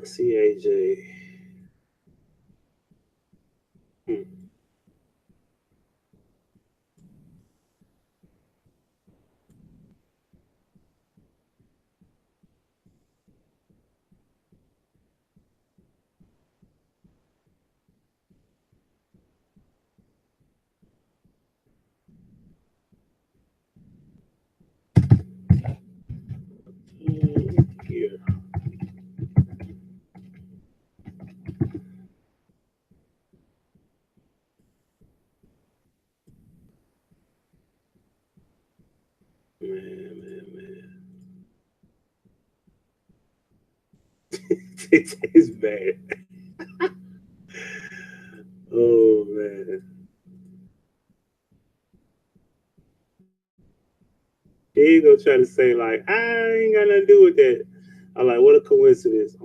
CAJ. Here. Man. It's bad. Oh man. He gonna try to say like, I ain't got nothing to do with that. I'm like, what a coincidence.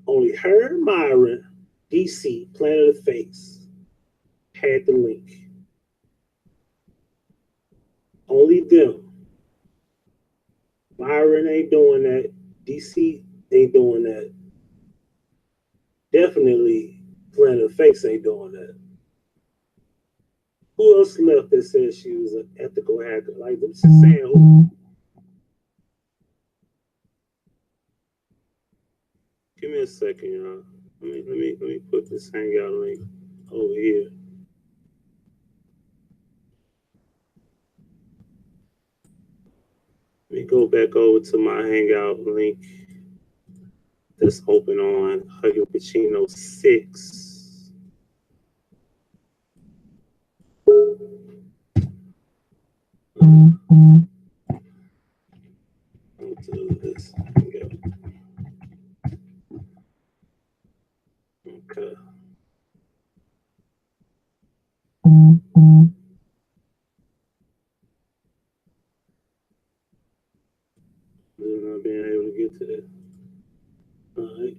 Only her, Myron, DC, Planet of the Face, had the link. Only them. Myron ain't doing that. DC ain't doing that. Definitely Planet of the Face ain't doing that. Who else left that said she was an ethical hacker? Like, I'm just saying who. Give me a second, y'all. Let me put this Hangout link over here. Let me go back over to my Hangout link that's open on Huggie Pacino 6. I'll do this. Okay. Not being able to get to that. All right.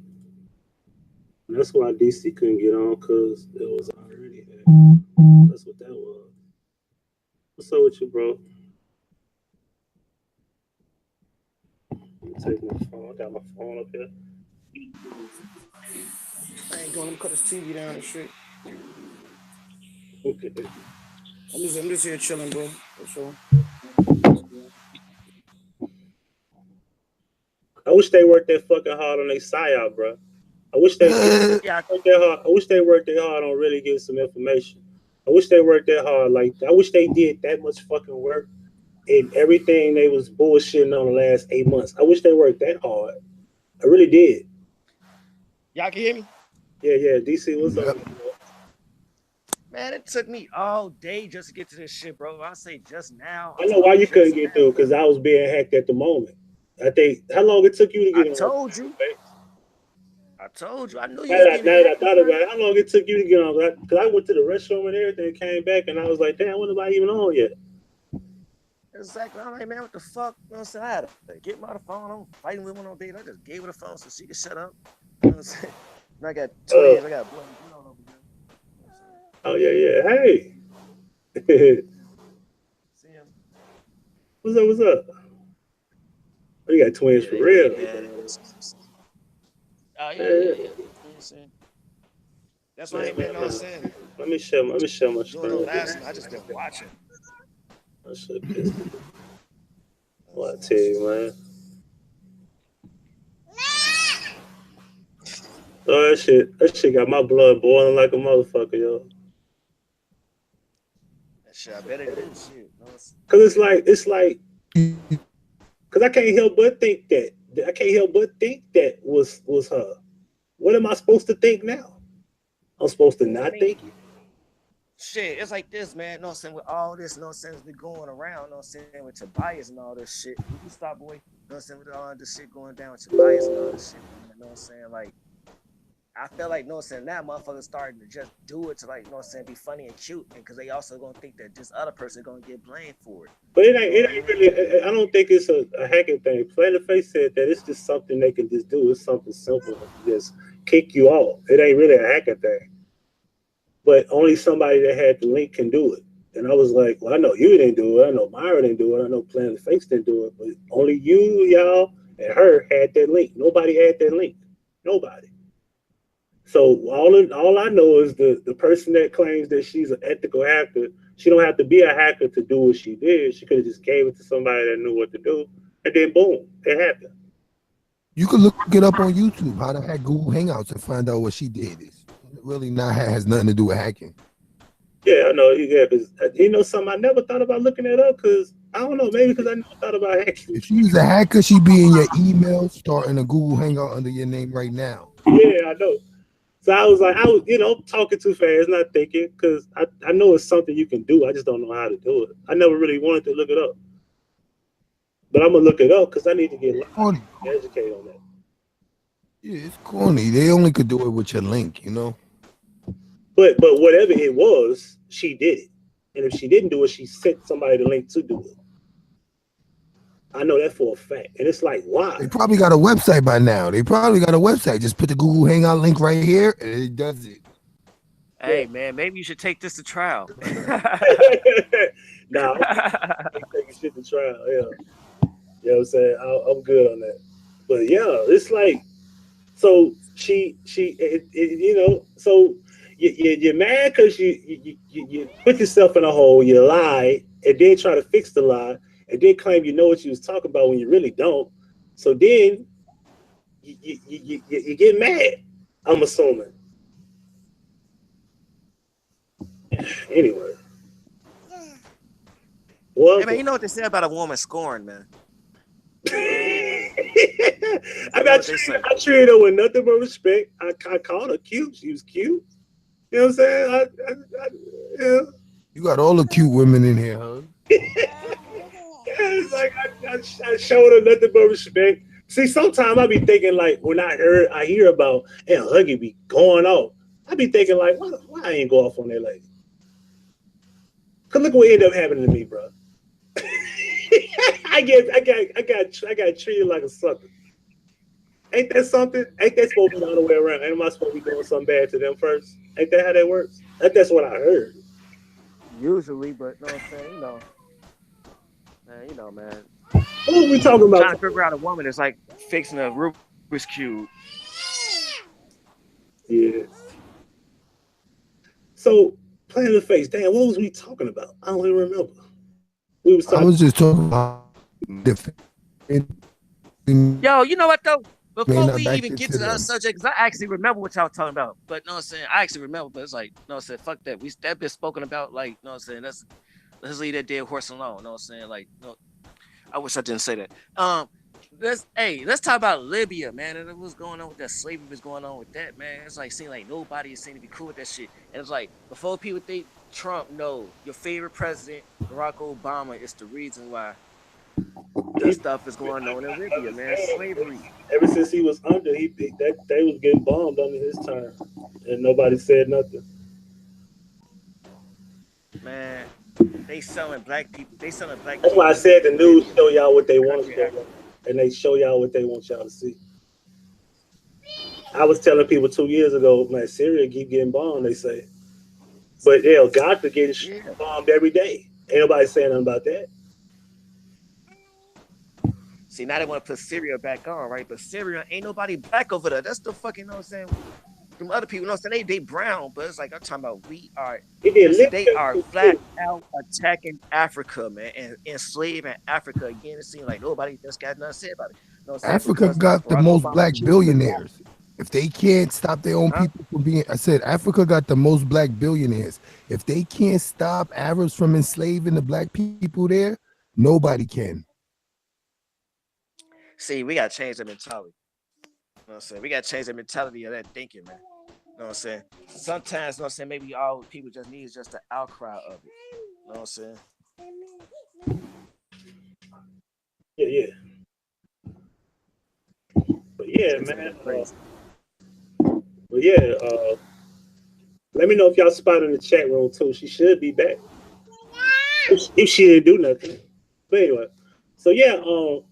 And that's why DC couldn't get on, because it was already there. That's what that was. What's up with you, bro? Take my phone. I got my phone up here. I ain't going to cut this TV down and shit. Okay. I'm just here chilling, bro. For sure. I wish they worked that fucking hard on their psyop, bro. I wish they worked that hard. I wish they worked that hard on really getting some information. I wish they worked that hard. Like, I wish they did that much fucking work in everything they was bullshitting on the last 8 months. I wish they worked that hard. I really did. Y'all can hear me? Yeah. DC, what's up? Man, it took me all day just to get to this shit, bro. I say just now. I know why you couldn't get through, because I was being hacked at the moment. I think, how long it took you to get on? I told you. I knew you now was that getting I thought about it, how long it took you to get on? Because I went to the restroom and everything, came back, and I was like, damn, when am I even on yet? Exactly. I'm like, man, what the fuck? You know what I'm saying? I had to get my phone. I'm fighting with one on date. I just gave her the phone so she could shut up. You know what I'm saying? And I got twins. I got blood. You know what I'm Oh, saying? yeah. Hey. See him? What's up? Oh, you got twins for real? Oh, yeah. You know what I'm saying? That's why I ain't been, you know what I'm saying? Let me share my screen. I just been watching. That shit pissed me. Well, I tell you, man. Oh, that shit got my blood boiling like a motherfucker, yo. That shit, I bet it is shit. Cause it's like, cause I can't help but think that. I can't help but think that was her. What am I supposed to think now? I'm supposed to not think it. Shit, it's like this, man. You know what I'm saying? With all this, you know what I'm saying, be going around, you know what I'm saying, with Tobias and all this shit. You stop, boy. You know what I'm saying? With all this shit going down with Tobias and all this shit, man. You know what I'm saying? Like, I feel like, you know what I'm saying, now motherfuckers starting to just do it to, like, you know what I'm saying, be funny and cute, and because they also gonna think that this other person gonna get blamed for it. But it ain't really. I don't think it's a hacking thing. Planet Face said that it's just something they can just do. It's something simple, just kick you off. It ain't really a hacking thing. But only somebody that had the link can do it. And I was like, well, I know you didn't do it. I know Myra didn't do it. I know Planet Face didn't do it. But only you, y'all, and her had that link. Nobody had that link. Nobody. So all I know is the person that claims that she's an ethical hacker, she don't have to be a hacker to do what she did. She could have just gave it to somebody that knew what to do, and then boom, it happened. You can look it up on YouTube, how to hack Google Hangouts, and find out what she did. It's really not has nothing to do with hacking. Yeah, I know. Yeah, because you know something, I never thought about looking that up because I don't know, maybe because I never thought about hacking. If she's a hacker, she'd be in your email, starting a Google Hangout under your name right now. Yeah, I know. So I was like, talking too fast, not thinking, because I know it's something you can do. I just don't know how to do it. I never really wanted to look it up. But I'm going to look it up because I need to get educated on that. Yeah, it's corny. They only could do it with your link, you know? But whatever it was, she did it. And if she didn't do it, she sent somebody the link to do it. I know that for a fact. And it's like, why? They probably got a website by now. Just put the Google Hangout link right here, and it does it. Hey, man, maybe you should take this to trial. Nah, I'm taking shit to trial. Yeah. You know what I'm saying? I'm good on that. But yeah, it's like, so so you're mad because you put yourself in a hole, you lie, and then try to fix the lie, and then claim you know what you was talking about when you really don't. So then you get mad, I'm assuming. Anyway. Well, hey man, you know what they say about a woman scorned, man. I treated her with nothing but respect. I called her cute. She was cute. You know what I'm saying? Yeah. You got all the cute women in here, huh? It's like I showed her nothing but respect. See, sometimes I be thinking like when I hear about Huggie be going off, I be thinking like, why I ain't go off on that lady? Cause look what ended up happening to me, bro. I got treated like a sucker. Ain't that something? Ain't that supposed to be the other way around? Ain't I supposed to be doing something bad to them first? Ain't that how that works? That's what I heard. Usually, but you know what I'm saying, man. What are we talking about? Trying to figure out a woman that's like fixing a Rubik's Cube. Yeah. So, Planet Face, damn, what was we talking about? I don't even remember. I was just talking about different. Yo, you know what though? Before we even get to the other subject, because I actually remember what y'all talking about. But you know what I'm saying? I actually remember, but it's like, you know what I'm saying? Fuck that. That been spoken about, like, you know what I'm saying? Let's leave that dead horse alone. You know what I'm saying? Like, no, I wish I didn't say that. Let's talk about Libya, man. And what's going on with that slavery? What's going on with that, man? It's like seeing like nobody is seeming to be cool with that shit. And it's like before people think Trump, no, your favorite president, Barack Obama, is the reason why this stuff is going on in Libya, man. Slavery. Ever since he was under, they was getting bombed under his term, and nobody said nothing. Man, they selling black people. They selling black. That's why I said the news show y'all what they want to show, and they show y'all what they want y'all to see. I was telling people 2 years ago, man, Syria keep getting bombed. They say, but Elgato getting bombed every day. Ain't nobody saying nothing about that. See, now they want to put Syria back on, right? But Syria ain't nobody black over there. That's the fucking, you know what I'm saying? From other people, you know what I'm saying? They brown, but it's like I'm talking about they are flat out attacking Africa, man, and enslaving Africa. Again, it seems like nobody just got nothing to say about it. You know Africa got the most black billionaires. If they can't stop their own people from being, I said, Africa got the most black billionaires. If they can't stop Arabs from enslaving the black people there, nobody can. See, we got to change the mentality. You know what I'm saying? We got to change the mentality of that thinking, man. You know what I'm saying? Sometimes, you know what I'm saying, maybe all people just need is just the outcry of it. You know what I'm saying? Yeah. But yeah, man. But yeah, let me know if y'all spot in the chat room too. She should be back if she didn't do nothing. But anyway, so yeah, I don't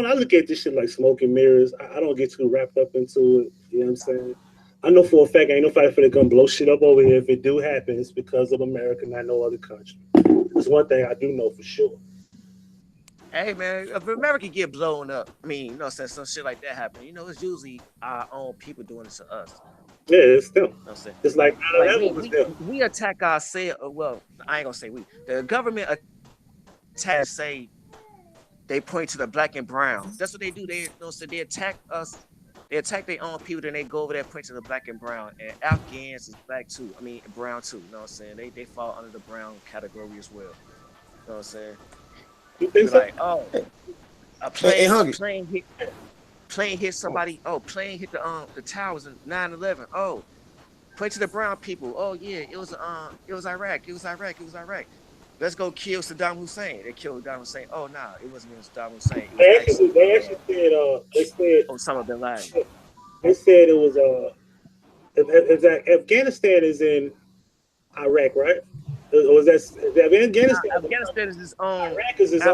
know. I look at this shit like smoke and mirrors. I don't get too wrapped up into it. You know what I'm saying? I know for a fact ain't nobody finna come blow shit up over here. If it do happen, it's because of America, not no other country. There's one thing I do know for sure. Hey man, if America get blown up, I mean, you know, since some shit like that happen, you know, it's usually our own people doing it to us. Yeah, it's them. You know what I'm saying? It's like 9/11 was them. We attack ourselves. Well, I ain't gonna say we. The government attack, say they point to the black and brown. That's what they do. They, you know, so they attack us. They attack their own people, then they go over there, point to the black and brown. And Afghans is black too. I mean, brown too. You know what I'm saying? They fall under the brown category as well. You know what I'm saying? You think so? Like, oh, a plane hit somebody. Oh, plane hit the towers in 9/11. Oh, point to the brown people. Oh yeah, it was Iraq. It was Iraq. Let's go kill Saddam Hussein. They killed Saddam Hussein. Oh nah, it wasn't even Saddam Hussein. They actually said Osama bin Laden. They said it was Afghanistan is in Iraq, right? Or was that Afghanistan? Afghanistan is its own. Iraq is its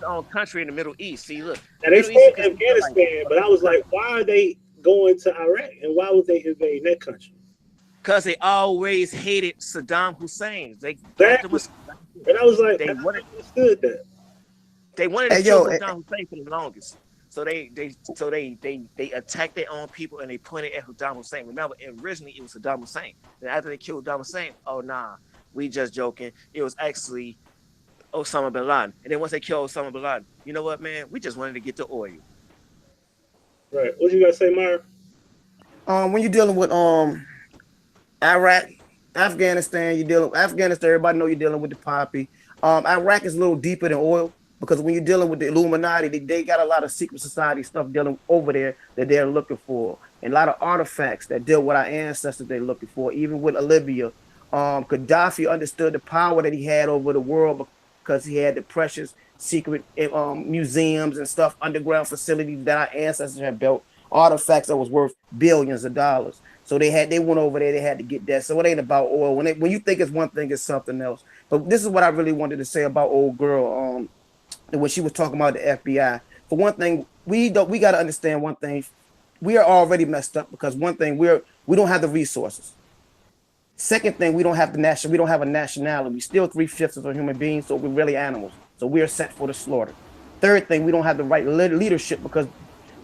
own country in the Middle East. See, look. Now they said Afghanistan, but I was like, why are they going to Iraq and why would they invade that country? Because they always hated Saddam Hussein. And I was like, I understood that. They wanted to kill Saddam Hussein for the longest. So they attacked their own people and they pointed at Saddam Hussein. Remember, originally it was Saddam Hussein. Then after they killed Saddam Hussein, oh nah, we just joking. It was actually Osama bin Laden. And then once they killed Osama bin Laden, you know what, man? We just wanted to get the oil. Right. What you gotta say, Myra? When you're dealing with Iraq, Afghanistan, everybody know you're dealing with the poppy. Iraq is a little deeper than oil because when you're dealing with the Illuminati, they got a lot of secret society stuff dealing over there that they're looking for, and a lot of artifacts that deal with our ancestors they're looking for. Even with Libya, Gaddafi understood the power that he had over the world because he had the precious secret museums and stuff, underground facilities that our ancestors had built, artifacts that was worth billions of dollars. So they went over there, they had to get that. So it ain't about oil. When you think it's one thing, it's something else. But this is what I really wanted to say about old girl. When she was talking about the FBI. For one thing, we got to understand one thing. We are already messed up because one thing, we don't have the resources. Second thing, we don't have a nationality. We still 3/5 of human beings, so we're really animals. So we are set for the slaughter. Third thing, we don't have the right leadership because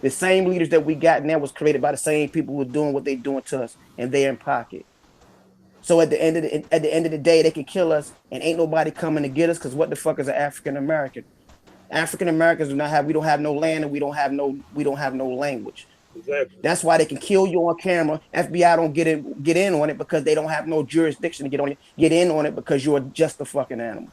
the same leaders that we got now was created by the same people who are doing what they're doing to us, and they're in pocket. So at the end of the day, they can kill us, and ain't nobody coming to get us because what the fuck is an African American? African Americans we don't have no land, and we don't have no language. Exactly. That's why they can kill you on camera. FBI don't get in on it because they don't have no jurisdiction to get in on it because you're just a fucking animal.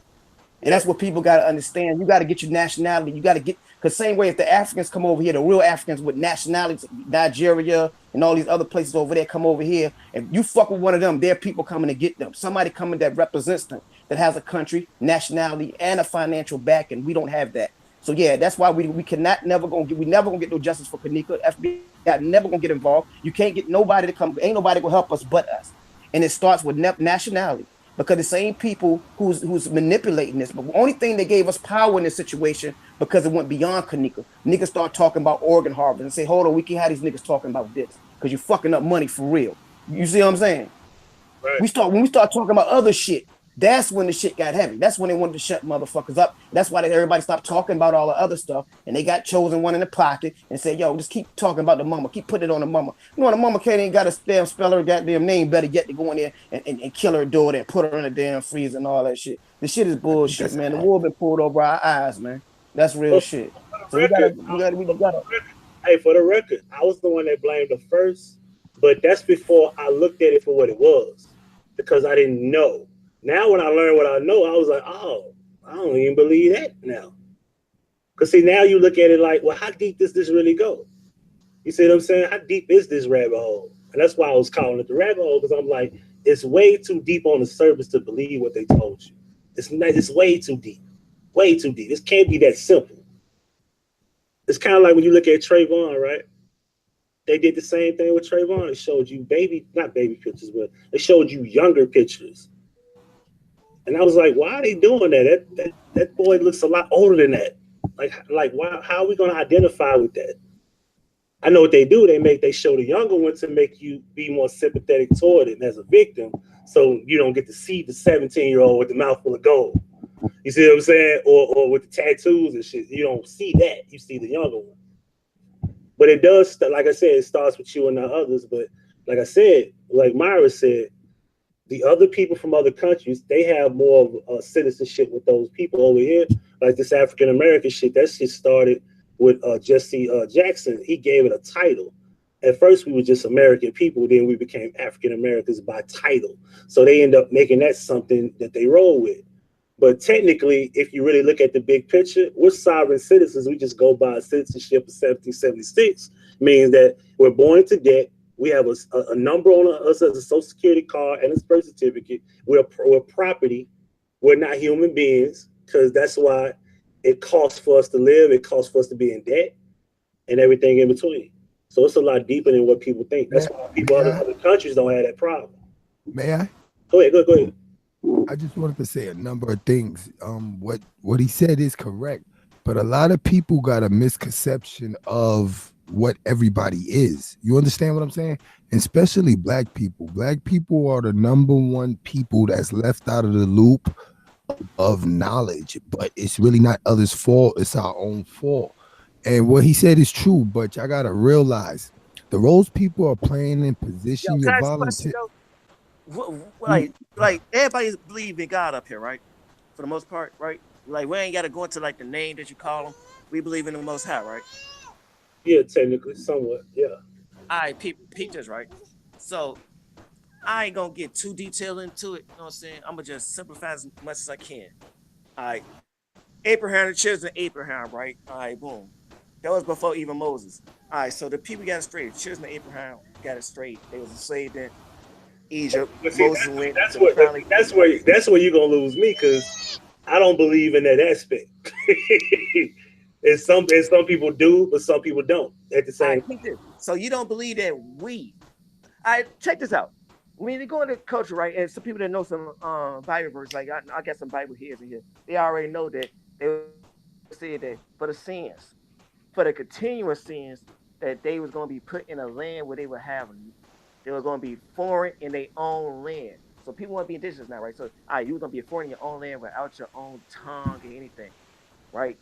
And that's what people got to understand. You got to get your nationality. You got to because same way if the Africans come over here, the real Africans with nationalities, Nigeria and all these other places over there come over here. If you fuck with one of them, there are people coming to get them. Somebody coming that represents them, that has a country, nationality, and a financial backing. We don't have that. So yeah, that's why we never gonna get no justice for Kanika. FBI never gonna get involved. You can't get nobody to come. Ain't nobody gonna help us but us. And it starts with nationality. Because the same people who's manipulating this, but the only thing that gave us power in this situation because it went beyond Kanika. Niggas start talking about organ harvest and say, hold on, we can't have these niggas talking about this because you're fucking up money for real. You see what I'm saying? Right. When we start talking about other shit, that's when the shit got heavy. That's when they wanted to shut motherfuckers up. That's why everybody stopped talking about all the other stuff. And they got chosen one in the pocket and said, yo, just keep talking about the mama. Keep putting it on the mama. You know, the mama ain't got a damn spell her goddamn name better yet to go in there and kill her daughter and put her in a damn freezer and all that shit. The shit is bullshit, man. The wool been pulled over our eyes, man. That's real shit. So we gotta. Hey, for the record, I was the one that blamed her first, but that's before I looked at it for what it was because I didn't know. Now, when I learned what I know, I was like, oh, I don't even believe that now. Because, see, now you look at it like, well, how deep does this really go? You see what I'm saying? How deep is this rabbit hole? And that's why I was calling it the rabbit hole, because I'm like, it's way too deep on the surface to believe what they told you. It's way too deep. Way too deep. This can't be that simple. It's kind of like when you look at Trayvon, right? they did the same thing with Trayvon. They showed you not baby pictures, but they showed you younger pictures. And I was like, why are they doing that? That boy looks a lot older than that. Like why? How are we going to identify with that? I know what they do. They show the younger one to make you be more sympathetic toward it as a victim, so you don't get to see the 17-year-old with the mouth full of gold. You see what I'm saying? Or with the tattoos and shit. You don't see that. You see the younger one. But it does, like I said, it starts with you and not others. But like I said, like Myra said, the other people from other countries, they have more of a citizenship with those people over here. Like this African American shit, that shit started with Jesse Jackson. He gave it a title. At first, we were just American people. Then we became African Americans by title. So they end up making that something that they roll with. But technically, if you really look at the big picture, we're sovereign citizens. We just go by citizenship of 1776. Means that we're born into debt. We have a number on us as a social security card and a birth certificate. We're property. We're not human beings, because that's why it costs for us to live. It costs for us to be in debt and everything in between. So it's a lot deeper than what people think. That's why people in other countries don't have that problem. May I? Go ahead. I just wanted to say a number of things. What he said is correct, but a lot of people got a misconception of what everybody is. You understand what I'm saying? And especially black people. Black people are the number one people that's left out of the loop of knowledge, but it's really not others' fault. It's our own fault. And what he said is true, but y'all gotta realize the roles people are playing in position. You're volunteer. Like everybody believe in God up here, right? For the most part, right? Like we ain't gotta go into like the name that you call them. We believe in the Most High, right? Yeah, technically, somewhat, yeah. All right, peep this, right? So I ain't gonna get too detailed into it. You know what I'm saying? I'm gonna just simplify as much as I can. All right, Abraham, the children of Abraham, right? All right, boom. That was before even Moses. All right, so the people got it straight. The children of Abraham got it straight. They was enslaved in Egypt. See, Moses went. That's where you're gonna lose me, because I don't believe in that aspect. And some people do, but some people don't at the same time. So you don't believe that we? All right, check this out. When you go into culture, right, and some people that know some Bible verse, like I got some Bible heads in here, they already know that they said that for the sins, for the continuous sins, that they was going to be put in a land where they were going to be foreign in their own land. So people want to be indigenous now, right? So you were going to be foreign in your own land without your own tongue and anything, right?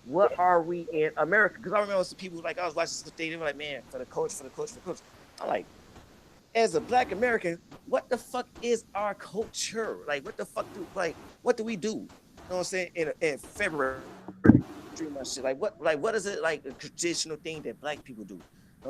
What are we in America? Because I remember some people, like I was watching some thing, they were like, man, for the culture. I'm like, as a Black American, what the fuck is our culture? Like, what do we do? You know what I'm saying? In February, shit. Like what is it, like a traditional thing that Black people do? You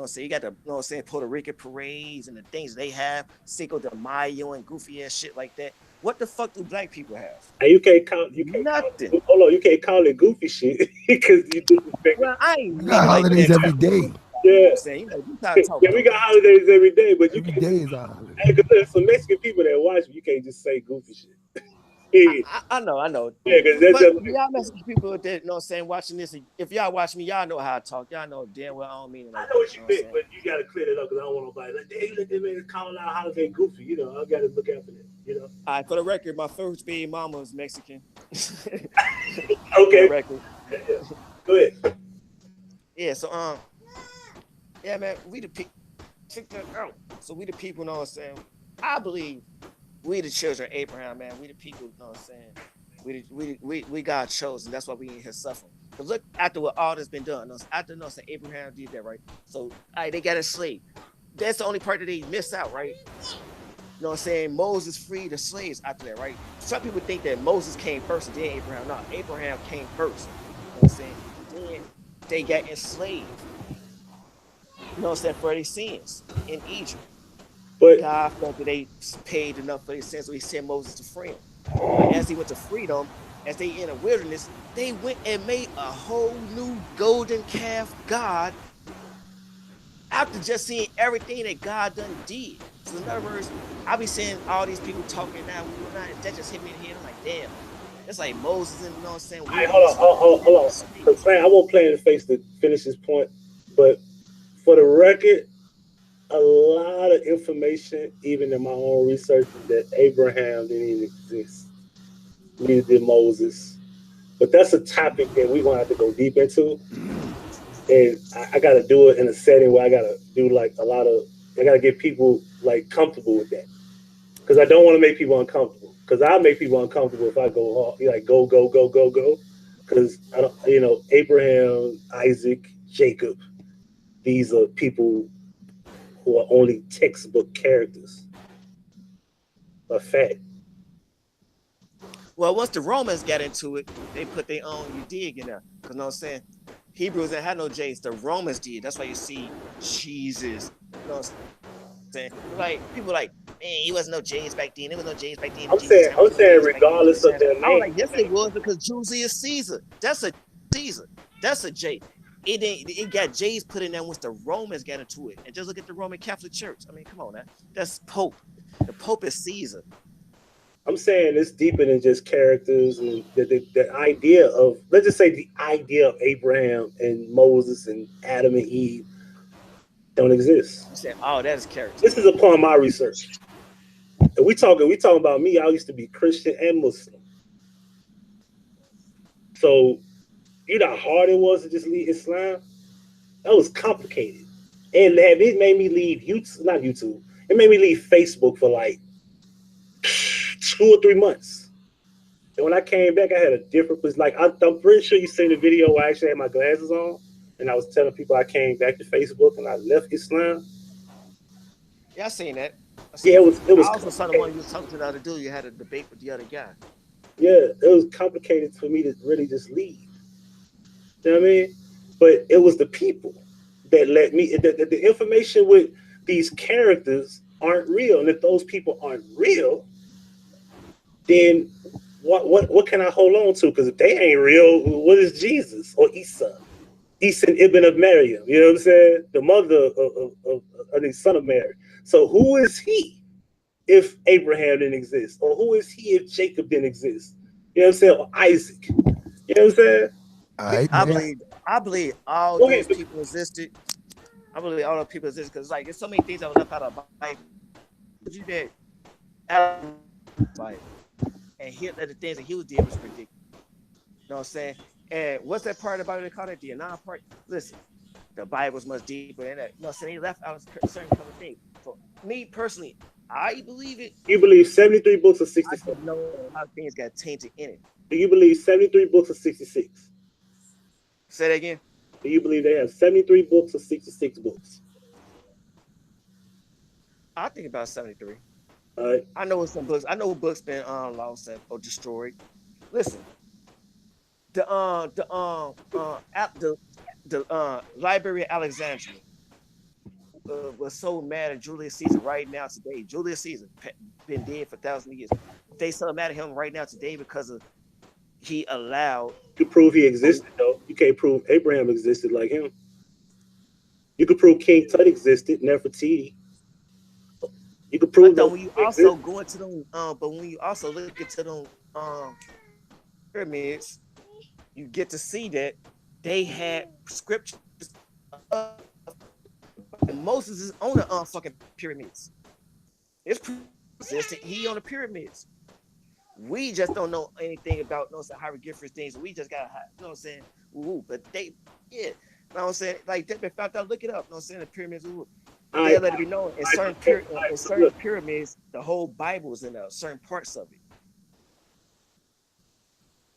know what I'm saying? You got the, you know what I'm saying, Puerto Rican parades and the things they have, Cinco de Mayo and goofy ass shit like that. What the fuck do Black people have? And you can't call it goofy shit because you do. Well, I ain't we got holidays every day. Yeah, we got holidays every day, but every day is our holiday. Hey, because there's some Mexican people that watch you can't just say goofy shit. I know. Yeah, because that's just y'all Mexican people that, you know what I'm saying, watching this. If y'all watch me, y'all know how I talk. Y'all know damn well I don't mean it. Like I know what you meant, but you gotta clear it up because I don't want nobody like, hey, let them man call out holiday goofy. You know, I gotta look out for that. You know. All right, for the record, my first baby mama was Mexican. Okay. Record. Yeah. Go ahead. Yeah. So yeah, man, we the people. Check that out. So we the people, you know what I'm saying. I believe we the children of Abraham, man. We the people, you know what I'm saying. We got chosen. That's why we in here suffering. Because look, after what all that's been done, after, you know, saying Abraham did that, right? So they got enslaved. That's the only part that they missed out, right? You know what I'm saying? Moses freed the slaves after that, right? Some people think that Moses came first and then Abraham. No, Abraham came first. You know what I'm saying? Then they got enslaved. You know what I'm saying? For their sins in Egypt. But God felt that they paid enough for their sins, so he sent Moses to free them. But as he went to freedom, as they in a wilderness, they went and made a whole new golden calf god after just seeing everything that God done did. So in other words, I be seeing all these people talking now, that just hit me in the head. I'm like, damn. It's like Moses and, you know what I'm saying? Hey, hold on. I won't play in the face to finish this point, but for the record, a lot of information, even in my own research, that Abraham didn't even exist. Neither did Moses. But that's a topic that we're gonna have to go deep into. And I gotta do it in a setting where I gotta do like a lot of I gotta get people like comfortable with that. Because I don't want to make people uncomfortable. Because I make people uncomfortable if I go hard, like go. Because I don't, Abraham, Isaac, Jacob, these are people who are only textbook characters. A fact. Well, once the Romans got into it, they put their own dig in there. Because, you know what I'm saying? Hebrews didn't have no J's. The Romans did. That's why you see Jesus. You know what I'm saying? Like, people like, man, he wasn't no J's back then. There was no J's back then. I'm saying regardless of their name. I was like, yes, it was, because Julius Caesar. That's a Caesar. That's a J. It got J's put in there once the Romans got into it. And just look at the Roman Catholic Church. I mean, come on, man. That's Pope. The Pope is Caesar. I'm saying it's deeper than just characters, and the idea of, let's just say the idea of Abraham and Moses and Adam and Eve don't exist. You said, oh, that is character. This is upon my research. And we talking about me. I used to be Christian and Muslim. So you know how hard it was to just leave Islam? That was complicated. And it made me leave YouTube. It made me leave Facebook for like 2 or 3 months. And when I came back, I had a different place. Like, I'm pretty sure you seen the video where I actually had my glasses on and I was telling people I came back to Facebook and I left Islam. Yeah, I seen that. Yeah, it was. I also saw the one you was talking to the other dude. You had a debate with the other guy. Yeah, it was complicated for me to really just leave. You know what I mean? But it was the people that let me. The information with these characters aren't real, and if those people aren't real, then what can I hold on to? Because if they ain't real, what is Jesus or Isa? Isa ibn of Maryam, you know what I'm saying? The mother of the son of Mary. So who is he if Abraham didn't exist? Or who is he if Jacob didn't exist? You know what I'm saying? Or Isaac. You know what I'm saying? I believe all those people existed. I believe all those people exist because like there's so many things that was left out of the Bible. You did Bible. And the things that he was doing was ridiculous. You know what I'm saying? And what's that part about it? They call it the Anon part. Listen, the Bible's much deeper than that. You know what I'm saying? He left out a certain couple of things. So me personally, I believe it. You believe 73 books or 66? I know a lot of things got tainted in it. Do you believe 73 books or 66? Say that again. Do you believe they have 73 books or 66 books? I think about 73. All right. I know some books. I know books been lost or destroyed. Listen, the Library of Alexandria was so mad at Julius Caesar right now today. Julius Caesar been dead for thousands of years. They so mad at him right now today because of he allowed. You prove he existed though. You can't prove Abraham existed like him. You could prove King Tut existed, Nefertiti. You could prove. But when you also go into them, but when you also look into them pyramids, you get to see that they had scriptures. And Moses is on the fucking pyramids. It's existed. He on the pyramids. We just don't know anything about hieroglyphics things. We just got, you know what I'm saying? Ooh, but they, yeah, you know what I'm saying? Like they found out. Look it up. You know what I'm saying? The pyramids. Ooh. They let it be known in certain pyramids, the whole Bible is in there, certain parts of it.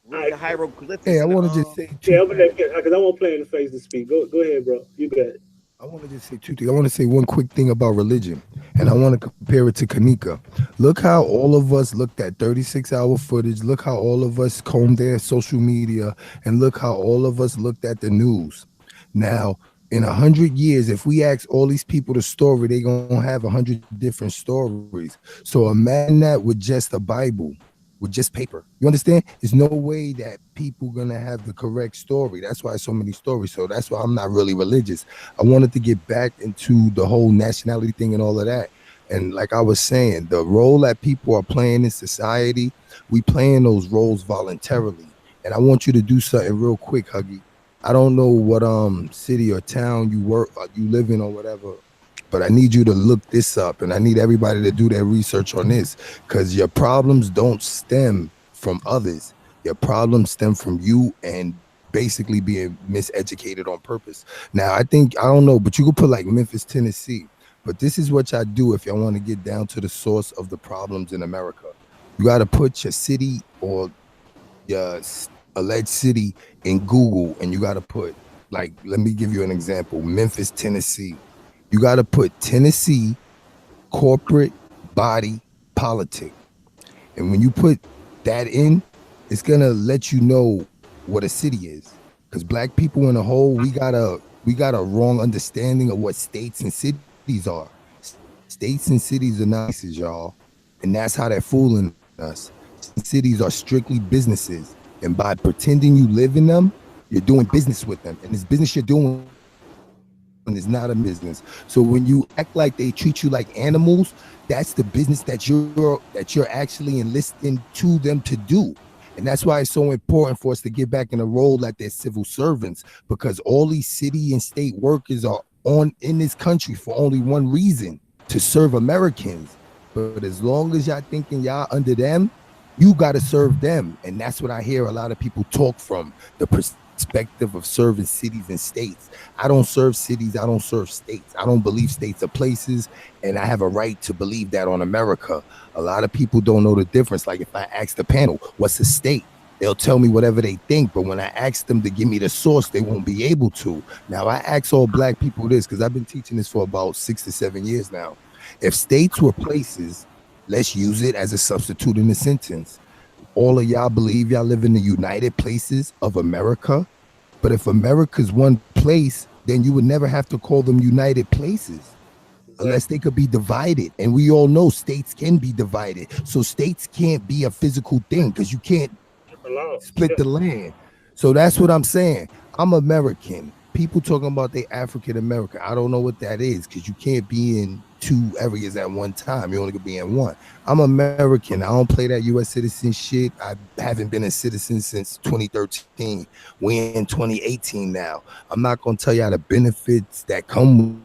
The hieroglyphics. Hey, I want to just say, because I won't play in the face to speak. Go ahead, bro. You got it. I want to just say two things. I want to say one quick thing about religion, and I want to compare it to Kanika. Look how all of us looked at 36-hour footage. Look how all of us combed their social media, and look how all of us looked at the news. Now, in 100 years, if we ask all these people the story, they're going to have 100 different stories. So imagine that with just a Bible, with just paper. You understand? There's no way that people going to have the correct story. That's why so many stories. So that's why I'm not really religious. I wanted to get back into the whole nationality thing and all of that. And like I was saying, the role that people are playing in society, we playing those roles voluntarily. And I want you to do something real quick, Huggie. I don't know what city or town you live in or whatever, but I need you to look this up, and I need everybody to do their research on this, because your problems don't stem from others. Your problems stem from you and basically being miseducated on purpose. Now, I don't know, but you could put like Memphis, Tennessee. But this is what y'all do if y'all want to get down to the source of the problems in America. You got to put your city or your alleged city in Google, and you got to put, like, let me give you an example, Memphis, Tennessee. You got to put Tennessee corporate body politic. And when you put that in, it's going to let you know what a city is. Because black people in a whole, we got a wrong understanding of what states and cities are. States and cities are not places, y'all. And that's how they're fooling us. Cities are strictly businesses. And by pretending you live in them, you're doing business with them. And this business you're doing is not a business. So when you act like they treat you like animals, that's the business that you're actually enlisting to them to do. And that's why it's so important for us to get back in a role that they're civil servants, because all these city and state workers are in this country for only one reason: to serve Americans. But as long as y'all thinking y'all under them, you got to serve them. And that's what I hear a lot of people talk from, the perspective of serving cities and states. I don't serve cities. I don't serve states. I don't believe states are places, and I have a right to believe that on America. A lot of people don't know the difference. Like if I ask the panel, what's a state? They'll tell me whatever they think, but when I ask them to give me the source, they won't be able to. Now, I ask all black people this, because I've been teaching this for about 6 to 7 years now. If states were places, let's use it as a substitute in the sentence. All of y'all believe y'all live in the United Places of America. But if America's one place, then you would never have to call them United Places, unless they could be divided. And we all know states can be divided. So states can't be a physical thing, because you can't split the land. So that's what I'm saying. I'm American. People talking about they African American. I don't know what that is, because you can't be in two areas at one time. You only could be in one. I'm American. I don't play that U.S. citizen shit. I haven't been a citizen since 2013. We're in 2018 now. I'm not going to tell y'all the benefits that come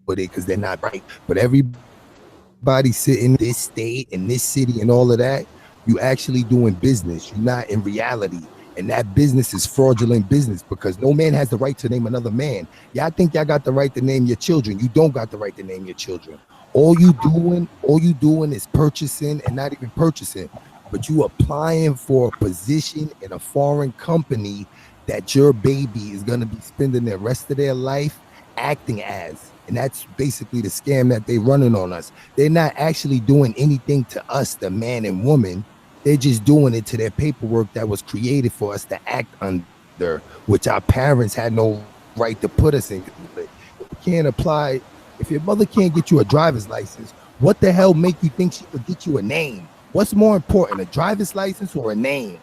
with it, because they're not right. But everybody sitting in this state, in this city, and all of that, you actually doing business. You're not in reality. And that business is fraudulent business, because no man has the right to name another man. Y'all think y'all got the right to name your children. You don't got the right to name your children. All you doing is purchasing, and not even purchasing, but you applying for a position in a foreign company that your baby is going to be spending the rest of their life acting as. And that's basically the scam that they running on us. They're not actually doing anything to us, the man and woman. They're just doing it to their paperwork that was created for us to act under, which our parents had no right to put us in. You can't apply. If your mother can't get you a driver's license, what the hell make you think she could get you a name? What's more important, a driver's license or a name?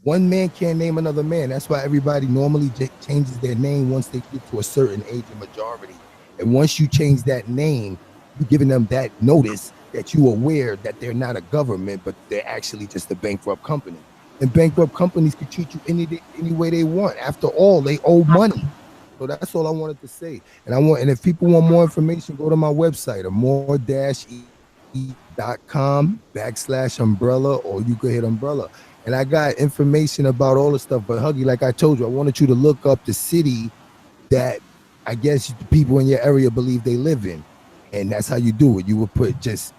One man can't name another man. That's why everybody normally changes their name once they get to a certain age of majority. And once you change that name, you're giving them that notice that you're aware that they're not a government, but they're actually just a bankrupt company. And bankrupt companies can treat you any way they want. After all, they owe money. So that's all I wanted to say. And if people want more information, go to my website, amore-e.com/umbrella, or you could hit umbrella. And I got information about all the stuff. But Huggie, like I told you, I wanted you to look up the city that I guess the people in your area believe they live in. And that's how you do it. You would just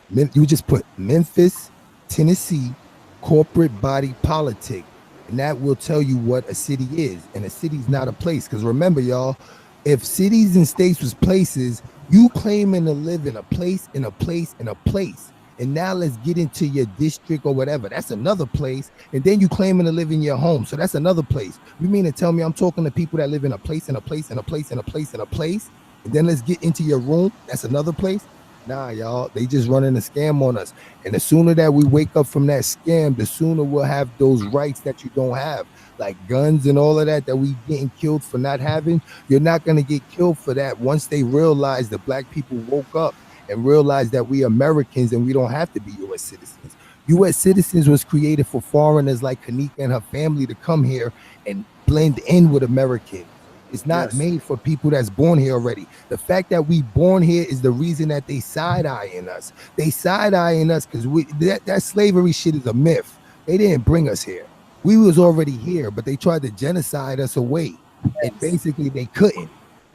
put Memphis, Tennessee, corporate body politic, and that will tell you what a city is. And a city's not a place. Because remember, y'all, if cities and states was places, you claiming to live in a place, in a place, in a place. And now let's get into your district or whatever. That's another place. And then you claiming to live in your home. So that's another place. You mean to tell me I'm talking to people that live in a place, in a place, in a place, in a place, in a place? And then let's get into your room. That's another place. Nah, y'all, they just running a scam on us. And the sooner that we wake up from that scam, the sooner we'll have those rights that you don't have, like guns and all of that we getting killed for not having. You're not going to get killed for that once they realize the black people woke up and realized that we Americans and we don't have to be U.S. citizens. U.S. citizens was created for foreigners like Kanika and her family to come here and blend in with Americans. It's not made for people that's born here already. The fact that we born here is the reason that they side-eyeing us. They side-eyeing us because that slavery shit is a myth. They didn't bring us here. We was already here, but they tried to genocide us away. And basically they couldn't.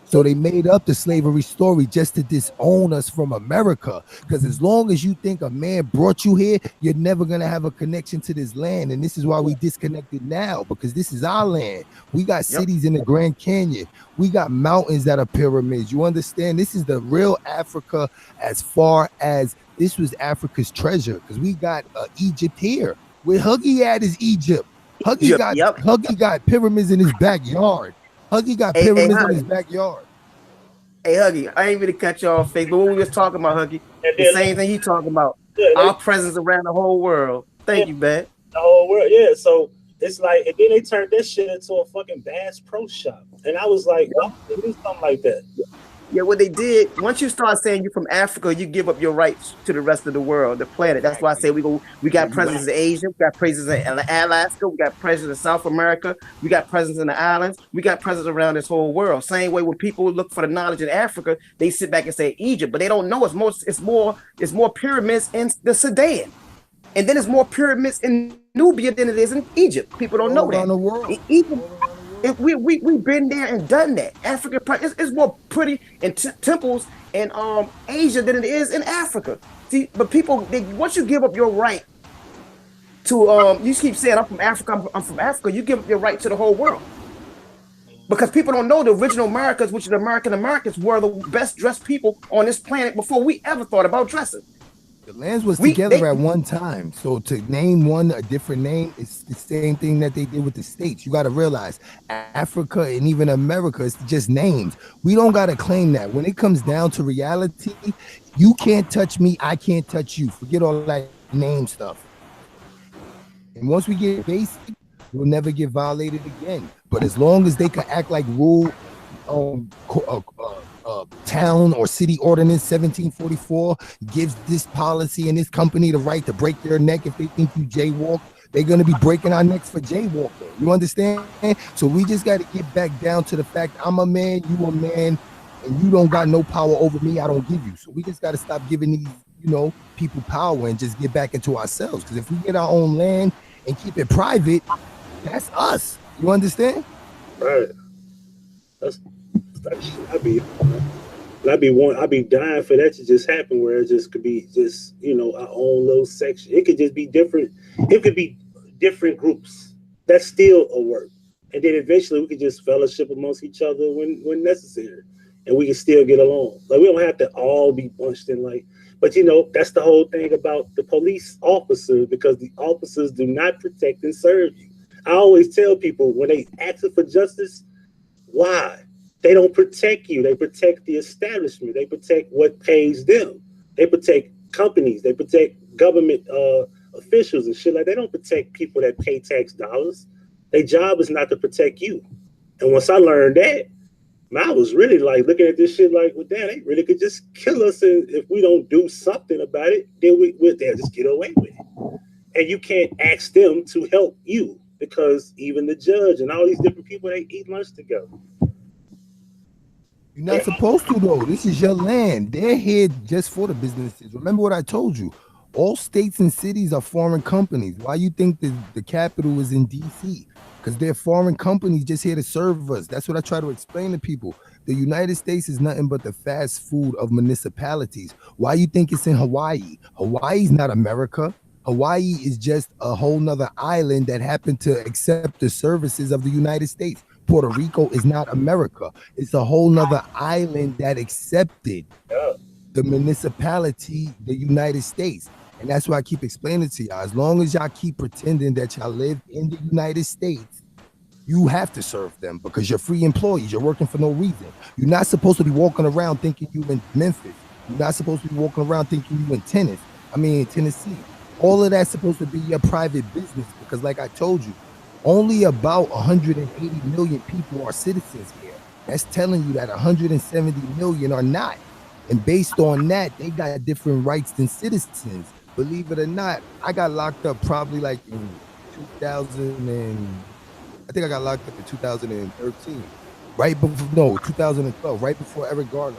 So they made up the slavery story just to disown us from America. Because as long as you think a man brought you here, you're never going to have a connection to this land. And this is why we disconnected now, because this is our land. We got cities in the Grand Canyon. We got mountains that are pyramids. You understand? This is the real Africa as far as this was Africa's treasure. Because we got Egypt here. Where Huggie at is Egypt. Huggie got pyramids in his backyard. Huggie got pyramids in his backyard. Hey, Huggie, I ain't really cut you off, face, but what we was talking about, Huggie, the same thing he talking about. Our presence around the whole world. Thank you, man. The whole world, So it's like, and then they turned this shit into a fucking Bass Pro Shop. And I was like, why would they do something like that? Yeah, what they did, once you start saying you're from Africa, you give up your rights to the rest of the world, the planet. That's why I say we got presence in Asia, we got presence in Alaska, we got presence in South America, we got presence in the islands, we got presence around this whole world. Same way when people look for the knowledge in Africa, they sit back and say Egypt, but they don't know it's more pyramids in the Sudan. And then it's more pyramids in Nubia than it is in Egypt. People don't know that. The world. Egypt, we've been there and done that. Africa is more pretty in temples in Asia than it is in Africa. See, but people, once you give up your right to you keep saying I'm from Africa, you give up your right to the whole world. Because people don't know the original Americans, which is Americans, were the best dressed people on this planet before we ever thought about dressing. The lands was together at one time. So to name one a different name, it's the same thing that they did with the states. You got to realize Africa and even America, it's just names. We don't got to claim that. When it comes down to reality, you can't touch me, I can't touch you. Forget all that name stuff. And once we get basic, we'll never get violated again. But as long as they can act like rule town or city ordinance 1744 gives this policy and this company the right to break their neck if they think you jaywalk, they're going to be breaking our necks for jaywalking. You understand? So we just got to get back down to the fact I'm a man, you a man, and you don't got no power over me, I don't give you. So we just got to stop giving these, people power and just get back into ourselves. Because if we get our own land and keep it private, that's us. You understand? Right. I'd be dying for that to just happen, where it just could be just our own little section. It could just be different. It could be different groups. That's still a work, and then eventually we could just fellowship amongst each other when necessary, and we can still get along. Like we don't have to all be bunched in But that's the whole thing about the police officers, because the officers do not protect and serve you. I always tell people when they ask for justice, why? They don't protect you. They protect the establishment. They protect what pays them. They protect companies. They protect government officials and shit like that. They don't protect people that pay tax dollars. Their job is not to protect you. And once I learned that, I was really looking at this shit well, damn, they really could just kill us. And if we don't do something about it, then they'll just get away with it. And you can't ask them to help you, because even the judge and all these different people, they eat lunch together. You're not supposed to, though. This is your land. They're here just for the businesses. Remember what I told you. All states and cities are foreign companies. Why you think the capital is in D.C.? Because they're foreign companies just here to serve us. That's what I try to explain to people. The United States is nothing but the fast food of municipalities. Why you think it's in Hawaii? Hawaii's not America. Hawaii is just a whole nother island that happened to accept the services of the United States. Puerto Rico is not America. It's a whole nother island that accepted the municipality, the United States. And that's why I keep explaining to y'all. As long as y'all keep pretending that y'all live in the United States, you have to serve them because you're free employees. You're working for no reason. You're not supposed to be walking around thinking you in Memphis. You're not supposed to be walking around thinking you in Tennessee. All of that's supposed to be your private business because like I told you, only about 180 million people are citizens here. That's telling you that 170 million are not. And based on that, they got different rights than citizens. Believe it or not, I got locked up probably like in 2013. right before, no, 2012, right before Eric Garner.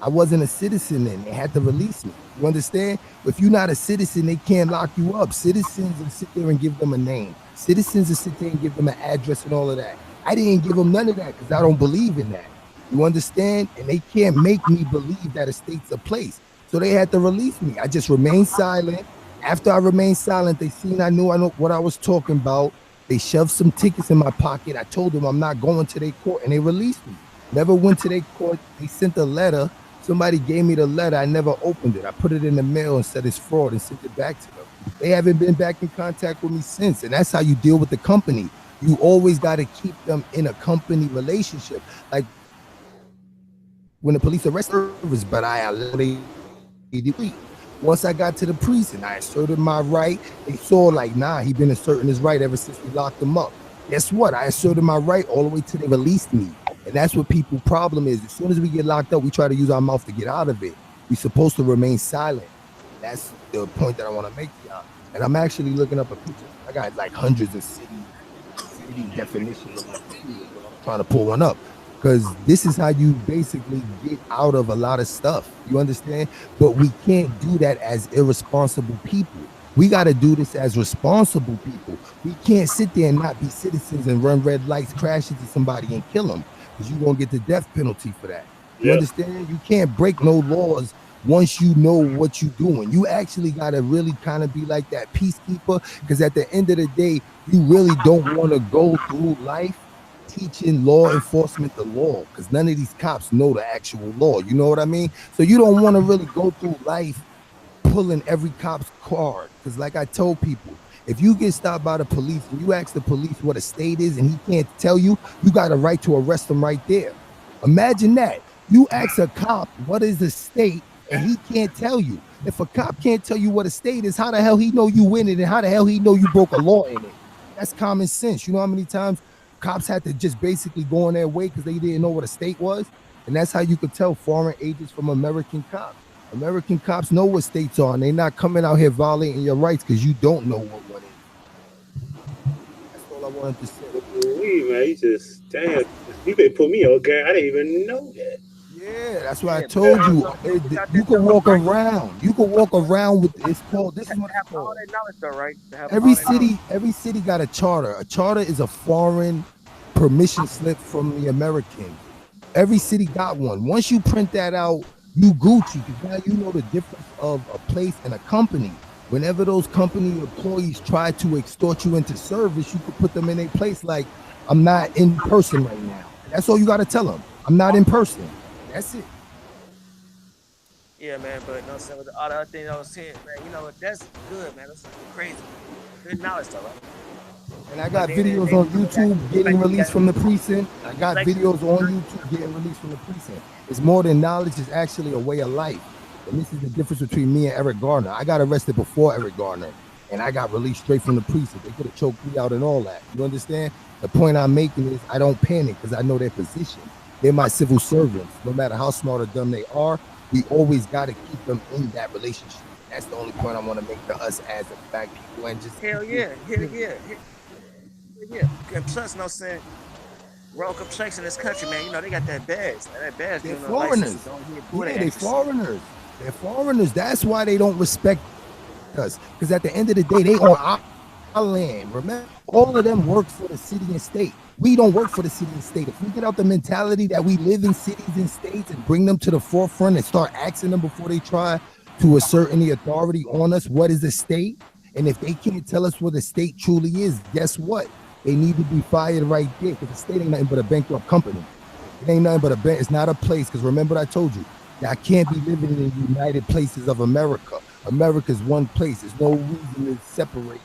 I wasn't a citizen then. They had to release me. You understand? If you're not a citizen, they can't lock you up. Citizens will sit there and give them a name. Citizens will sit there and give them an address and all of that. I didn't give them none of that because I don't believe in that. You understand? And they can't make me believe that a state's a place. So they had to release me. I just remained silent. After I remained silent, they seen I knew what I was talking about. They shoved some tickets in my pocket. I told them I'm not going to their court, and they released me. Never went to their court. They sent a letter. Somebody gave me the letter. I never opened it. I put it in the mail and said it's fraud and sent it back to them. They haven't been back in contact with me since. And that's how you deal with the company. You always got to keep them in a company relationship. Like when the police arrest service, but I allowed it. Once I got to the precinct, I asserted my right. They saw like, nah, he been asserting his right ever since we locked him up. Guess what? I asserted my right all the way till they released me. And that's what people's problem is. As soon as we get locked up, we try to use our mouth to get out of it. We're supposed to remain silent. That's the point that I want to make to y'all. And I'm actually looking up a picture. I got like hundreds of city definitions of my computer. I'm trying to pull one up. Because this is how you basically get out of a lot of stuff. You understand? But we can't do that as irresponsible people. We got to do this as responsible people. We can't sit there and not be citizens and run red lights, crash into somebody and kill them. Because you're going to get the death penalty for that. You understand? You can't break no laws once you know what you're doing. You actually got to really kind of be like that peacekeeper. Because at the end of the day, you really don't want to go through life teaching law enforcement the law, because none of these cops know the actual law. You know what I mean? So you don't want to really go through life pulling every cop's card, because like I told people, if you get stopped by the police and you ask the police what a state is and he can't tell you, you got a right to arrest him right there. Imagine that. You ask a cop what is a state and he can't tell you. If a cop can't tell you what a state is, how the hell he know you in it, and how the hell he know you broke a law in it? That's common sense. You know how many times cops had to just basically go on their way because they didn't know what a state was? And that's how you could tell foreign agents from American cops. American cops know what states are, and they're not coming out here violating your rights because you don't know what one is. That's all I wanted to say. Man, you just, damn, you could put me on game. I didn't even know that. Yeah, that's what I told you. You can walk around. You can walk around with, it's called, this is what it's called. Every city got a charter. A charter is a foreign permission slip from the American. Every city got one. Once you print that out, you Gucci, because now you know the difference of a place and a company. Whenever those company employees try to extort you into service, you could put them in a place like, I'm not in person right now. That's all you got to tell them. I'm not in person. That's it. Yeah, man, but no, some of the other things I was saying, man, you know, that's good, man. That's crazy. Good knowledge, though, right? And I got videos on YouTube getting released from the precinct. I got videos on YouTube getting released from the precinct. It's more than knowledge. It's actually a way of life. And this is the difference between me and Eric Garner. I got arrested before Eric Garner, and I got released straight from the precinct. They could have choked me out and all that. You understand? The point I'm making is I don't panic because I know their position. They're my civil servants. No matter how smart or dumb they are, we always got to keep them in that relationship. That's the only point I want to make to us as a black people. And just hell yeah. And plus, no saying, royal complex in this country, man. You know they got that badge. That badge. They're foreigners. Yeah, they're foreigners. They're foreigners. That's why they don't respect us. Because at the end of the day, they on our land. Remember, all of them work for the city and state. We don't work for the city and state. If we get out the mentality that we live in cities and states and bring them to the forefront and start asking them before they try to assert any authority on us, what is a state? And if they can't tell us what a state truly is, guess what? They need to be fired right there, because the state ain't nothing but a bankrupt company. It ain't nothing but a bank. It's not a place, because remember what I told you. I can't be living in the United Places of America. America's one place. There's no reason to separate.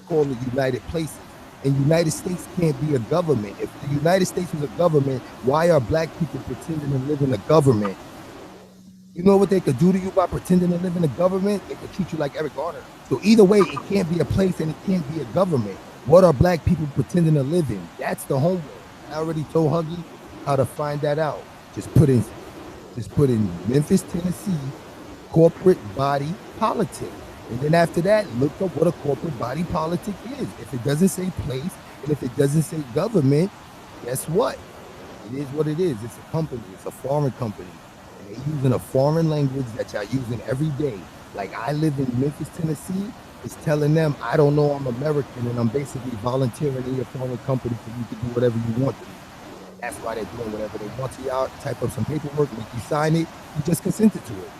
Call it United Places. And United States can't be a government. If the United States was a government, why are black people pretending to live in a government? You know what they could do to you by pretending to live in a government? They could treat you like Eric Garner. So either way, it can't be a place and it can't be a government. What are black people pretending to live in? That's the homework. I already told Huggie how to find that out. Just put in Memphis, Tennessee, corporate body politic. And then after that, look up what a corporate body politic is. If it doesn't say place, and if it doesn't say government, guess what? It is what it is. It's a company. It's a foreign company. And they're using a foreign language that y'all using every day. Like I live in Memphis, Tennessee. It's telling them, I don't know I'm American and I'm basically volunteering in your foreign company for you to do whatever you want to do. That's why they're doing whatever they want to y'all. Type up some paperwork, make you sign it. You just consented to it.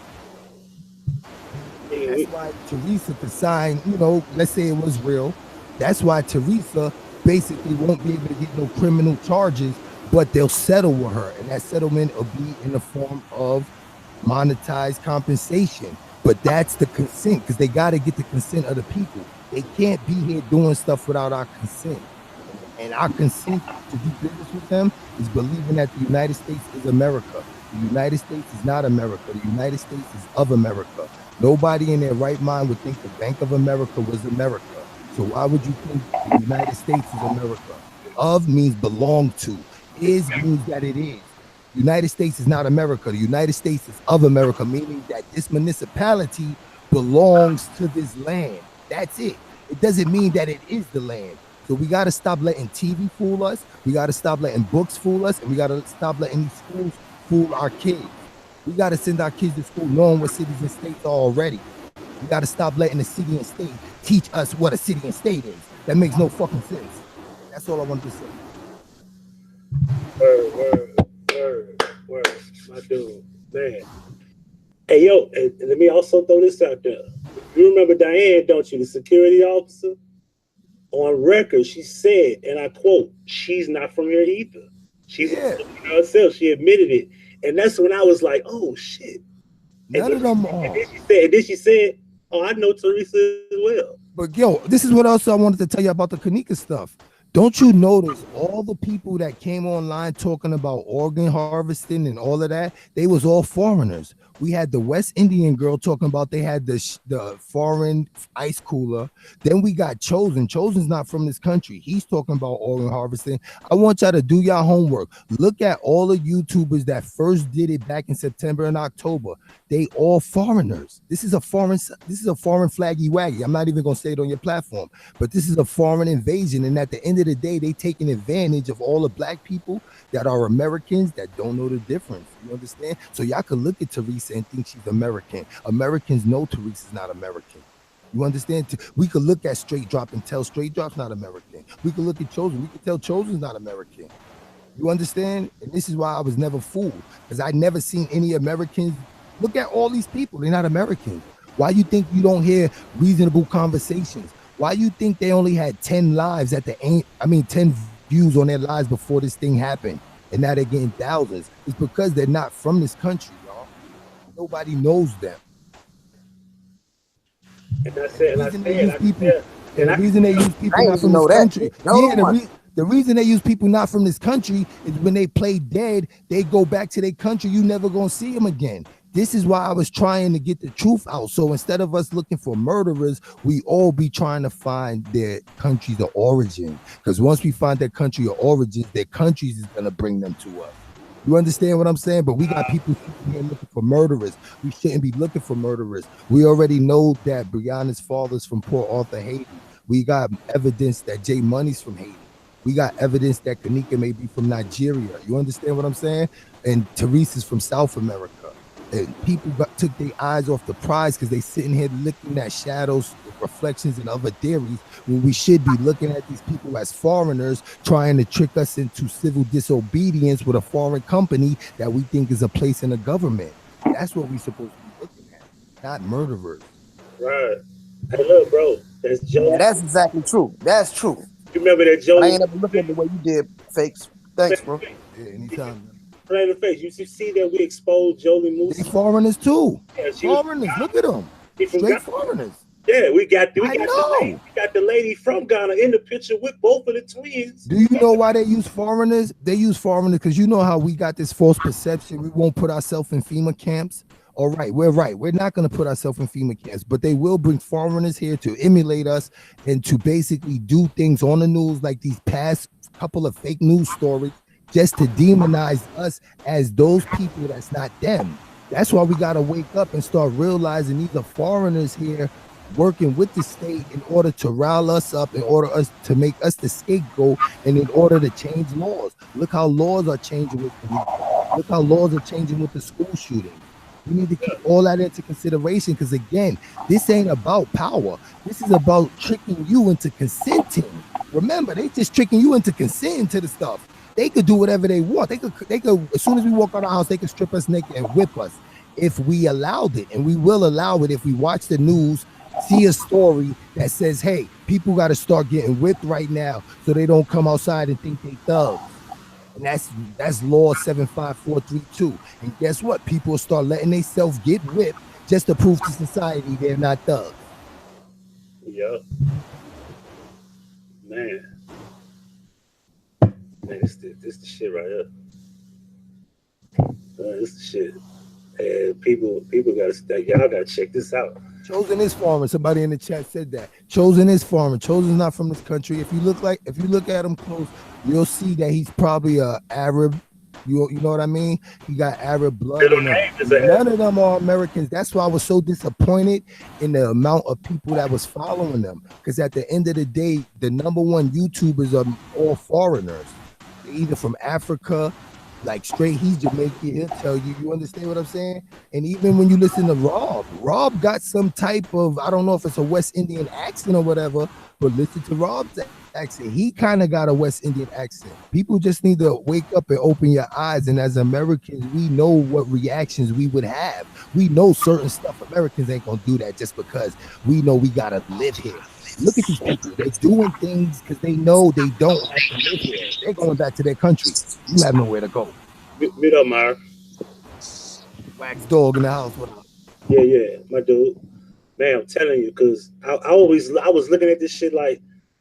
That's why Teresa could sign, you know, let's say it was real. That's why Teresa basically won't be able to get no criminal charges, but they'll settle with her. And that settlement will be in the form of monetized compensation. But that's the consent, because they got to get the consent of the people. They can't be here doing stuff without our consent. And our consent to do business with them is believing that the United States is America. The United States is not America. The United States is of America. Nobody in their right mind would think the Bank of America was America. So why would you think the United States is America? Of means belong to. Is means that it is. The United States is not America. The United States is of America, meaning that this municipality belongs to this land. That's it. It doesn't mean that it is the land. So we got to stop letting TV fool us. We got to stop letting books fool us. And we got to stop letting these schools fool our kids. We got to send our kids to school knowing what cities and states are already. We got to stop letting the city and state teach us what a city and state is. That makes no fucking sense. That's all I wanted to say. Word. My dude, man. Hey, yo, and let me also throw this out there. You remember Diane, don't you, the security officer? On record, she said, and I quote, she's not from here either. She's herself. She admitted it. And that's when I was like, oh, shit. None of them are. And then she said, oh, I know Teresa as well. But, yo, this is what else I wanted to tell you about the Kanika stuff. Don't you notice all the people that came online talking about organ harvesting and all of that? They was all foreigners. We had the West Indian girl talking about they had the foreign ice cooler. Then we got Chosen. Chosen's not from this country. He's talking about organ harvesting. I want y'all to do y'all homework. Look at all the YouTubers that first did it back in September and October. They all foreigners. This is a foreign flaggy waggy. I'm not even gonna say it on your platform, but this is a foreign invasion. And at the end of the day, they taking advantage of all the black people that are Americans that don't know the difference. You understand? So y'all could look at Teresa and think she's American. Americans know Teresa's not American. You understand? We could look at Straight Drop and tell Straight Drop's not American. We could look at Chosen. We could tell Chosen's not American. You understand? And this is why I was never fooled, because I never seen any Americans. Look at all these people. They're not Americans. Why you think you don't hear reasonable conversations? Why you think they only had 10 lives at the end? 10 views on their lives before this thing happened, and now they're getting thousands? It's because they're not from this country, y'all. Nobody knows them. And that's it. The reason they use people not from this country. The reason they use people not from this country is when they play dead, they go back to their country. You never gonna see them again. This is why I was trying to get the truth out. So instead of us looking for murderers, we all be trying to find their countries of origin. Because once we find their country of origin, their countries is gonna bring them to us. You understand what I'm saying? But we got people here looking for murderers. We shouldn't be looking for murderers. We already know that Brianna's father's from Port Arthur, Haiti. We got evidence that Jay Money's from Haiti. We got evidence that Kanika may be from Nigeria. You understand what I'm saying? And Teresa's from South America. And people took their eyes off the prize because they sitting here looking at shadows, reflections, and other theories, when we should be looking at these people as foreigners trying to trick us into civil disobedience with a foreign company that we think is a place in the government. That's what we're supposed to be looking at, not murderers. Right. Hey, look, bro, that's Joe. Yeah, that's exactly true. That's true. You remember that Joe? I ain't ever looking at the way you did, Fakes. Thanks, bro. Yeah, anytime. Right in the face. You see that we exposed Jolie Moose? They foreigners too. Yeah, foreigners. Look at them. Straight foreigners. Yeah, we got the lady from Ghana in the picture with both of the twins. Do you know why they use foreigners? They use foreigners because you know how we got this false perception. We won't put ourselves in FEMA camps. All right, we're right. We're not going to put ourselves in FEMA camps, but they will bring foreigners here to emulate us and to basically do things on the news like these past couple of fake news stories, just to demonize us as those people that's not them. That's why we got to wake up and start realizing these are foreigners here working with the state in order to rile us up, in order us to make us the scapegoat, and in order to change laws. Look how laws are changing with the look how laws are changing with the school shooting. We need to keep all that into consideration because, again, this ain't about power. This is about tricking you into consenting. Remember, they just tricking you into consenting to the stuff. They could do whatever they want. They could, as soon as we walk out of the house, they could strip us naked and whip us if we allowed it. And we will allow it if we watch the news, see a story that says, hey, people got to start getting whipped right now so they don't come outside and think they thugs. And that's law 75432. And guess what? People will start letting themselves get whipped just to prove to society they're not thugs. Yeah. Man, this the shit right here. This the shit. And people gotta stay. Y'all gotta check this out. Chosen is foreign. Somebody in the chat said that. Chosen is foreign. Chosen's not from this country. If you look at him close, you'll see that he's probably a Arab. You know what I mean? He got Arab blood in him. None of them are Americans. That's why I was so disappointed in the amount of people that was following them. Because at the end of the day, the #1 YouTubers are all foreigners. They're either from Africa, like straight, he's Jamaican, he'll tell you. You understand what I'm saying? And even when you listen to Rob got some type of, I don't know if it's a West Indian accent or whatever, but listen to Rob's accent. He kind of got a West Indian accent. People just need to wake up and open your eyes. And as Americans, we know what reactions we would have. We know certain stuff. Americans ain't gonna do that just because we know we gotta live here. Look at these people. They're doing things because they know they don't have to live here. They're going back to their country. You have nowhere to go. Meet up, Myra. Wax dog in the house. Yeah, my dude. Man, I'm telling you, because I was looking at this shit like,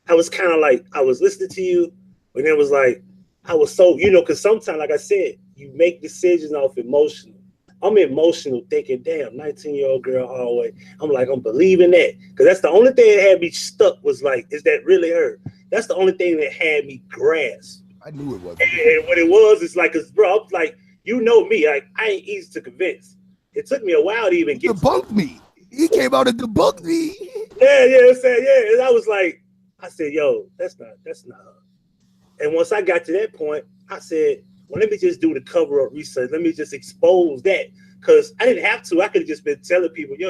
I was kind of like, I was listening to you, but then it was like, I was so, because sometimes, like I said, you make decisions off emotional. I'm emotional thinking, damn, 19-year-old girl all the way. I'm like, I'm believing that. Because that's the only thing that had me stuck was like, is that really her? That's the only thing that had me grasp. I knew it was. And what it was, it's like, cause bro, I'm like, you know me, like I ain't easy to convince. It took me a while to even get debunked me. He came out and debunked me. Yeah, I'm saying, yeah. And I was like, I said, yo, that's not her. And once I got to that point, I said, well, let me just do the cover-up research. Let me just expose that. Because I didn't have to. I could have just been telling people, yo,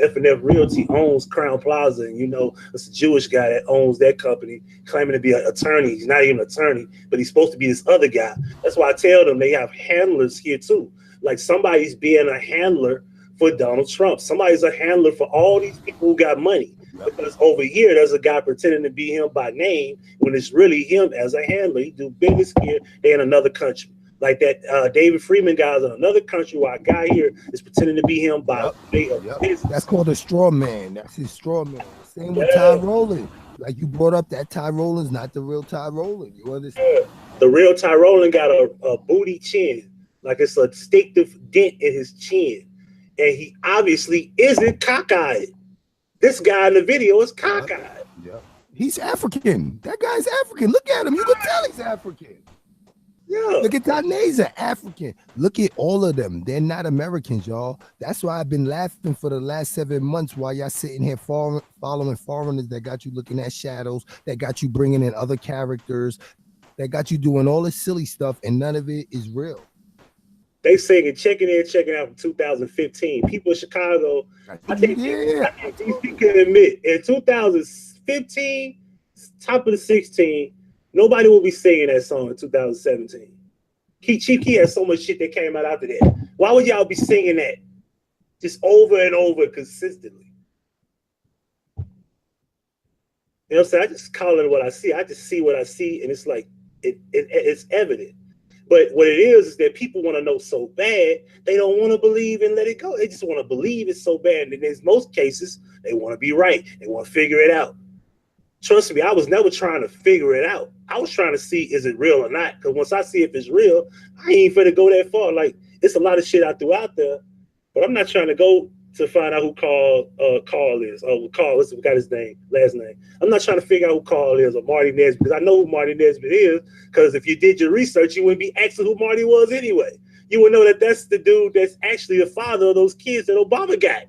F&F Realty owns Crown Plaza. And, it's a Jewish guy that owns that company, claiming to be an attorney. He's not even an attorney, but he's supposed to be this other guy. That's why I tell them they have handlers here, too. Like somebody's being a handler for Donald Trump. Somebody's a handler for all these people who got money. Because over here, there's a guy pretending to be him by name when it's really him as a handler. He do business here, they in another country. Like that David Freeman guy is in another country while a guy here is pretending to be him by business. That's called a straw man. That's his straw man. Same with Ty Rowland. Like you brought up, that Ty Rowland's not the real Ty Rowland. You understand? Yeah. The real Ty Rowland got a booty chin. Like it's a distinctive dent in his chin. And he obviously isn't cockeyed. This guy in the video is cockeyed. Yeah. He's African. That guy's African. Look at him. You can tell he's African. Yeah. Look at Taneza, African. Look at all of them. They're not Americans, y'all. That's why I've been laughing for the last 7 months while y'all sitting here following foreigners that got you looking at shadows, that got you bringing in other characters, that got you doing all this silly stuff, and none of it is real. They singing checking in, checking out from 2015. People in Chicago, I think you can admit, in 2015, top of the 16, nobody will be singing that song in 2017. Chief Keef had so much shit that came out after that. Why would y'all be singing that just over and over consistently? You know what I'm saying? I just call it what I see. I just see what I see, and it's like it's evident. But what it is that people want to know so bad, they don't want to believe and let it go. They just want to believe it so bad. And in most cases, they want to be right. They want to figure it out. Trust me, I was never trying to figure it out. I was trying to see, is it real or not? Because once I see if it's real, I ain't finna go that far. Like, it's a lot of shit I threw out there, but I'm not trying to go to find out who Carl is. Oh, Carl, we got his last name. I'm not trying to figure out who Carl is or Marty Nesbitt, because I know who Marty Nesbitt is, because if you did your research, you wouldn't be asking who Marty was anyway. You would know that that's the dude that's actually the father of those kids that Obama got.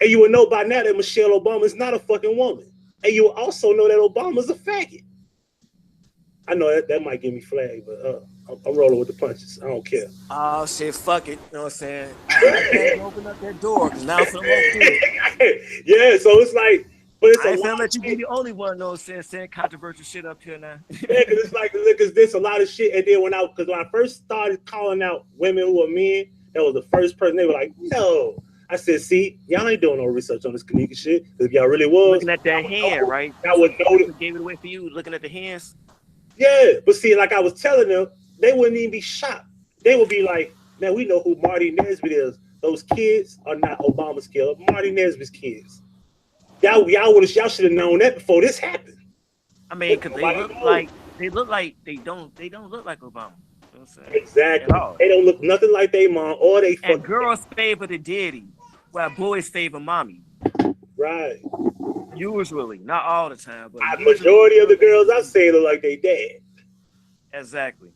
And you would know by now that Michelle Obama is not a fucking woman. And you will also know that Obama's a faggot. I know that might give me flag, but I'm rolling with the punches. I don't care. Oh shit, fuck it. You know what I'm saying? I can't open up that door because now I'm finna walk through it. Yeah, so it's like, but it's I a ain't lot finna let you of be shit. the only one, you know what I'm saying controversial shit up here now. Yeah, because it's like, because there's a lot of shit. And then when I first started calling out women who are men, that was the first person. They were like, no. I said, see, y'all ain't doing no research on this Kanika shit. If y'all really was, Looking at that hand, right? I would know That's what gave it away for you. Looking at the hands. Yeah, but see, like I was telling them, they wouldn't even be shocked. They would be like, man, we know who Marty Nesbitt is. Those kids are not Obama's kids. Marty Nesbitt's kids. Y'all should have known that before this happened. I mean, because they look like they don't look like Obama. You know what I'm saying? Exactly. They don't look nothing like their mom or they fucking. And girls favor the daddy, while boys favor mommy. Right. Usually, not all the time, but the majority of the girls I've seen look like they dad. Exactly.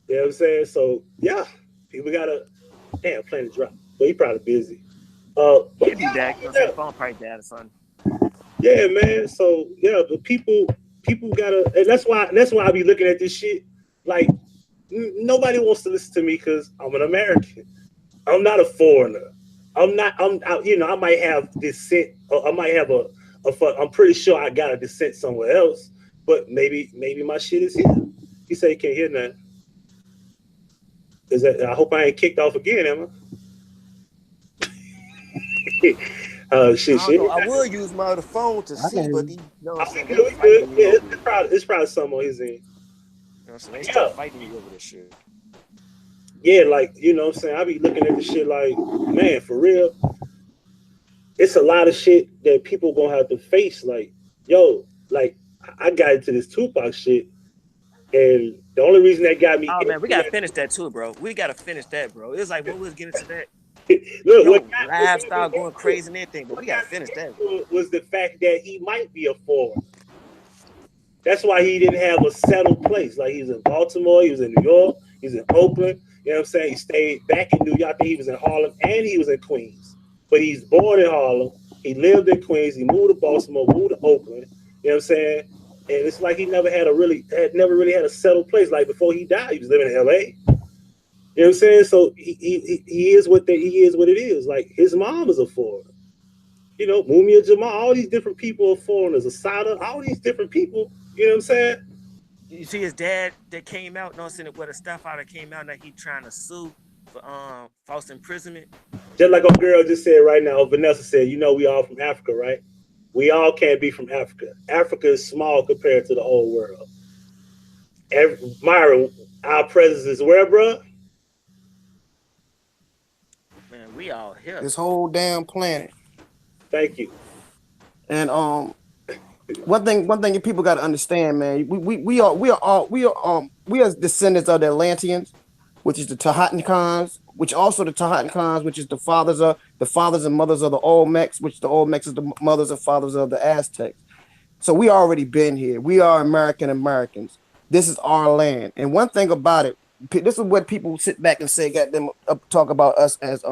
You know what I'm saying? So yeah, people gotta plan to drop. But he probably busy. He'll be back. You know what I'm saying? Phone probably dead or something. Yeah, man. So yeah, but people gotta, and that's why I be looking at this shit like nobody wants to listen to me because I'm an American. I'm not a foreigner. I might have descent. I might have I'm pretty sure I got a descent somewhere else, but maybe my shit is here. You say you can't hear nothing. Is that? I hope I ain't kicked off again, am I? Shit. I would use my other phone to see, but you know what I'm saying? It's probably something on his end. You know what I'm saying? They start fighting me over this shit. Yeah, like, you know what I'm saying? I be looking at the shit like, man, for real. It's a lot of shit that people gonna have to face. Like, yo, like, I got into this Tupac shit, and the only reason that got me. Oh, man, we gotta finish that too, bro. We gotta finish that, bro. It's like when we was getting to that. Look, lifestyle going crazy and everything, but we gotta finish that. Was the fact that he might be a foreigner. That's why he didn't have a settled place. Like, he was in Baltimore, he was in New York, he was in Oakland. You know what I'm saying? He stayed back in New York. I think he was in Harlem and he was in Queens. But he's born in Harlem. He lived in Queens. He moved to Baltimore, moved to Oakland. You know what I'm saying? And it's like he never really had a settled place. Like, before he died, he was living in LA. You know what I'm saying? So he is what it is. Like, his mom is a foreigner. You know, Mumia Jamal, all these different people are foreigners. Asada, all these different people. You know what I'm saying? You see his dad that came out, no saying where the stuff out that came out that he trying to sue for false imprisonment. Just like a girl just said right now, Vanessa said, you know, we all from Africa, right? We all can't be from Africa. Africa is small compared to the whole world. Myra, our presence is where, bro? Man, we all here. This whole damn planet. Thank you. And one thing people got to understand, man. We are descendants of the Atlanteans, which is the Tehottenans, which also the Tehottenans, which is the fathers and mothers of the Olmecs, which the Olmecs is the mothers and fathers of the Aztecs. So we already been here. We are Americans. This is our land. And one thing about it, this is what people sit back and say, talk about us as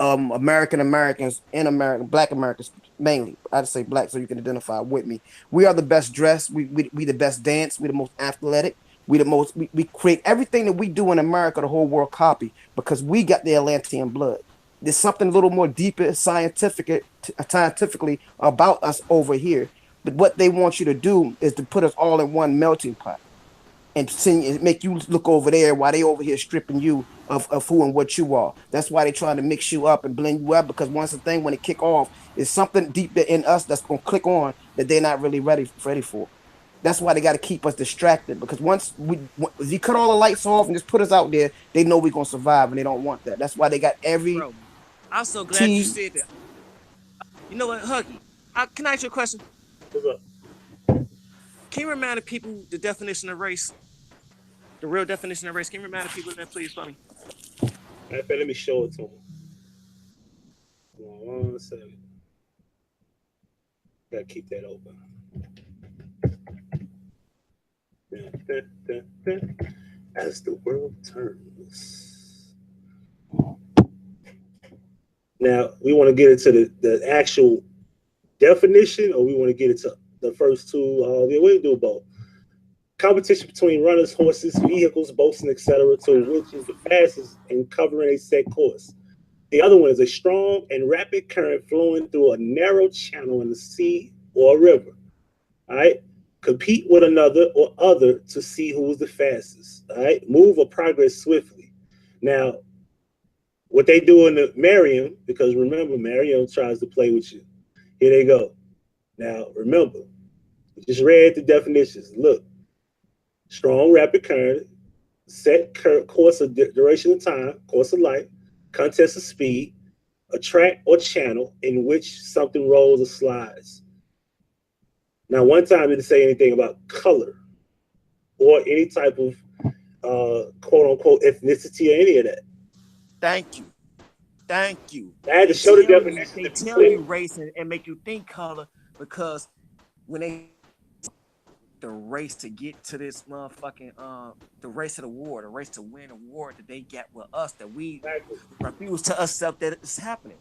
Americans in America, Black Americans mainly. I'd say Black so you can identify with me. We are the best dressed. We the best dance. We the most athletic. We create everything that we do in America. The whole world copy because we got the Atlantean blood. There's something a little more deeper scientifically about us over here. But what they want you to do is to put us all in one melting pot and make you look over there while they over here stripping you of who and what you are. That's why they trying to mix you up and blend you up, because once the thing, when it kick off, is something deep in us that's going to click on that they're not really ready for. That's why they got to keep us distracted, because if you cut all the lights off and just put us out there, they know we're going to survive, and they don't want that. That's why they got every... Bro, I'm so glad you said that. You know what, Huggie? Can I ask you a question? What's up? Can you remind the people the definition of race? The real definition of race. Can you remind the people that, please, for me? Let me show it to them. Hold on 1 second. Gotta keep that open. As the world turns. Now, we want to get into the actual definition, or we want to get into the first two. We do both. Competition between runners, horses, vehicles, boats, and etc. to which is the fastest in covering a set course. The other one is a strong and rapid current flowing through a narrow channel in the sea or a river. All right. Compete with another or other to see who's the fastest. All right. Move or progress swiftly. Now, what they do in the Merriam, because remember, Merriam tries to play with you. Here they go. Now, remember, we just read the definitions. Look, strong, rapid current, set course of duration of time, course of light, contest of speed, a track or channel in which something rolls or slides. Now, one time it didn't say anything about color or any type of quote unquote ethnicity or any of that. Thank you. Thank you. I had to show the definition. They tell you race and make you think color, because when they the race to get to this motherfucking the race of the war, the race to win a war that they get with us, that we refuse to accept that it's happening.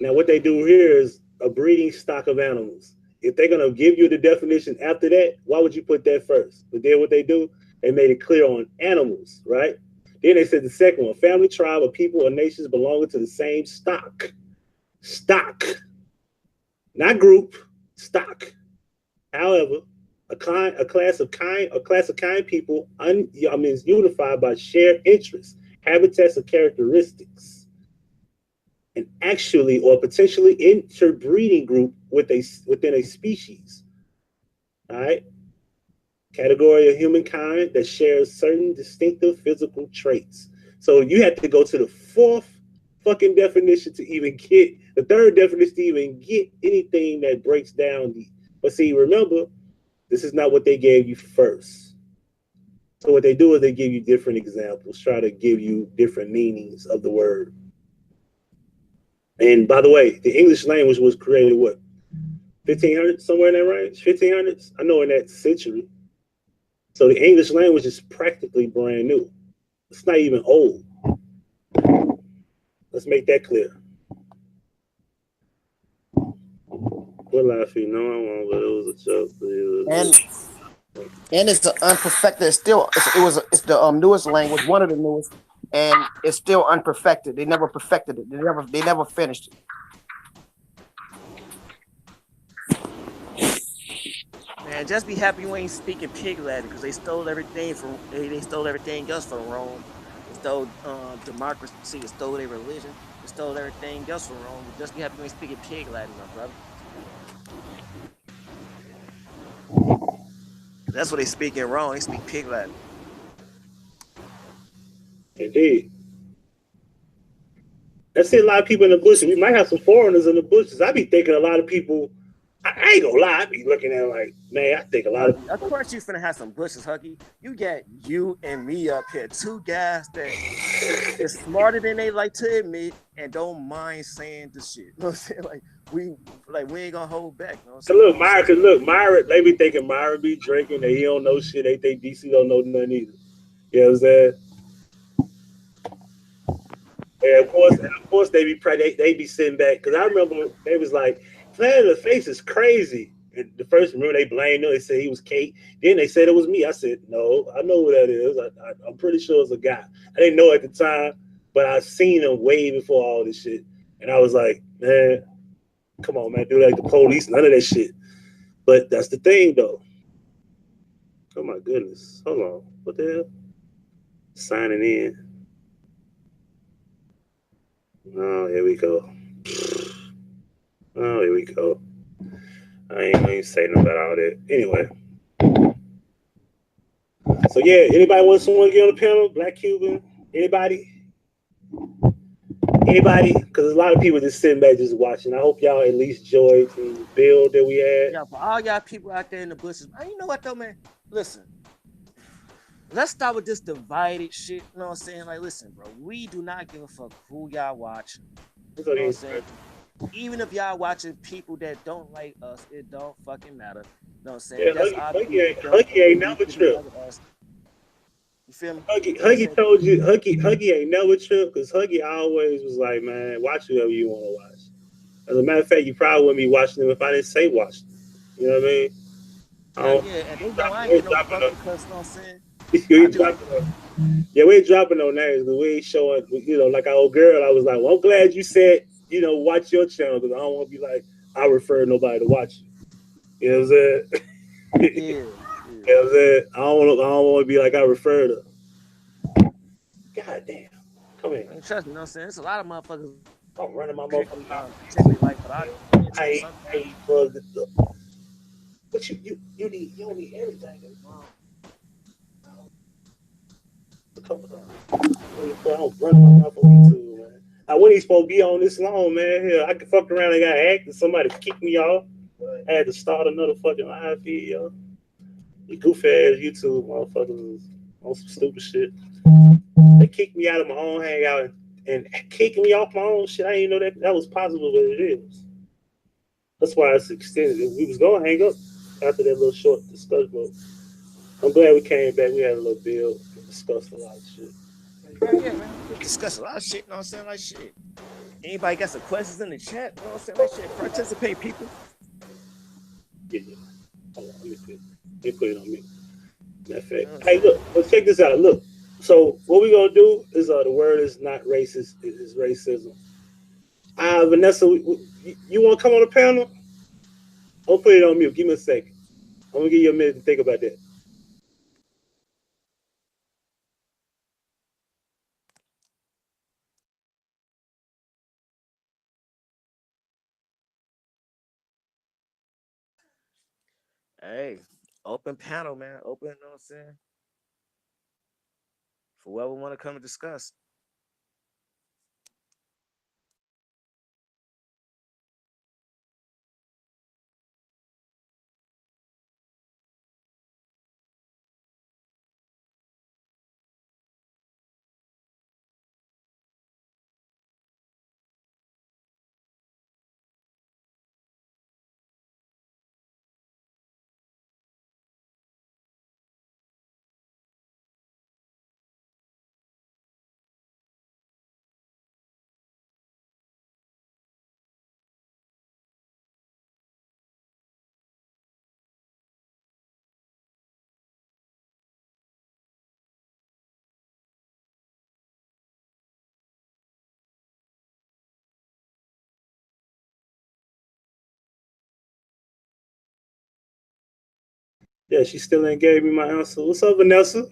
Now, what they do here is a breeding stock of animals. If they're gonna give you the definition after that, why would you put that first? But then what they do, they made it clear on animals, right? Then they said the second one, family, tribe, or people or nations belonging to the same stock. Stock. Not group, stock. However, a class of kind people is unified by shared interests, habitats, or characteristics, and actually or potentially interbreeding group within a species. All right. Category of humankind that shares certain distinctive physical traits. So you have to go to the fourth fucking definition to even get the third definition to even get anything that breaks down the. But see, remember, this is not what they gave you first. So what they do is they give you different examples, try to give you different meanings of the word. And by the way, the English language was created what, 1500, somewhere in that range, 1500s? I know in that century. So the English language is practically brand new. It's not even old. Let's make that clear. What laughing? No, I won't. But it was a joke. And it's unperfected. It's the newest language, one of the newest, and it's still unperfected. They never perfected it. They never finished it. Man, just be happy you ain't speaking pig Latin, because they stole everything from they stole everything else from Rome. They stole democracy. They stole their religion. They stole everything else from Rome. Just be happy you ain't speaking pig Latin, my brother. That's what they speak in Rome. They speak pig Latin. Indeed. I see a lot of people in the bushes. We might have some foreigners in the bushes. I be thinking a lot of people. I ain't gonna lie. I be looking at it like, man, I think a lot of. Of course, you finna have some bushes, Huggie. You get you and me up here, two guys that is smarter than they like to admit and don't mind saying the shit. You know what I'm saying? We ain't gonna hold back. You know what I'm saying? Myra, they be thinking Myra be drinking and he don't know shit. They think DC don't know nothing either. You know what I'm saying? Yeah, of course they be sitting back, because I remember they was like, Planet of the Face is crazy. And the first, remember, they blamed him. They said he was Kate. Then they said it was me. I said, no, I know who that is. I'm pretty sure it's a guy. I didn't know at the time, but I seen him way before all this shit. And I was like, man, come on, man, do like the police, none of that shit. But that's the thing, though. Oh, my goodness. Hold on. What the hell? Signing in. Oh, here we go. Oh, here we go. I ain't gonna say nothing about all that. Anyway. So yeah, anybody want someone to get on the panel? Black Cuban? Anybody? Anybody? Because a lot of people just sitting back just watching. I hope y'all at least enjoyed the build that we had. Yeah, for all y'all people out there in the bushes, man, you know what though, man? Listen. Let's start with this divided shit. You know what I'm saying? Like, listen, bro, we do not give a fuck who y'all watch. You know what I'm saying? Even if y'all watching people that don't like us, it don't fucking matter. You know what I'm saying? Yeah, Huggie ain't never trip. You feel me? Huggie told you, Huggie ain't never tripped because Huggie always was like, man, watch whoever you want to watch. As a matter of fact, you probably wouldn't be watching them if I didn't say watch them. You know what I mean? Yeah, and they know I ain't get no fuck because, you know what I'm saying? Yeah, we ain't dropping no names because we ain't showing, you know, like our old girl. I was like, well, I'm glad you said, you know, watch your channel because I don't want to be like, I refer nobody to watch you. You know what I'm saying? Yeah. You know what I'm saying? I don't want to be like I refer to. God damn. Come here. Trust me, you know what I'm saying? It's a lot of motherfuckers. I'm running my motherfucking mouth. Particularly like, but I bugged it up. But you don't need everything. I don't run my mouth on YouTube, man. I wasn't supposed to be on this long, man. Hell, I could fuck around and got hacked and somebody kicked me off. I had to start another fucking live feed, yo. You goofy ass YouTube motherfuckers on some stupid shit. They kicked me out of my own hangout and kicking me off my own shit. I didn't know that was possible, but it is. That's why it's extended. We was gonna hang up after that little short discussion, but I'm glad we came back. We had a little build, discussed a lot of shit. Yeah, man. We discussed a lot of shit, you know what I'm saying? Like shit. Anybody got some questions in the chat? You know what I'm saying? Like shit. Participate, people. Yeah. Hold on, let me put it on me. Matter of fact. Hey, look, let's check this out. Look. So what we're gonna do is the word is not racist, it's racism. Vanessa, you wanna come on the panel? I'll put it on mute. Give me a second. I'm gonna give you a minute to think about that. Hey, open panel, man. Open, you know what I'm saying? For whoever want to come and discuss. Yeah, she still ain't gave me my answer. What's up, Vanessa?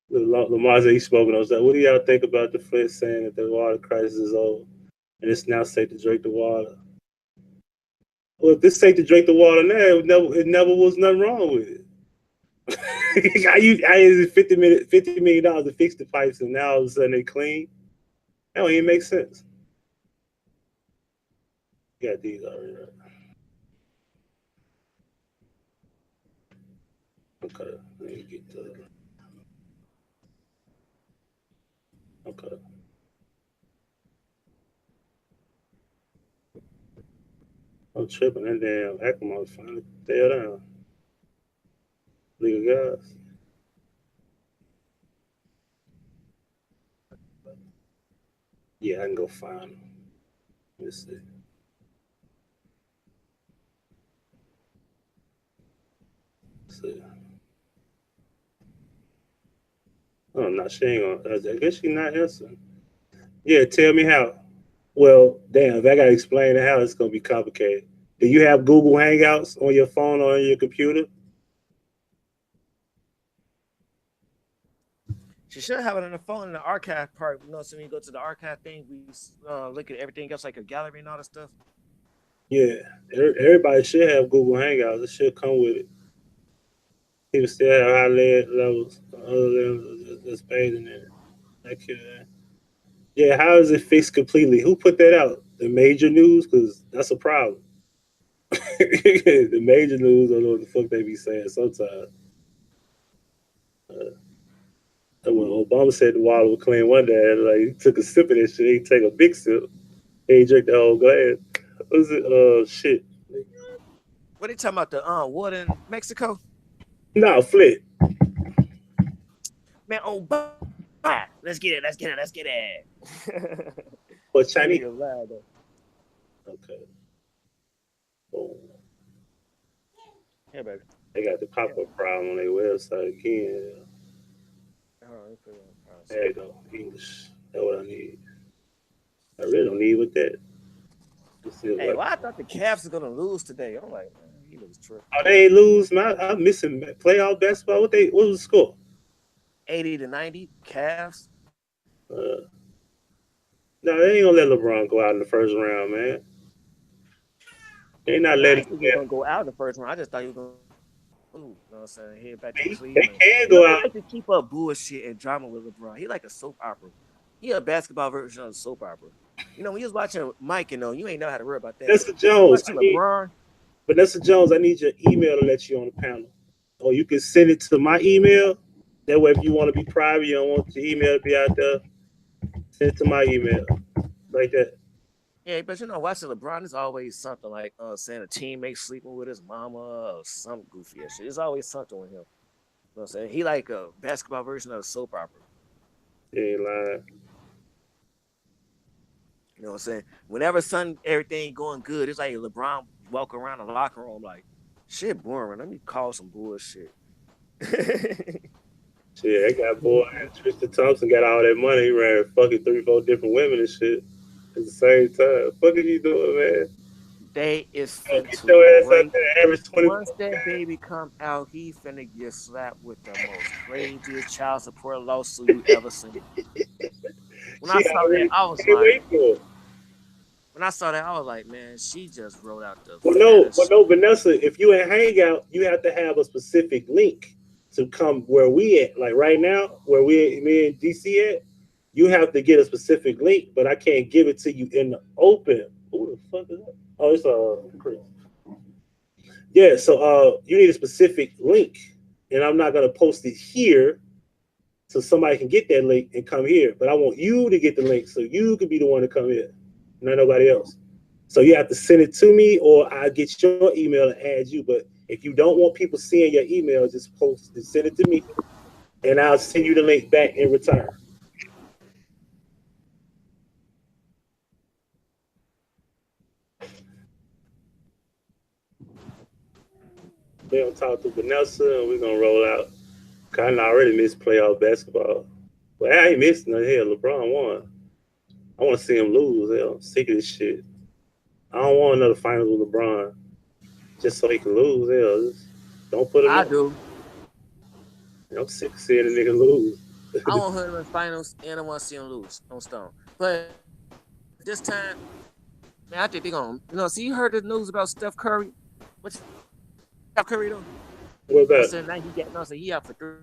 Lamar said he's spoken. I was like, what do y'all think about the Flint saying that the water crisis is over and it's now safe to drink the water? Well, if this safe to drink the water now, it never was nothing wrong with it. I used $50 million to fix the pipes, and now all of a sudden they clean. That don't even make sense. You got these already, right? Okay, let me get to it. Okay. I'm tripping, that damn Ackerman finally fell down. Legal guys. Yeah, I can go find them. Let's see. Oh, no, she ain't gonna. I guess she's not answering. Yeah, tell me how. Well, damn, if I gotta explain how, it's gonna be complicated. Do you have Google Hangouts on your phone or on your computer? She should have it on the phone in the archive part. You know, so when you go to the archive thing, we look at everything else like a gallery and all that stuff. Yeah, everybody should have Google Hangouts. It should come with it. People still have high levels other than just paid in there. Yeah, how is it fixed completely? Who put that out? The major news? Because that's a problem. The major news, I don't know what the fuck they be saying sometimes. When Obama said the water was clean one day, like he took a sip of that shit, he take a big sip, he drank the whole glass. What was it? Shit. What are you talking about? The water in Mexico? No, Flint. Man, oh, let's get it. But Chinese. Okay. Boom. Yeah, baby. They got the pop-up problem on their website again. There you go. English. That's what I need. I really don't need with that. Hey, well, I thought the Cavs were gonna lose today. I'm like, man, he looks tripping. Oh, they ain't lose, man. I'm missing playoff basketball. What was the score? 80-90, Cavs. No, they ain't gonna let LeBron go out in the first round, man. They not letting him gonna go out in the first round. I just thought he was gonna. You know what I'm saying? Head back to Cleveland. They can go out. Like to keep up bullshit and drama with LeBron. He like a soap opera. He a basketball version of a soap opera. You know, when you was watching Mike, you know, you ain't know how to worry about that. Vanessa Jones. LeBron. Vanessa Jones, I need your email to let you on the panel. Or you can send it to my email. That way, if you want to be private, you don't want your email to be out there, send it to my email. Like that. Yeah, but you know, watching LeBron is always something like saying a teammate sleeping with his mama or some goofy shit. It's always something with him. You know what I'm saying? He like a basketball version of a soap opera. Yeah, ain't lying. You know what I'm saying? Whenever everything going good, it's like LeBron walk around the locker room like, shit boring. Let me call some bullshit. Shit, I got boy Tristan Thompson got all that money. He ran fucking 3-4 different women and shit at the same time. What are you doing, man? They is get your ass out there, average 20. Once that baby come out, he finna get slapped with the most craziest child support lawsuit you ever seen. When I saw that, I was like, when I saw that, I was like, man, she just wrote out the. No, Vanessa. If you at Hangout, you have to have a specific link to come where we at. Like right now, where me and DC at, you have to get a specific link, but I can't give it to you in the open. Who the fuck is that? Oh, it's Chris. Yeah, so you need a specific link, and I'm not gonna post it here, so somebody can get that link and come here. But I want you to get the link, so you can be the one to come here, not nobody else. So you have to send it to me, or I get your email and add you. But if you don't want people seeing your email, just post and send it to me, and I'll send you the link back in return. We're gonna talk to Vanessa, and we're gonna roll out. Kind of already missed playoff basketball, but I ain't missing nothing. Hell, LeBron won. I want to see him lose. Hell, I'm sick of this shit. I don't want another finals with LeBron just so he can lose. Hell, just don't put him. I do. I'm sick of seeing a nigga lose. I want him in the finals, and I want to see him lose on Stone. But this time, man, I think they're gonna. You know, see, you heard the news about Steph Curry? What's Steph Curry doing? What about? So now he out for 3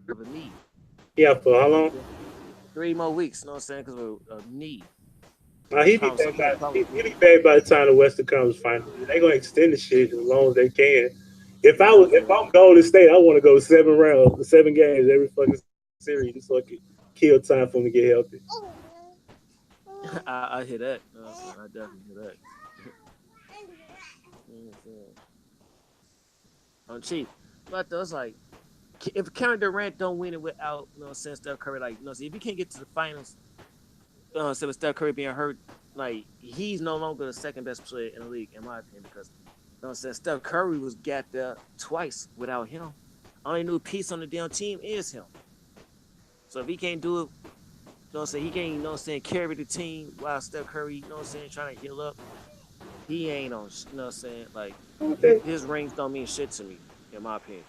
of a knee. He out for how long? 3 more weeks. You know what I'm saying? Because of a knee. He'll be back by the time the Western Conference Finals. They're gonna extend the shit as long as they can. If I'm Golden State, I want to go 7 games every fucking series, just so I can kill time for them to get healthy. I hear that. I definitely hear that. On cheap, but it's like if Kevin Durant don't win it without, you know, saying Steph Curry, like, you know, see, if you can't get to the finals, instead of Steph Curry being hurt, like, he's no longer the second best player in the league, in my opinion, because, you know, what I'm saying, Steph Curry was got there twice without him. Only new piece on the damn team is him. So if he can't do it, you know what I'm saying, he can't, you know what I'm saying, carry the team while Steph Curry, you know what I'm saying, trying to heal up. He ain't on, you know what I'm saying, like, his rings don't mean shit to me, in my opinion.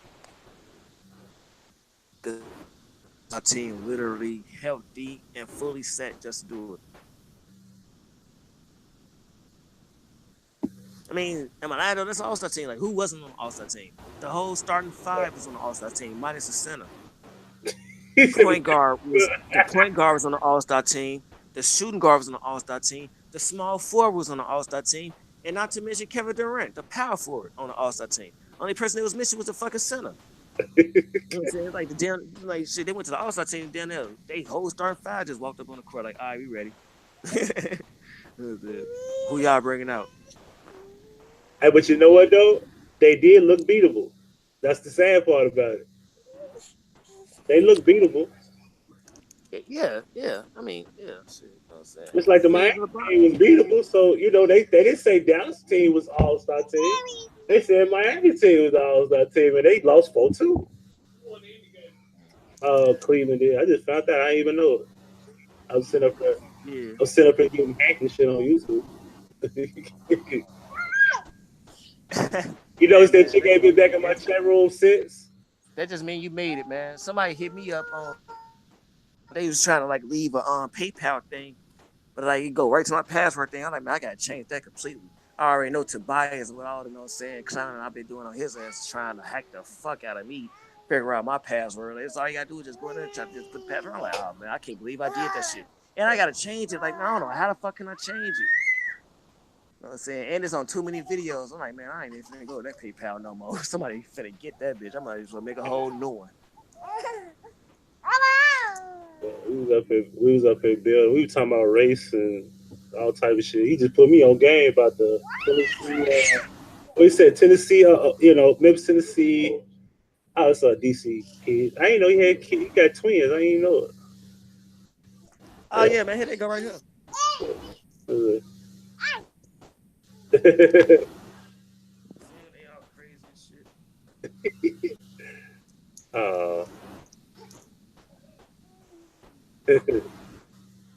My team literally healthy and fully set just to do it. I mean, am I lying though? That's an all-star team. Like, who wasn't on the all-star team? The whole starting 5 was on the all-star team, minus the center. The point guard was on the all-star team. The shooting guard was on the all-star team. The small forward was on the all-star team. And not to mention Kevin Durant, the power forward on the all-star team. Only person that was missing was the fucking center. You know what I'm saying? Like, shit, they went to the all-star team down there. They whole starting 5 just walked up on the court like, all right, we ready. Who y'all bringing out? Hey, but you know what, though? They did look beatable. That's the sad part about it. They look beatable. Yeah. I mean, yeah. Shit, you know what I'm saying? Just like the Miami team was beatable, so you know they didn't say Dallas team was all-star team. They said Miami team was all-star team, and they lost 4-2. Cleveland did. I just found that. I didn't even know it. I was sitting up there. Yeah. I was sitting up there getting hacked and shit on YouTube. You notice that you gave me back in my chat room since? That just mean you made it, man. Somebody hit me up on. They was trying to like leave a PayPal thing, but like you go right to my password thing. I'm like, man, I gotta change that completely. I already know Tobias with all the you know saying clowning I've been doing on his ass, trying to hack the fuck out of me, figure out my password. It's all you gotta do is just go in there and try to just put the password. I'm like, oh man, I can't believe I did that shit. And I gotta change it. Like, man, I don't know how the fuck can I change it. You know what I'm saying? And it's on too many videos. I'm like, man, I ain't even finna go to that PayPal no more. Somebody finna get that bitch. I might as well make a whole new one. We was up here building. We were talking about race and all type of shit. He just put me on game about the Tennessee. He said Tennessee. Memphis, Tennessee. I was a DC kid. I didn't know he had kids. He got twins. I didn't even know it. Oh yeah, man. Here they go right here. They all crazy as shit.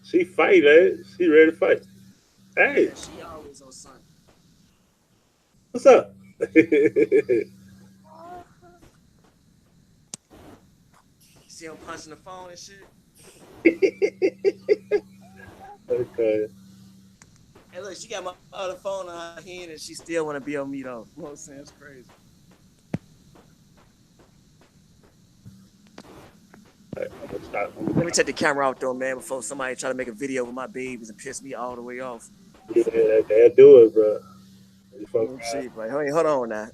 She fight, man. She ready to fight. Hey. Yeah, she always on Sunday. What's up? See him punching the phone and shit. Okay. Hey, look, she got my other phone on her hand and she still want to be on me though. You know what I'm saying? It's crazy. Let me take the camera out though, man, before somebody try to make a video with my babies and piss me all the way off. Yeah, they'll do it, bro. See, like, hold on now.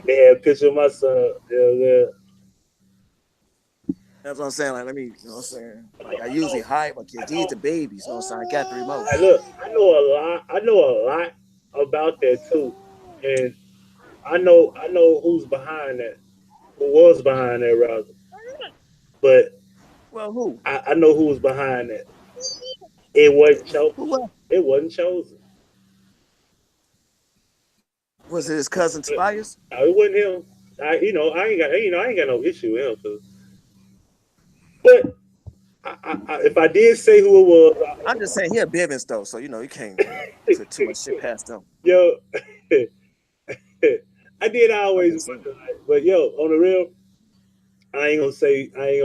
They had a picture of my son. Yeah. That's what I'm saying. Like, let me, you know what I'm saying? Like, I usually hide my kids. These the babies, you know what I'm saying? I got the remote. Hey, look, I know a lot about that too. And I know who's behind that. Who was behind that rather. But well, who? I know who was behind that. It wasn't chosen. It wasn't chosen. Was it his cousin Tobias? No, it wasn't him. I ain't got no issue with him. But if I did say who it was, I'm just saying he a Bivens though, so you know you can't put too much shit past them. Yo, I did always wonder, but yo, on the real, I ain't gonna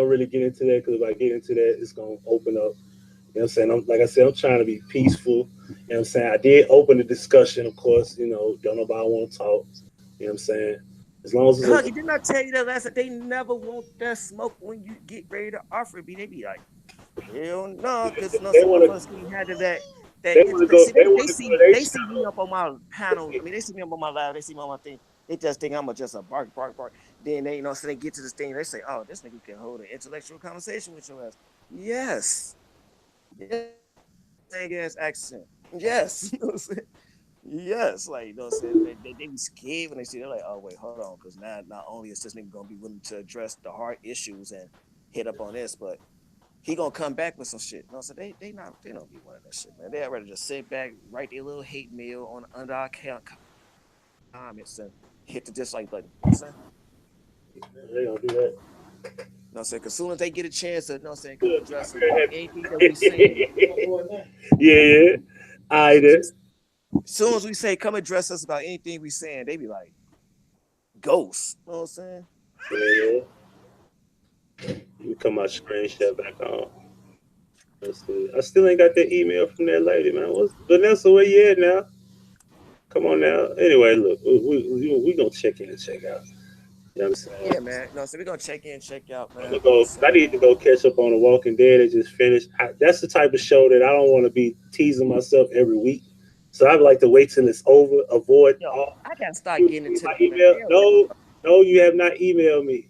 really get into that because if I get into that, it's gonna open up. You know what I'm saying? Like I said, I'm trying to be peaceful. You know what I'm saying? I did open the discussion, of course. You know, don't nobody want to talk. You know what I'm saying? As long as Huggie, didn't I tell you that last time? They never want that smoke when you get ready to offer it. They be like, hell no, because no, some of us had to that. They see me up on my panel. I mean, they see me up on my live. They see me on my thing. They just think I'm just a bark. Then they, so they get to this thing. They say, oh, this nigga can hold an intellectual conversation with your ass. Yes. Big ass accent. Yes. You know what I'm saying? Yes. Like, you know what I'm saying? They be scared when they see, they're like, oh, wait, hold on. Because now not only is this nigga going to be willing to address the hard issues and hit up on this, but he gonna come back with some shit. No, so they don't be wanting that shit, man. They'd rather just sit back, write their little hate mail on under our comments and hit the dislike button. You know what I'm saying? They gonna do that. You know what I'm saying? Because as soon as they get a chance to, you know what I'm saying, come address anything that we say. Yeah. I did. As soon as we say come address us about anything we saying, they be like, ghosts. You know what I'm saying? Yeah. You come my screenshot back on. Let's see. I still ain't got that email from that lady, man. What's Vanessa? Where you at now? Come on now. Anyway, look, we gonna check in and check out. You know what I'm saying? Yeah, man. No, so we're gonna check in, check out, man. I need to go catch up on The Walking Dead. It just finished. That's the type of show that I don't want to be teasing myself every week. So I'd like to wait till it's over. Avoid all. I gotta start getting into my email. No, you have not emailed me.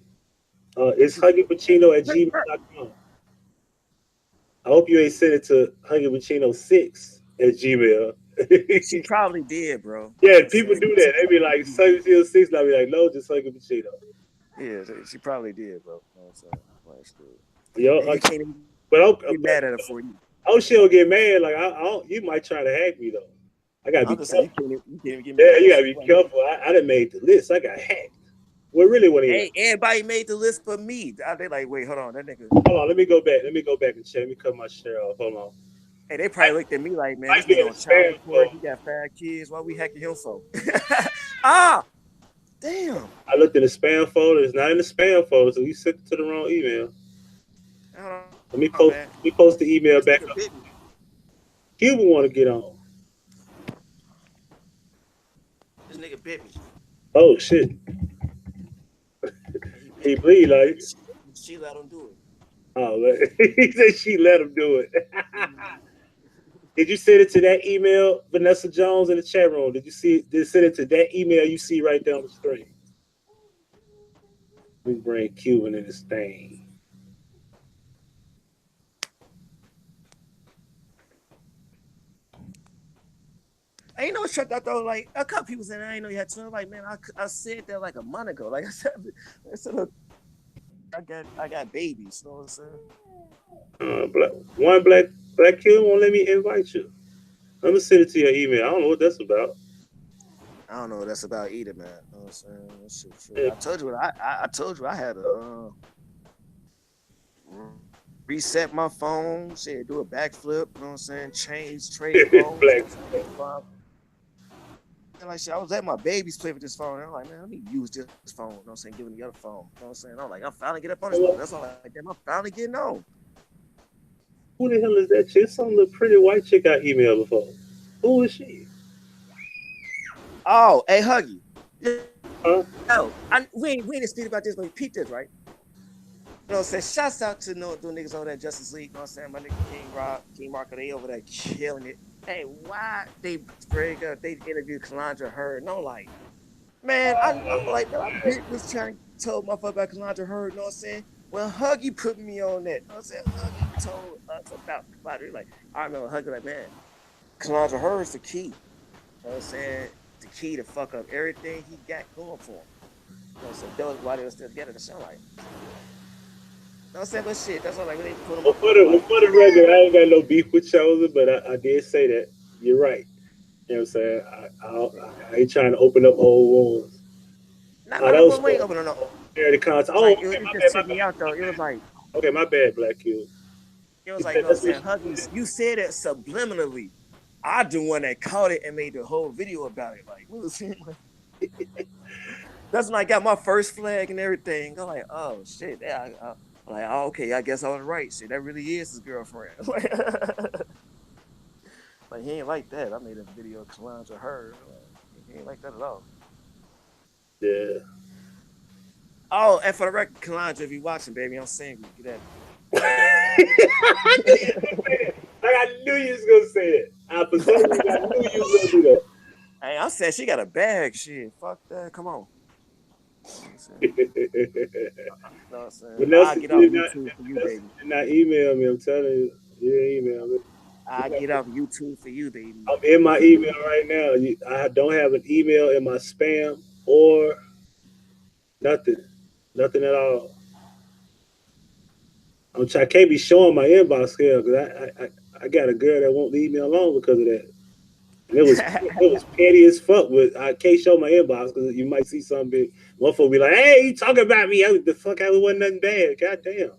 It's huggiepacino@gmail.com. I hope you ain't sent it to huggiepacino6@gmail. She probably did, bro. Yeah, people do that. They be like, Huggiepacino6, and I be like, no, just Huggie Pacino. Yeah, she probably did, bro. You know what I'm saying? Yo, you can't even get mad at her for you. Oh, she'll get mad. Like I don't, you might try to hack me though. I gotta be careful. You can't even get mad. Yeah, you gotta be careful. I done made the list. I got hacked. Well, really, what Hey, everybody made the list but me. They like, wait, hold on, that nigga. Hold on, let me go back and check. Let me cut my share off. Hold on. Hey, they probably looked at me like, man, this nigga on child support. He got 5 kids. Why we hacking him for? Damn. I looked in the spam folder. It's not in the spam folder, so you sent it to the wrong email. Let me post the email back up. Cuban want to get on. This nigga bit me. Oh shit. He bleed like. She let him do it. Oh man. He said she let him do it. Did you send it to that email, Vanessa Jones, in the chat room? Did you send it to that email you see right there on the screen? We bring Cuban in this thing. I ain't know tripped out though. Like a couple people said, I ain't know you had to. Like, man, I said that like a month ago. Like I said, I got babies. You know what I'm saying? Black kid won't let me invite you. I'm gonna send it to your email. I don't know what that's about. I don't know what that's about either, man. You know what I'm saying? Yeah. I told you I had to reset my phone, shit, do a backflip, you know what I'm saying? Change trade phones. And like shit, I was at my baby's play with this phone. And I'm like, man, let me use this phone, you know what I'm saying? Give him the other phone. You know what I'm saying? I'm like, I'm finally get up on this phone. That's all like damn, I'm finally getting on. Who the hell is that chick? Some little pretty white chick I emailed before. Who is she? Oh, hey, Huggie. Huh? No, we ain't speak about this, but we peeped this, right? You know what I'm saying? Shouts out to the niggas over there, Justice League. You know what I'm saying? My nigga King Marco, they over there killing it. Hey, why they interviewed Kalandra Hurd? No, like, man, I'm like, I was trying to tell motherfucker about Kalandra Hurd, you know what I'm saying? Well, Huggie put me on that. You know what I'm saying? Huggie told us about it. Like, I remember Huggie like, man, Kalandra Hurd's the key. You know what I'm saying? The key to fuck up everything he got going for him. You know what I'm saying? That was why they were still together. That sound like. No, I'm saying, but shit, that's all like when they put them. Well, for the record, I ain't got no beef with Chosen, but I did say that. You're right. You know what I'm saying? I ain't trying to open up old wounds. No, we ain't opening up. The content. Like, it just took me out though. It was like, okay, my bad, Black Cube. It was like, you know what I'm saying, Huggies, you said it subliminally. I the one that caught it and made the whole video about it. Like, that's when I got my first flag and everything. I'm like, oh shit, yeah. I'm like, oh, okay, I guess I was right. Shit, that really is his girlfriend. Like, he ain't like that. I made a video of Kalandra Hurd. He ain't like that at all. Yeah. Oh, and for the record, Kalandra, if you watching, baby, I'm single. Get at me. I knew you was gonna say it. I knew you was gonna do that. Hey, I said she got a bag. Shit, fuck that. Come on. I'll get off YouTube for you, baby. Not email me. I'm telling you. Yeah, email me. I get off YouTube for you, baby. I'm in my email right now. I don't have an email in my spam or nothing at all. I can't be showing my inbox here because I got a girl that won't leave me alone because of that. And it was petty as fuck. I can't show my inbox because you might see something. Motherfucker be like, "Hey, you talking about me? The fuck, I wasn't nothing bad. Goddamn."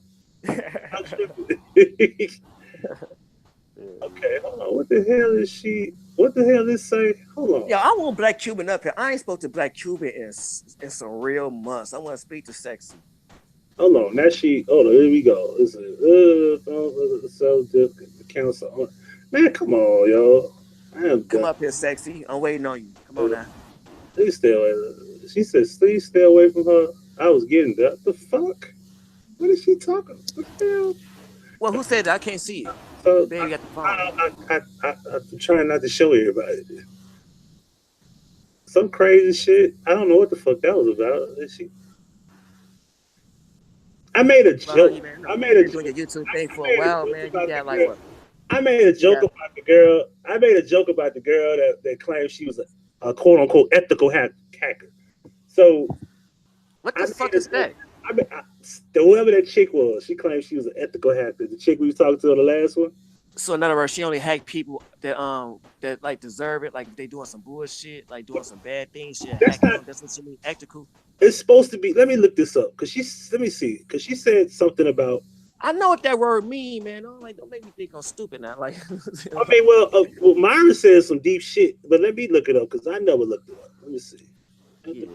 Okay, hold on. What the hell is she? What the hell is say? Hold on. Yo, I want Black Cuban up here. I ain't spoke to Black Cuban in some real months. I want to speak to Sexy. Hold on. Now hold on. Here we go. It's the council. Man, come on, yo. Come up here, Sexy. I'm waiting on you. Come on now. Please stay away. She says, please stay away from her. I was getting that. The fuck? What is she talking? What the hell? Well, who said that? I can't see it. Baby got the phone. I'm trying not to show everybody. Some crazy shit. I don't know what the fuck that was about. I made a joke. I made a doing your YouTube thing for a while, man. You got like what? I made a joke about the girl. I made a joke about the girl that claimed she was a quote unquote ethical hacker. So what the fuck is that? whoever that chick was, she claimed she was an ethical hacker. The chick we was talking to on the last one. So in other words, she only hack people that like deserve it. Like if they doing some bullshit, like doing some bad things, she hack them. That's what she mean, ethical. It's supposed to be. Let me look this up because let me see, because she said something about. I know what that word mean, man. Don't make me think I'm stupid now. Like, I mean, well, Myra says some deep shit, but let me look it up because I never looked it up. Let me see. Yeah.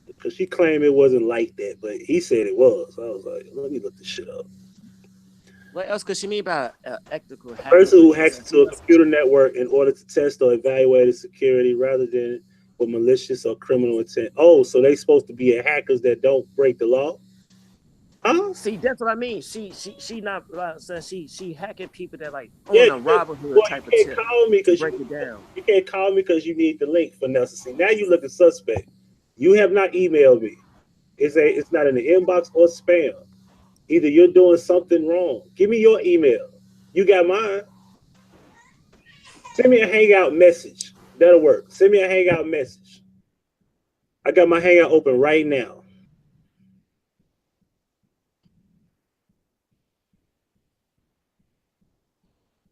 Because she claimed it wasn't like that, but he said it was. I was like, let me look this shit up. What else could she mean by ethical hacker? Person who hacks into a computer network in order to test or evaluate its security rather than with malicious or criminal intent. Oh, so they supposed to be hackers that don't break the law? Huh? See, that's what I mean. She not she hacking people that like on a Robinhood type of tip. You can't call me because break it down. You can't call me because you need the link for necessary. Now you looking suspect. You have not emailed me. It's not in the inbox or spam. Either you're doing something wrong. Give me your email. You got mine. Send me a Hangout message. That'll work. Send me a Hangout message. I got my Hangout open right now.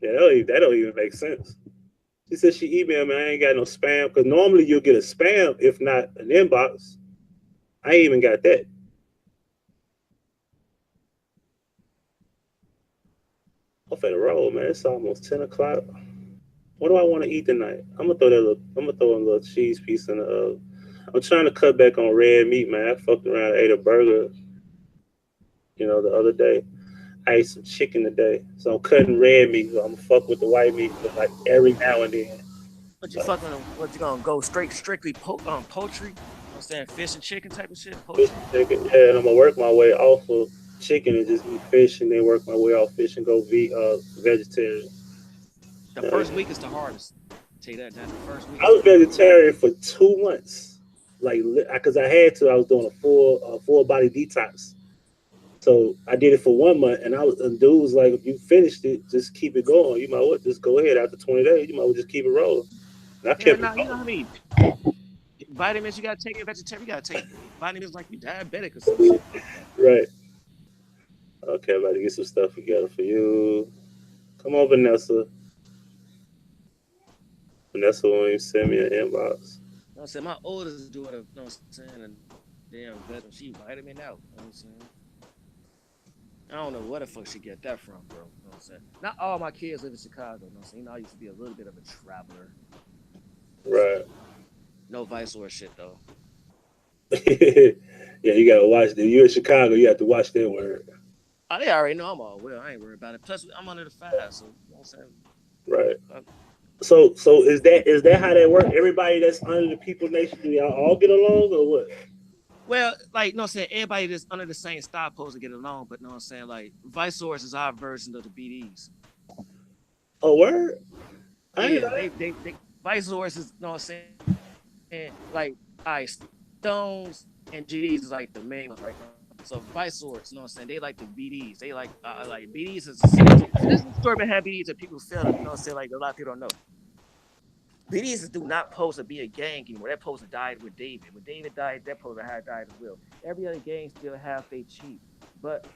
Yeah, that don't even make sense. She said she emailed me. I ain't got no spam because normally you'll get a spam if not an inbox. I ain't even got that. Off at a roll, man. It's almost 10 o'clock. What do I want to eat tonight? I'm gonna throw a little cheese piece in the oven. I'm trying to cut back on red meat, man. I fucked around, ate a burger, the other day. I ate some chicken today, so I'm cutting red meat. So I'm gonna fuck with the white meat, but like every now and then. What you gonna go strictly poultry? You know what I'm saying, fish and chicken type of shit. Poultry? Fish and chicken, yeah. And I'm gonna work my way off of chicken and just eat fish, and then work my way off fish and go vegetarian. The first week is the hardest. I'll tell you that. The first week. I was vegetarian for 2 months, like because I had to. I was doing a full body detox. So I did it for 1 month, and dude was like, if you finished it, just keep it going. You might well just go ahead after 20 days. You might well just keep it rolling. And I kept it going. You know how many vitamins you gotta take in vegetarian? You gotta take vitamins like you diabetic or some shit. Right. Okay, I'm about to get some stuff together for you. Come on, Vanessa. Vanessa won't even send me an inbox. I said my oldest daughter, you know what I'm saying, and damn better, she vitamin out. You know what I'm saying? I don't know where the fuck she get that from, bro. You know what I'm saying? Not all my kids live in Chicago. You know what I'm saying? I used to be a little bit of a traveler. Right. No vice or shit though. Yeah, you gotta watch that. You're in Chicago, you have to watch that word. Oh, they already know I'm all well. I ain't worried about it. Plus, I'm under the 5, so you know what I'm saying? Right. So is that how that works? Everybody that's under the People Nation, do y'all all get along or what? Well, like, you know what I'm saying? Everybody that's under the same style supposed to get along, but you know what I'm saying? Like, Vice Source is our version of the BDs. Oh, word? Yeah, they Vice Source is, you know what I'm saying? And like, Stones and GDs is like the main ones right now. So Vice Source, you know what I'm saying? They like the BDs. They like BDs is this is the story behind BDs that people feel, you know what I'm saying? Like, a lot of people don't know. BDs do not pose to be a gang anymore. That pose died with David. When David died, that pose had died as well. Every other gang still have they cheat, but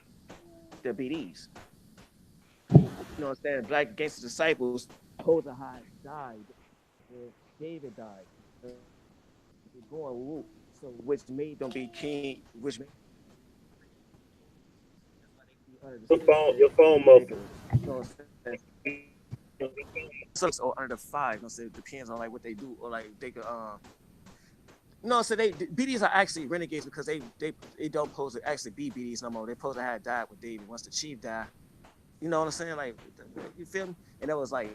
the BDs. You know what I'm saying? Black Gangster Disciples, pose had died. David died. Going whoop. So which made them be king, which made your phone muffled. You know what I'm saying? Or under the 5, you know, so it depends on like what they do, or like they could no, so BDs are actually renegades because they don't pose to actually be BDs no more. They supposed to have died with David once the chief died. You know what I'm saying? Like, you feel me? And that was like,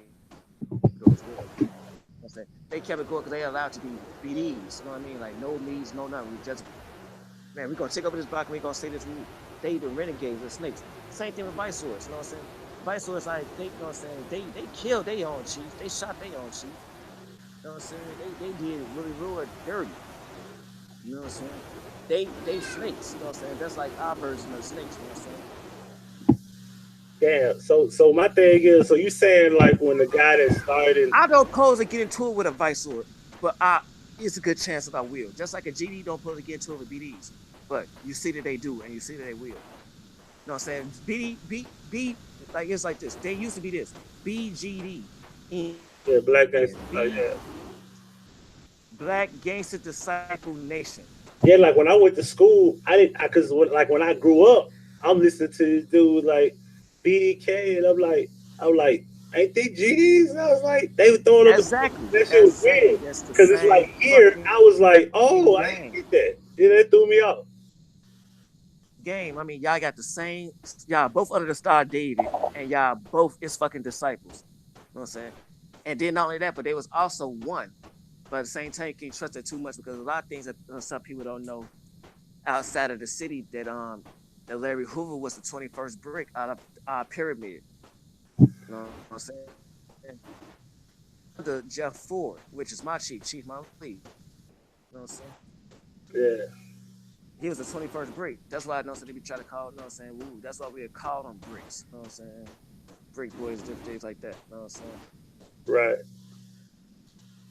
they kept it going because they allowed to be BDs. You know what I mean? Like, no needs, no nothing. We just, man, we're gonna take over this block and we're gonna say this. They the renegades, the snakes. Same thing with Vice Source. You know what I'm saying? Vice Source, like, they, you know what I'm saying? They killed their own chief. They shot their own chief. You know what I'm saying? They did really real dirty. You know what I'm saying? They snakes. You know what I'm saying? That's like our version of snakes. You know what I'm saying? Yeah. So my thing is, so you saying like when the guy that started, I don't pose to get into it with a Vice Source, but it's a good chance that I will. Just like a GD don't put to get into it with BDs, but you see that they do, and you see that they will. You know what I'm saying? B, like it's like this. They used to be this BGD. Yeah, Black Gangster. Yeah. Black Gangster Disciple Nation. Yeah, like when I went to school, I didn't, because like when I grew up, I'm listening to this dude like BDK, and I'm like, ain't they GDs? And I was like, they were throwing up exactly. That shit was weird. Because it's like here, I was like, oh, I didn't get that. Yeah, that threw me off. Game. I mean, y'all got the same. Y'all both under the star David, and y'all both is fucking disciples. You know what I'm saying? And then not only that, but there was also one. But at the same time, you can't trust it too much because a lot of things that some people don't know outside of the city that that Larry Hoover was the 21st brick out of Pyramid. You know what I'm saying? The Jeff Ford, which is my chief my lead. You know what I'm saying? Yeah. He was the 21st brick. That's why I know they be trying to call, you know what I'm saying? Woo, that's why we call them bricks. You know what I'm saying? Brick boys, different things like that. You know what I'm saying? Right.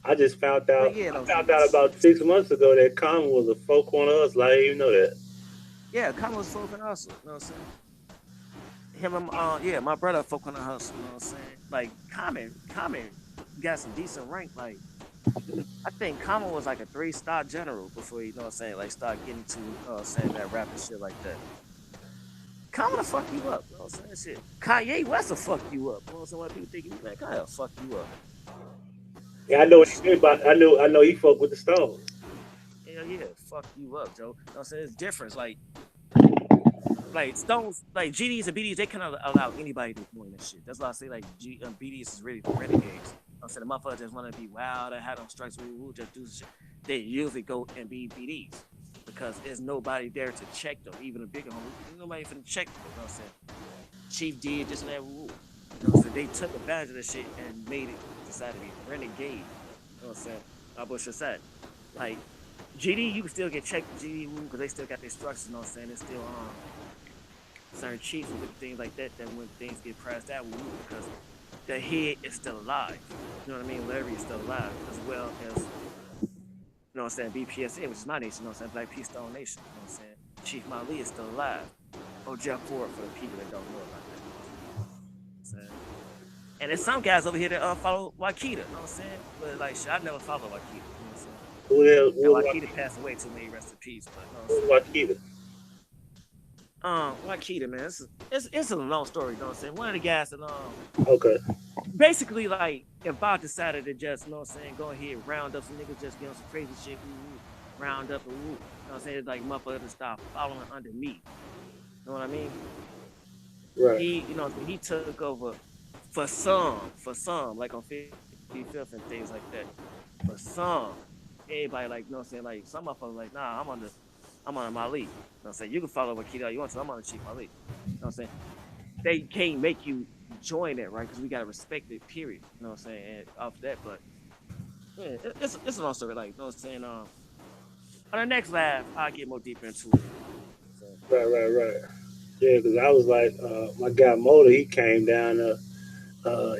I just found out. Yeah, I found out about 6 months ago that Common was a folk on us. Like, I didn't even know that. Yeah, Common was folk on us. You know what I'm saying? Him and yeah, my brother folk on the hustle. You know what I'm saying? Like Common got some decent rank. Like I think Common was like a 3-star general before you know what I'm saying. Like start getting to saying that rap and shit like that. Common will fuck you up. You know what I'm saying? Shit. Kanye West will fuck you up. You know what I'm saying? What people think, man, Kanye will fuck you up. Yeah, I know what he did, but I know he fucked with the Stones. Hell yeah, fuck you up, Joe. You know what I'm saying? It's different. Like Stones, like GDs and BDs, they cannot allow anybody to join this shit. That's why I say like BDs is really the renegades. You know what I'm saying? The motherfuckers just want to be wild and have them strikes where we just do shit. They usually go and be BDs because there's nobody there to check them. Even a bigger homie, nobody finna check them. You know what I'm saying? Chief did just that rule. You know what I'm saying? They took advantage of this shit and made it decided to be renegade. You know what I'm saying? I bush said. Like GD, you can still get checked with GD because they still got their structures. You know what I'm saying? It's still certain chiefs and things like that. Then when things get pressed out, because the head is still alive. You know what I mean? Larry is still alive as well as you know what I'm saying? BPSA, which is my nation. You know what I'm saying? Black Peace Stone Nation. You know what I'm saying? Chief Mali is still alive. Oh, Jeff Ford for the people that don't know about that. You know and there's some guys over here that follow Wakita, you know what I'm saying? But like shit, I never followed Wakita, you know what I'm saying? Wakita passed away too, may rest in peace. But you know what I'm saying? Wakita, man, it's a long story, you know what I'm saying? One of the guys that okay. Basically like if Bob decided to just, you know what I'm saying, go ahead, round up some niggas just get on some crazy shit, round up and you know what I'm saying, like motherfuckers stop following under me. You know what I mean? Right. He, you know, he took over for some, like on 55th and things like that. For some, everybody like, you know what I'm saying, like some motherfuckers like, nah, I'm on my league. You know what I'm saying? You can follow Wakita you want to, I'm on the Chief Malik. You know what I'm saying? They can't make you join that, right? Because we gotta respect it, period. You know what I'm saying? And off that, but yeah, it's a long story, like, you know what I'm saying? On the next live, I'll get more deeper into it. So. Right. Yeah, because I was like, my guy Motor, he came down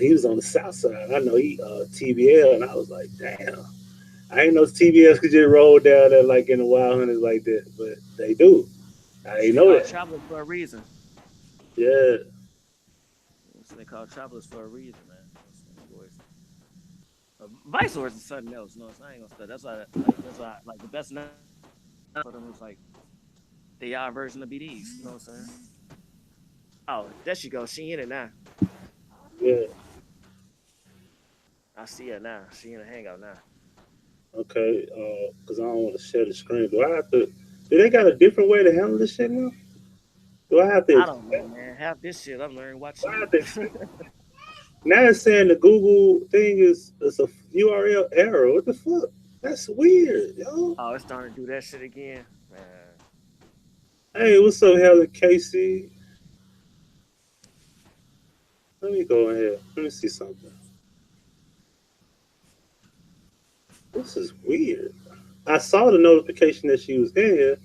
he was on the south side. I know he TBL, and I was like, damn. I didn't know TBS could just roll down there like in the Wild Hunters like that, but they do. I didn't know that. Travelers for a reason. Yeah. So they call travelers for a reason, man. Vice Lords is something else. No, I ain't gonna start. That's why like the best now for them is like the our version of BDs. You know what I'm saying? Oh, there she goes. She in it now. Yeah. I see her now. She in a hangout now. Okay, because I don't want to share the screen. Do I have to? Do they got a different way to handle this shit now? Do I have to? I don't know, man. Half this shit I'm learning watching. Now it's saying the Google thing is a URL error. What the fuck? That's weird, yo. Oh, it's starting to do that shit again, man. Hey, what's up, Helen Casey? Let me go ahead. Let me see something. This is weird. I saw the notification that she was in here.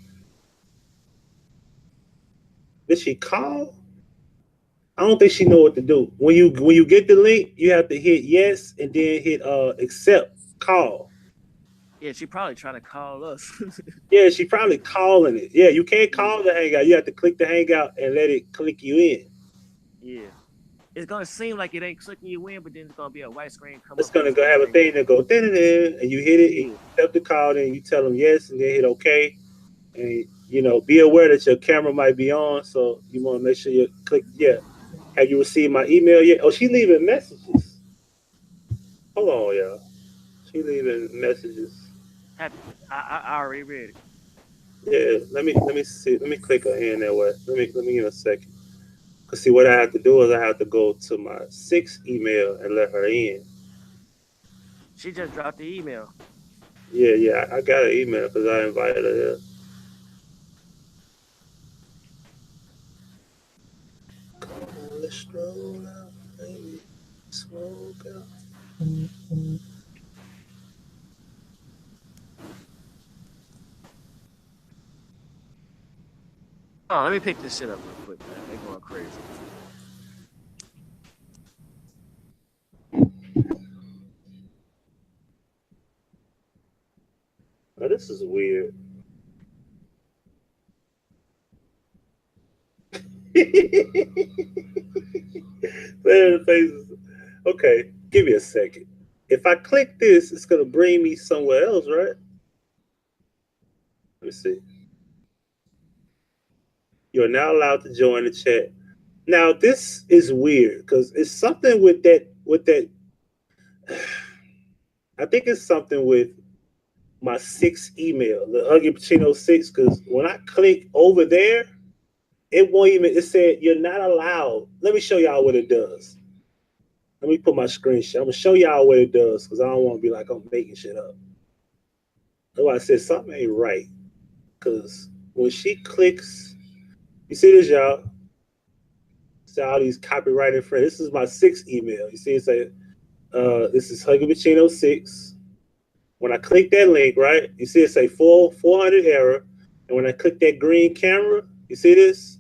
Did she call? I don't think she know what to do. When you get the link, you have to hit yes and then hit accept call. Yeah, she probably trying to call us. Yeah, she probably calling it. Yeah, you can't call the hangout. You have to click the hangout and let it click you in. Yeah. It's gonna seem like it ain't clicking you in, but then it's gonna be a white screen come It's up on the gonna go screen have a saying, thing that go and you hit it, and yeah. you accept the call, and you tell them yes, and then hit OK. And be aware that your camera might be on, so you want to make sure you click. Yeah, have you received my email yet? Oh, she leaving messages. Hold on, y'all. She leaving messages. Happy. I already read it. Yeah, let me see. Let me click her in that way. Let me give a second. Cause see, what I have to do is I have to go to my 6 email and let her in. She just dropped the email. Yeah, I got an email because I invited her here. Come on, let's stroll out, baby. Smoke out. Oh, let me pick this shit up real quick, man. They going crazy. Oh, this is weird. Okay, give me a second. If I click this, it's gonna bring me somewhere else, right? Let me see. You're now allowed to join the chat. Now this is weird because it's something with that. I think it's something with my 6 email, the Huggie Pacino 6. Because when I click over there, it won't even. It said you're not allowed. Let me show y'all what it does. Let me put my screenshot. I'm gonna show y'all what it does because I don't want to be like I'm making shit up. That's why I said something ain't right. Because when she clicks, you see this, y'all? See all these copyrighted friends. This is my 6 email. You see, it say, this is Huggie Pacino 6. When I click that link, right, you see it say 400 error. And when I click that green camera, you see this?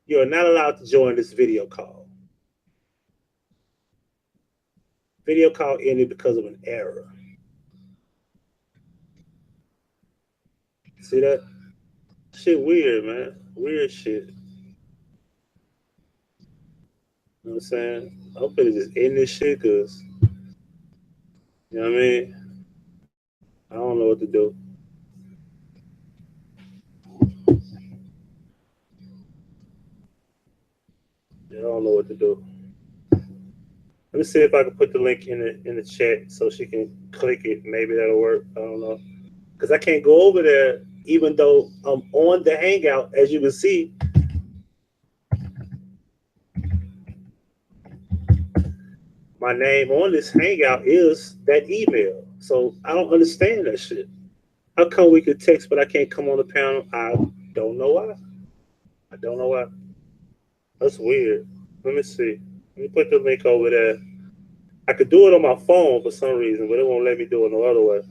You are not allowed to join this video call. Video call ended because of an error. See that? Shit weird, man. Weird shit. You know what I'm saying? I'm finna just end this shit because, you know what I mean? I don't know what to do. I don't know what to do. Let me see if I can put the link in the chat so she can click it. Maybe that'll work. I don't know. Because I can't go over there even though I'm on the Hangout. As you can see, my name on this Hangout is that email. So I don't understand that shit. How come we could text but I can't come on the panel? I don't know why. I don't know why. That's weird. Let me see. Let me put the link over there. I could do it on my phone for some reason, but it won't let me do it no other way.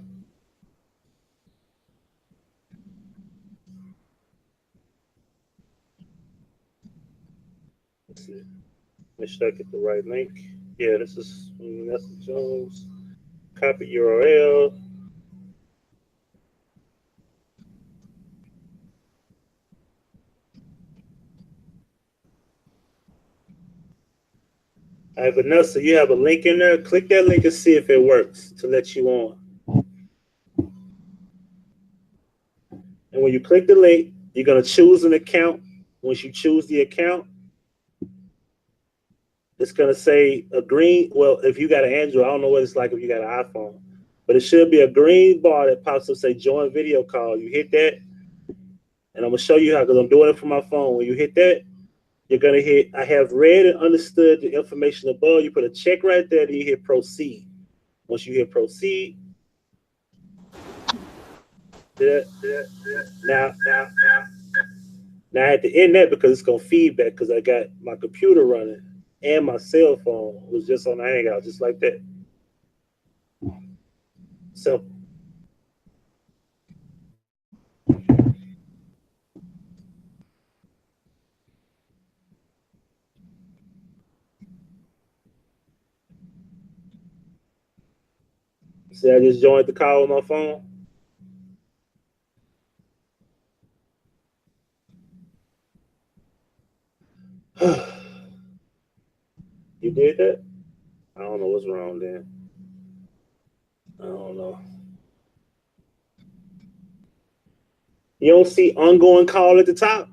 Let's see. Make sure I get the right link. Yeah, this is Vanessa Jones. Copy URL. All right, Vanessa, you have a link in there. Click that link and see if it works to let you on. And when you click the link, you're going to choose an account. Once you choose the account, it's going to say a green. Well, if you got an Android, I don't know what it's like if you got an iPhone, but it should be a green bar that pops up, say join video call. You hit that, and I'm going to show you how, because I'm doing it from my phone. When you hit that, you're going to hit, I have read and understood the information above. You put a check right there, then you hit proceed. Once you hit proceed, now I had to end that because it's going to feedback because I got my computer running and my cell phone was just on the Hangout, just like that. Simple. See, I just joined the call on my phone. You did that? I don't know what's wrong then. I don't know. You don't see ongoing call at the top?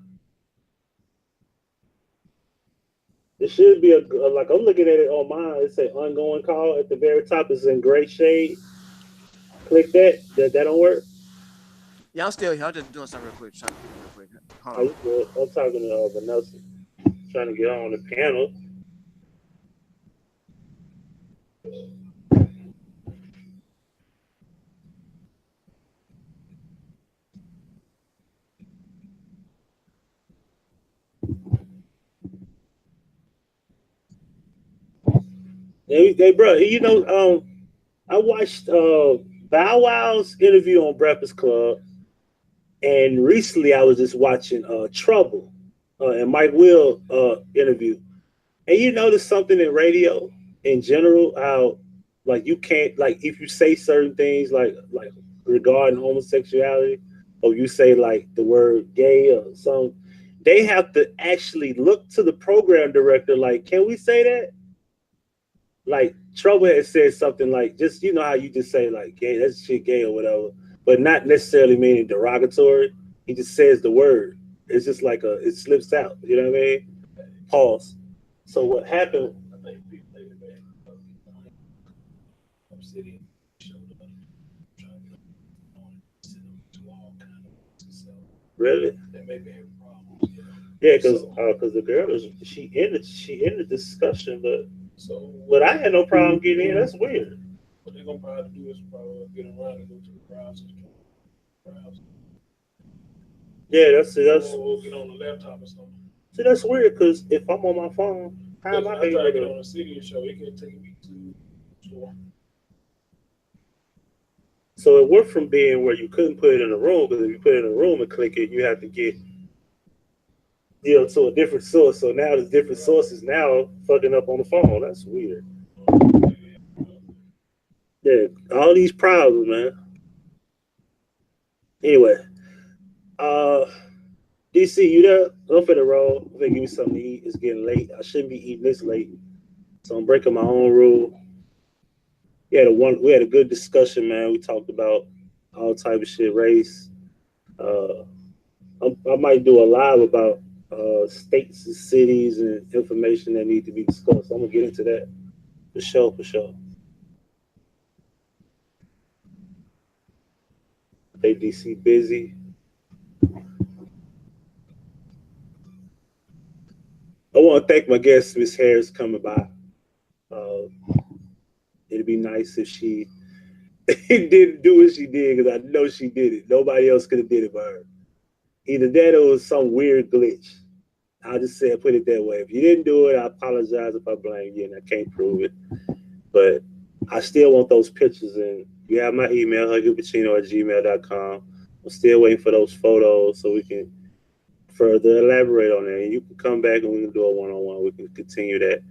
It should be like I'm looking at it on mine. It say ongoing call at the very top. It's in gray shade. Click that. That don't work. Yeah, I'm still here. I'm just doing something real quick. Trying to real quick. Hold on. I'm talking to Vanessa. Trying to get on the panel. Hey, bro, you know, I watched Bow Wow's interview on Breakfast Club, and recently I was just watching Trouble and Mike Will interview. And you notice something in radio in general, how like you can't, like if you say certain things like regarding homosexuality, or you say like the word gay or something, they have to actually look to the program director like, can we say that? Like Trouble had said something like, just you know how you just say like gay, that's shit gay or whatever, but not necessarily meaning derogatory. He just says the word. It's just like it slips out. You know what I mean? Pause. So what happened? Really? Yeah, because the girl she ended the discussion, but I had no problem getting in. That's weird. What they're gonna probably do is probably get around and go to the browser. Yeah, that's we'll get on the laptop or something. See, that's weird because if I'm on my phone, how am I able to get on a CD show? It can take me to store. So it went from being where you couldn't put it in a room, because if you put it in a room and click it, you have to get to a different source. So now there's different sources now fucking up on the phone. That's weird. Yeah, all these problems, man. Anyway, DC, you there? I'm finna roll. I'm gonna give me something to eat. It's getting late. I shouldn't be eating this late, so I'm breaking my own rule. We had a good discussion, man. We talked about all type of shit, race. I might do a live about states and cities and information that need to be discussed. I'm gonna get into that for sure. Hey, DC busy. I want to thank my guest, Miss Harris, coming by. It'd be nice if she didn't do what she did, because I know she did it. Nobody else could have did it but her. Either that or it was some weird glitch. I'll just say, put it that way. If you didn't do it, I apologize if I blame you, and I can't prove it. But I still want those pictures, and you have my email, huggiepacino@gmail.com. I'm still waiting for those photos so we can further elaborate on it. And you can come back and we can do a one-on-one. We can continue that.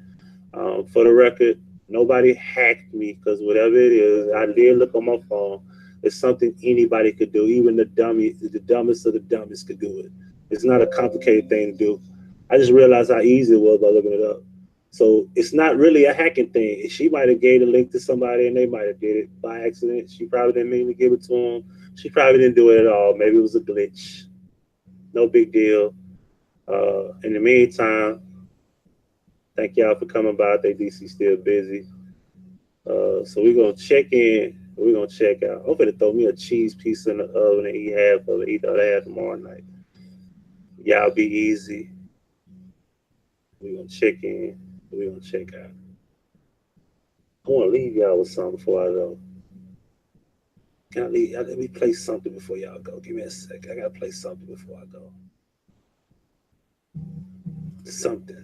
For the record, nobody hacked me, because whatever it is, I did look on my phone. It's something anybody could do. Even the dumbest of the dumbest could do it. It's not a complicated thing to do. I just realized how easy it was by looking it up. So it's not really a hacking thing. She might have gave a link to somebody and they might have did it by accident. She probably didn't mean to give it to them. She probably didn't do it at all. Maybe it was a glitch. No big deal. In the meantime, thank y'all for coming by. I think DC still busy. So we're gonna check in. We're gonna check out. I'm gonna throw me a cheese piece in the oven and eat half of it. Eat the other half tomorrow night. Y'all be easy. We're gonna check in. We're gonna check out. I want to leave y'all with something before I go. Let me play something before y'all go. Give me a sec. I gotta play something before I go. Something.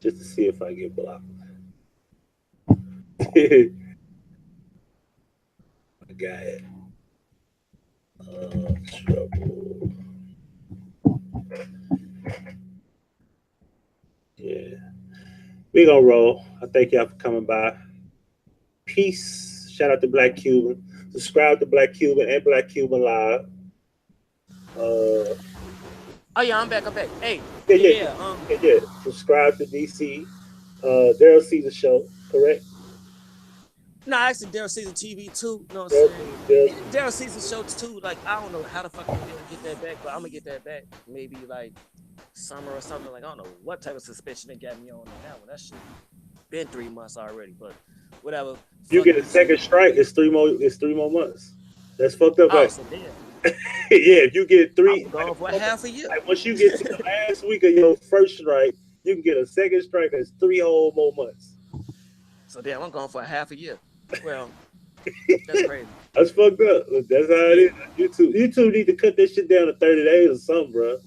Just to see if I get blocked. I got it. Trouble. Yeah. We gonna roll. I thank y'all for coming by. Peace. Shout out to Black Cuban. Subscribe to Black Cuban and Black Cuban Live. Oh yeah, I'm back. Hey, yeah. Subscribe to DC. Daryl Caesar Show, correct? No, actually, Daryl Caesar TV too. You know what I'm saying? Daryl Caesar Show too. Like, I don't know how the fuck I'm gonna get that back, but I'm gonna get that back. Maybe like summer or something. Like, I don't know what type of suspension they got me on that one. That shit been 3 months already, but whatever. You get a second strike. It's 3 more. It's 3 more months. That's fucked up. Oh, so damn. Yeah, if you get 3, I'm going for half a year. Like once you get to the last week of your first strike, you can get a second strike. That's 3 whole more months. So damn, I'm going for a half a year. Well, that's crazy. That's fucked up. That's how it is. YouTube need to cut this shit down to 30 days or something, bro.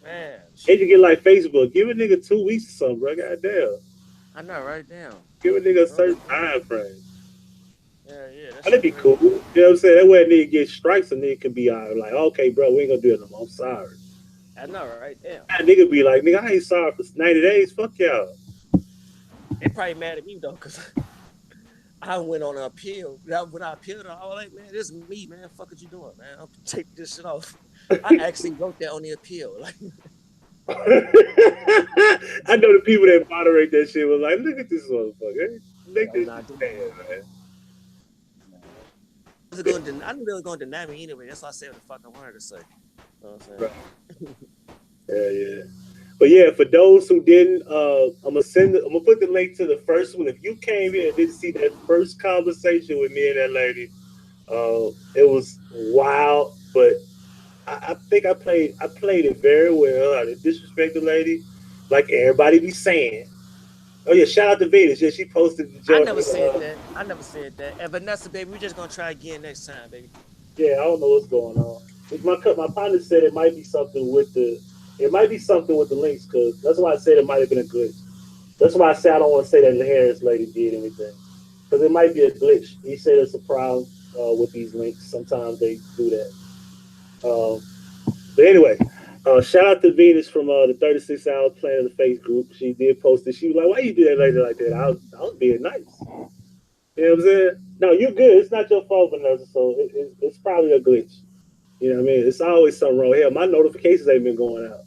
Man, and you get like Facebook, give a nigga 2 weeks or something, bro. Goddamn. I know, right now. Give a nigga a certain time frame. Yeah. That'd be cool. You know what I'm saying? That way a nigga get strikes and nigga can be like, okay, bro, we ain't gonna do it no more. I'm sorry. I know, right? Damn. That nigga be like, nigga, I ain't sorry for 90 days. Fuck y'all. They probably mad at me though, because I went on an appeal. When I appealed, I was like, man, this is me, man. Fuck what you doing, man? I'm taking this shit off. I actually wrote that on the appeal. Like, I know the people that moderate that shit was like, look at this motherfucker. Make this shit man. I'm really going to deny me anyway. That's why I said what the fuck I wanted to say. You know what I'm saying? Right. Yeah. But yeah, for those who didn't, I'm gonna put the link to the first one. If you came here and didn't see that first conversation with me and that lady, it was wild. But I think I played it very well. I didn't disrespect the lady, like everybody be saying. Oh yeah, shout out to Venus. Yeah, she posted the joke. I never said that. And Vanessa, baby, we're just gonna try again next time, baby. Yeah, I don't know what's going on. My partner said it might be something with the links, because that's why I said it might have been a glitch. That's why I said I don't want to say that the Harris lady did anything, because it might be a glitch. He said it's a problem with these links. Sometimes they do that. But anyway, shout out to Venus from the 36 Hours Planet of the Face group. She did post it. She was like, "Why you do that lady like that?" I was being nice. You know what I'm saying? No, you're good. It's not your fault, Vanessa. So it's probably a glitch. You know what I mean? It's always something wrong. Hell, my notifications ain't been going out.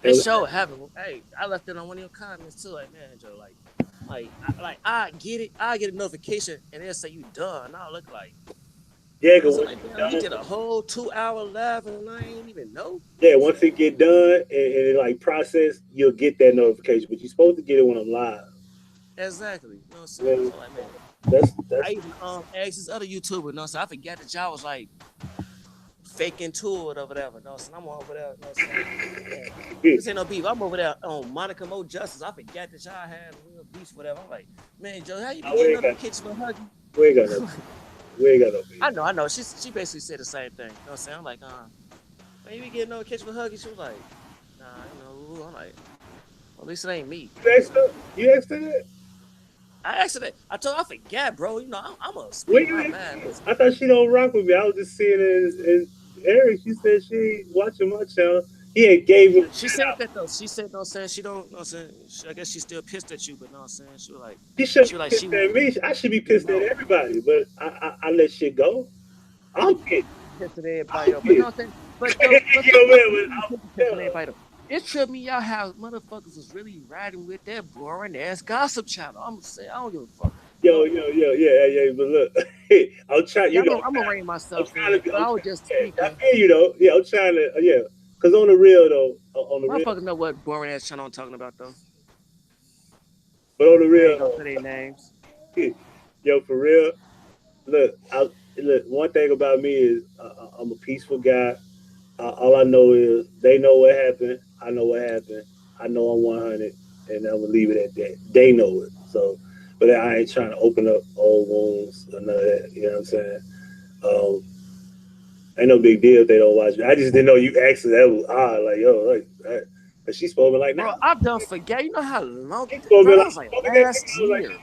It sure happened. Hey, I left it on one of your comments too. Like, man, Joe, I get it. I get a notification and they'll say you done. And I'll look like, yeah, because you did a whole 2-hour live and I ain't even know. Yeah, once it get done and it like process, you'll get that notification. But you're supposed to get it when I'm live. Exactly. You know what I'm saying? Yeah. So, like, man, that's I even asked this other YouTuber, you know, so I forgot that y'all was like faking to it or whatever. No, so I'm over there. No, so, this ain't no beef. I'm over there on Monica Mo Justice. I forgot that y'all had a real beef, whatever. I'm like, man, Joe, how you been getting notifications for Huggie? We ain't got no beef. I know. She basically said the same thing. You know what I'm saying? I'm like, man, you be getting notifications for Huggie? She was like, nah, you know. I'm like, well, at least it ain't me. You asked that? I asked that. I told her I forgot, bro. You know, I'm a man. I thought she don't rock with me. I was just seeing it as Eric. She said she ain't watching my channel. He ain't gave me. She said that though. She said, no, saying she don't. No, saying I guess she's still pissed at you, but no, saying she was like. She was pissed at me. I should be pissed at everybody, but I let shit go. I'm pissed. Pissed at everybody, but no, saying, but it tripped me out how motherfuckers was really riding with that boring ass gossip channel. I'm saying I don't give a fuck. Yeah. But look, I'm trying. I'm gonna rein myself. I was just speaking. I feel you though. Yeah, I'm trying to. Yeah, because on the real though, motherfuckers know what boring ass channel I'm talking about though. But on the real, don't say their names. Yo, for real. Look, one thing about me is I'm a peaceful guy. All I know is they know what happened. I know what happened. I know I'm 100, and I'm gonna leave it at that. They know it. So, but I ain't trying to open up old wounds or none of that. You know what I'm saying? Ain't no big deal if they don't watch me. I just didn't know you asked. That was odd. Like, yo, like, but she's supposed to be like, bro, I don't forget. You know how long it was like last year.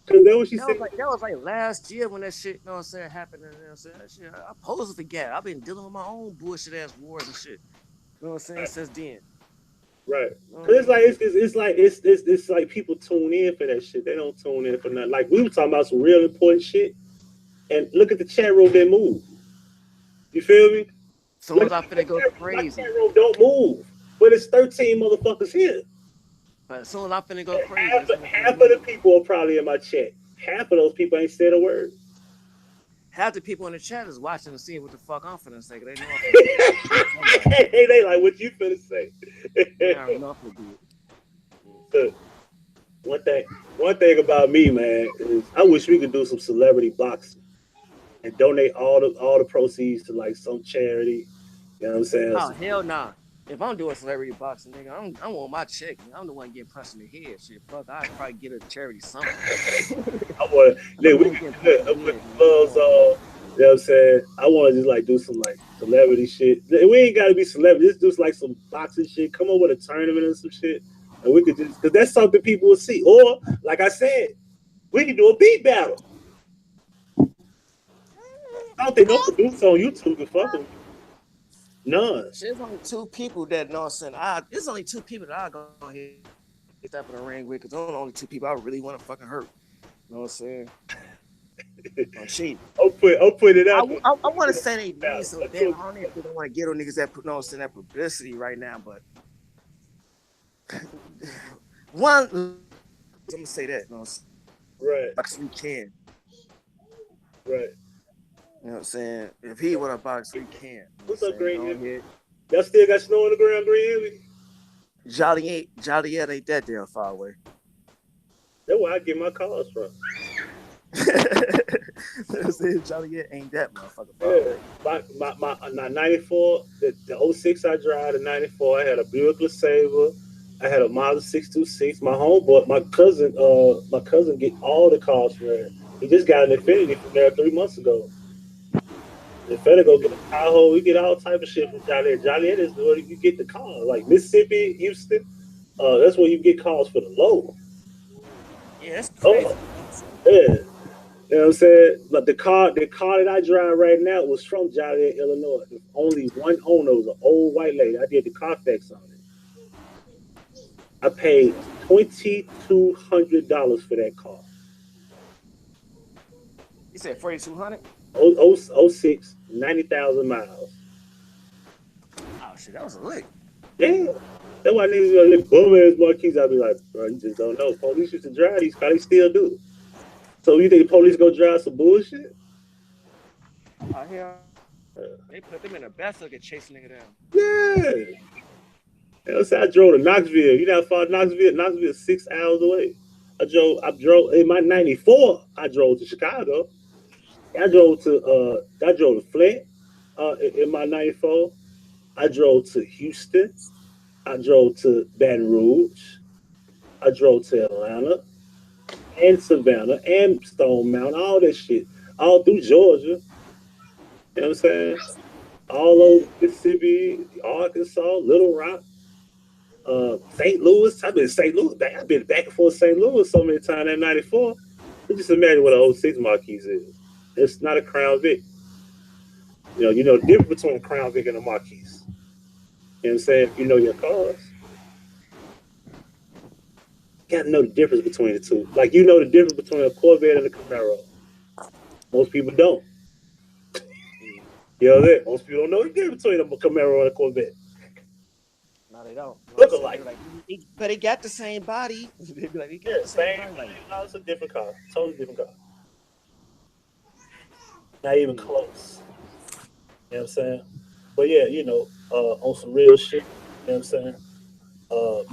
Because that what she said. That was like last year when that shit, you know what I'm saying, happened. You know what I'm saying? That shit, I supposed to forget. I've been dealing with my own bullshit ass wars and shit. You know what I'm saying? Since then. Right. Cause it's like people tune in for that shit. They don't tune in for nothing. Like we were talking about some real important shit, and look at the chat room. They move. You feel me? Soon as I finna go My crazy. chat room don't move, but it's 13 motherfuckers here. But as soon as I finna go crazy, Half of the people are probably in my chat. Half of those people ain't said a word. Half the people in the chat is watching and seeing what the fuck I'm finna say. They know I'm finna Hey, they like what you finna say. they already know I'm finna do it. One thing about me, man, is I wish we could do some celebrity boxing and donate all the proceeds to like some charity. You know what I'm saying? Oh hell nah. If I'm doing celebrity boxing, nigga, I want my check. I'm the one getting punched in the head. Shit, fuck, I'd probably get a charity something. I want to, we can put gloves on. You know what I'm saying? I want to just like do some like celebrity shit. We ain't got to be celebrity. Just do like some boxing shit. Come up with a tournament and some shit, and we could just because that's something people will see. Or like I said, we can do a beat battle. I don't think no producer on YouTube can fuck them. None. There's only two people that know what I'm saying. There's only two people that I go ahead and step in the ring with, because those are the only two people I really want to fucking hurt. You know what I'm saying? Oh, shit. I'll put it out. I want to say they names so damn. I don't know if they don't want to get on niggas that put that publicity right now, but one, I'm gonna say that. You know, right. Box we can. Right. You know what I'm saying? If he want to box, we can. What's up, Green Heavy? Y'all still got snow on the ground, Green Heavy? Joliet ain't that damn far away. That's where I get my calls from. Joliet ain't that motherfucker far away. My 94, the 06 I drive, the 94, I had a Buick LeSabre, I had a Mazda 626. My homeboy, my cousin get all the cars for it. He just got an Infiniti from there 3 months ago. If they go get a Tahoe, we get all type of shit from Joliet. Joliet is where you get the cars, like Mississippi, Houston. That's where you get cars for the low. Yeah, that's crazy. Yeah. You know what I'm saying? But the car that I drive right now was from Joliet, Illinois. There's only one owner. It was an old white lady. I did the Carfax on it. I paid $2,200 for that car. You said 4,200? 06, 90,000 miles. Oh shit, that was a lick. Yeah. That's why niggas gonna lick bum ass marquees. I'll be like, bro, you just don't know. Police used to drive these cars, they still do. So you think the police go drive some bullshit? Oh hell. They put them in a basket to chase nigga down. Yeah. You know, so I drove to Knoxville. You know how far Knoxville? Knoxville is 6 hours away. I drove in my 94. I drove to Chicago. I drove to Flint in my 94. I drove to Houston. I drove to Baton Rouge. I drove to Atlanta and Savannah and Stone Mountain, all that shit. All through Georgia. You know what I'm saying? All over Mississippi, Arkansas, Little Rock, St. Louis. I've been St. Louis. I've been back and forth St. Louis so many times at 94. You just imagine what a 06 Marquise is. It's not a Crown Vic. You know the difference between a Crown Vic and a Marquise. You know what I'm saying? If you know your cars, you gotta know the difference between the two. Like you know the difference between a Corvette and a Camaro. Most people don't. You know that? Most people don't know the difference between a Camaro and a Corvette. No, they don't. Look alike. But they got the same body. They be like, they got the same body. Like, no, it's a different car. Totally different car. Not even close. You know what I'm saying? But yeah, on some real shit. You know what I'm saying?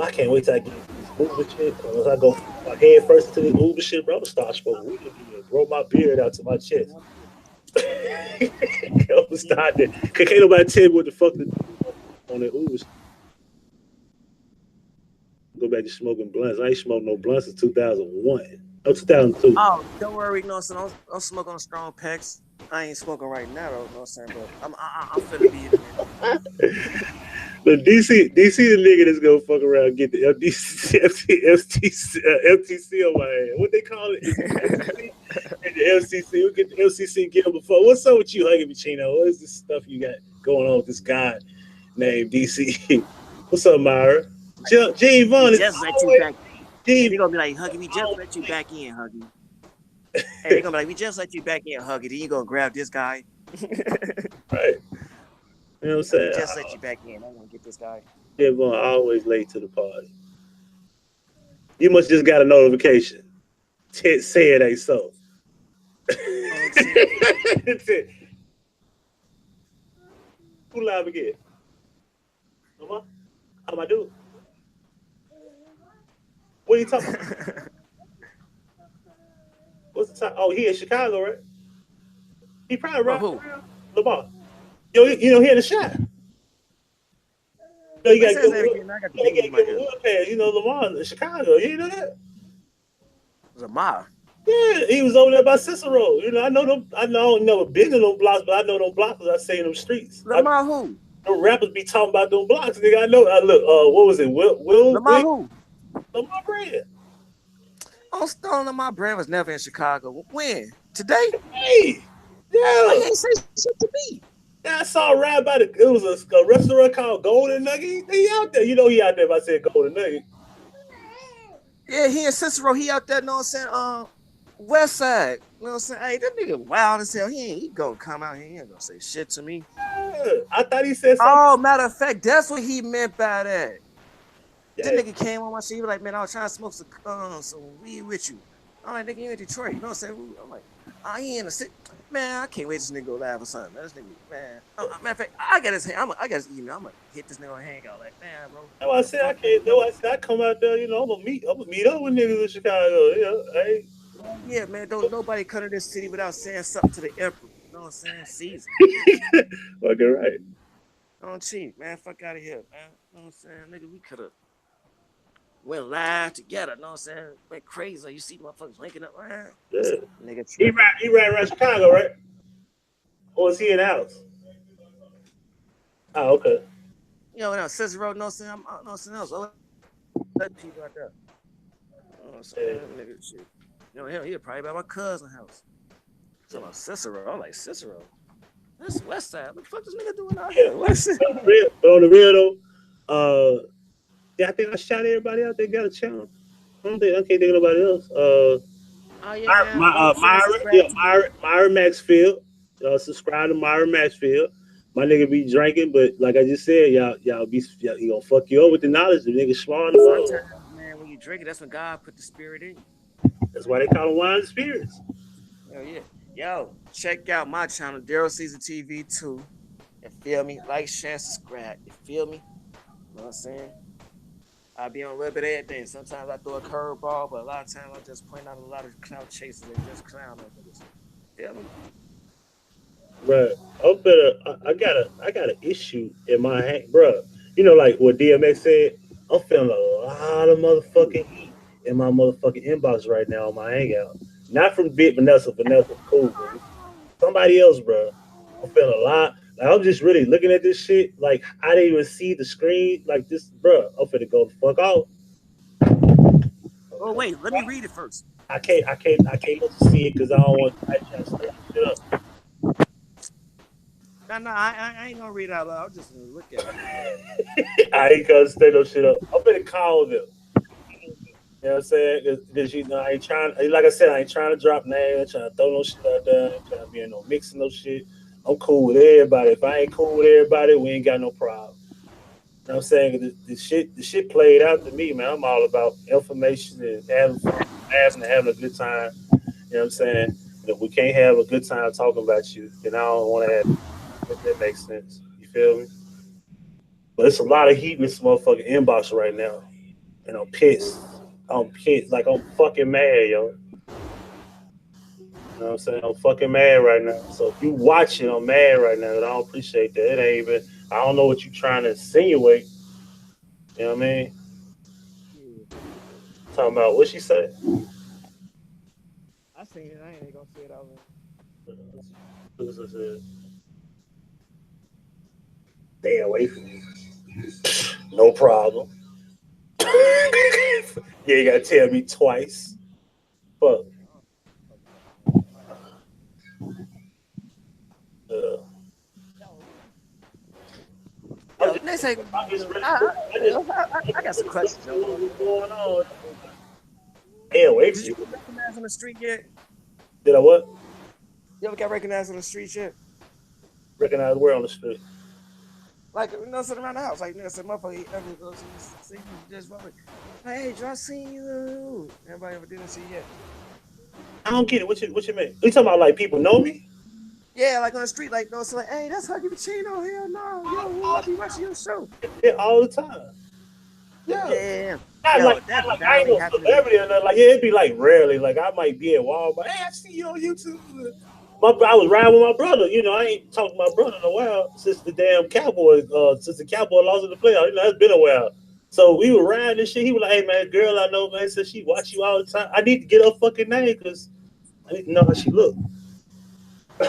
I can't wait till I get this Uber shit. Once I go my head first into the Uber shit, bro, I'm gonna start smoking weed again. Grow my beard out to my chest. I'm gonna start that. Cause can't nobody tell me what the fuck to do on that Uber shit. Go back to smoking blunts. I ain't smoked no blunts since 2001. Oh, 2002. Oh, don't worry, no, so don't smoke on strong packs. I ain't smoking right now, though. You know what I'm saying? But I'm finna be in there. Look, DC the nigga that's gonna fuck around and get the FTC on my ass. What they call it? And the FCC. We'll get the FCC get him before. What's up with you, Huggie Pacino? What is this stuff you got going on with this guy named DC? What's up, Myra? G Von We is just let you always back. G. They're gonna be like, Huggie, we just let you back in, Huggie. Hey, they're gonna be like, we just let you back in, Huggie. Then you gonna grab this guy. Right. You know what I'm saying? We just let you back in. I'm gonna get this guy. G Von always late to the party. You must just got a notification. Say it ain't so. That's it. Who live again? How am I doing? What are you talking about? What's the time? Oh, he in Chicago, right? He probably Bro, right who? around Lamar. Yo, you know, he in the shot. No, you What gotta says give him, that again? I got the you baby gotta in my give him a ear. wood pass. You know, Lamar in Chicago. You know that? Lamar. Yeah, he was over there by Cicero. You know, I know them. I know I don't never been in them blocks, but I know them blocks. I seen them streets. Lamar who? Them rappers be talking about them blocks. Nigga, I know. I look. What was it? Lamar who? Lamar Brand. Oh, Stone Lamar Brand was never in Chicago. When? Today? Hey, Why yeah. you ain't say shit to me? Yeah, I saw a rap about it. It was a restaurant called Golden Nugget. He out there. You know he out there if I said Golden Nugget. Yeah, he in Cicero. He out there, you know what I'm saying? West Side. You know what I'm saying? Hey, that nigga wild as hell. He gonna come out here. He ain't gonna say shit to me. Yeah, I thought he said something. Oh, matter of fact, that's what he meant by that. That Yeah. nigga came on my shit. He was like, man, I was trying to smoke some weed with you. I'm like, nigga, you in Detroit. You know what I'm saying? I'm like, he in the city. Man, I can't wait this nigga go live or something. Man, this nigga, man. Matter of fact, I got his email. I'm gonna hit this nigga on hangout. Like, man, bro. That's why I said I can't. That's why I said I come out there. You know, I'm gonna meet up with niggas in Chicago. You know, hey. Yeah, man. Don't nobody come to this city without saying something to the emperor. You know what I'm saying? Caesar. Fucking right. Don't cheat, man. Fuck out of here, man. You know what I'm saying? Nigga, we could have went live together. You know what I'm saying? Went crazy. You see motherfuckers linking up, man. Yeah. Nigga, He right around Chicago, right? Or is he in the house? Oh, okay. you know, now Cicero, no saying I'm no saying else. Other people out there. You know what I'm saying? Nigga, shit. You know, hell, he probably by my cousin's house. Talking about Cicero. I'm like, Cicero. That's West Side. What the fuck this nigga doing out here? What's it? On the real though, yeah, I think I shot everybody out there. Got a channel. I can't think of nobody else. Oh yeah, man. Like, Myra Maxfield. Subscribe to Myra Maxfield. My nigga be drinking, but like I just said, he gonna fuck you up with the knowledge. The nigga smart. Sometimes, man, when you drink it, that's when God put the spirit in you. That's why they call them wine spirits. Hell yeah. Yo, check out my channel, Daryl Season TV 2. You feel me? Like, share, subscribe. You feel me? You know what I'm saying? I be on a little bit of everything. Sometimes I throw a curveball, but a lot of times I just point out a lot of clout chasers and just clown on niggas. Feel me? Right. I got an issue in my hand, bro. You know, like what DMX said. I'm feeling a lot of motherfucking heat in my motherfucking inbox right now on my hangout. Not from Big Vanessa. Vanessa cool, bro. Somebody else, bro. I'm feeling a lot. Like I'm just really looking at this shit. Like I didn't even see the screen. Like this, bro. I'm finna go the fuck out. Oh wait, let me read it first. I can't let you see it because I don't want. I just shut up. No, I ain't gonna read it out loud. I'm just gonna look at it. I ain't gonna stay no shit up. I'm finna call them. You know what I'm saying? Because you know, I ain't trying. Like I said, I ain't trying to drop names. I ain't trying to throw no shit out there. I ain't trying to be in no mixing no shit. I'm cool with everybody. If I ain't cool with everybody, we ain't got no problem. You know what I'm saying? The shit played out to me, man. I'm all about information and having fun, laughing and having a good time. You know what I'm saying? And if we can't have a good time talking about you, then I don't want to have. If that makes sense, you feel me? But it's a lot of heat in this motherfucking inbox right now, and I'm pissed. Like I'm fucking mad, yo. You know what I'm saying? I'm fucking mad right now. So if you watching, I'm mad right now. And I don't appreciate that. It ain't even. I don't know what you trying to insinuate. You know what I mean? Talking about what she said. I seen it. I ain't gonna say it out Stay away from me. No problem. Yeah, you gotta tell me twice. Fuck. Yo, next say, I got some questions. What's going on? Hell, wait. Did you get recognized on the street yet? Did I what? You ever got recognized on the street yet? Recognize where on the street? Like, sitting around the house. Like, some motherfucker ever goes see you just like, hey, Joe, I seen you. Everybody ever didn't see you yet? I don't get it. What you mean? You talking about like people know me? Yeah, like on the street, like, so like, hey, that's Huggie Pacino. Hell no, yo, I'll be watching your show. Yeah, all the time. Yeah. Not like I ain't no celebrity or nothing. Like, yeah, it'd be like rarely. Like, I might be at Walmart. Hey, I see you on YouTube. I was riding with my brother. You know, I ain't talked to my brother in a while since the damn Cowboys, since the Cowboys lost in the playoffs. You know, it's been a while. So we were riding and shit. He was like, hey, man, girl I know, man, said she watch you all the time. I need to get her fucking name because I need to know how she look. The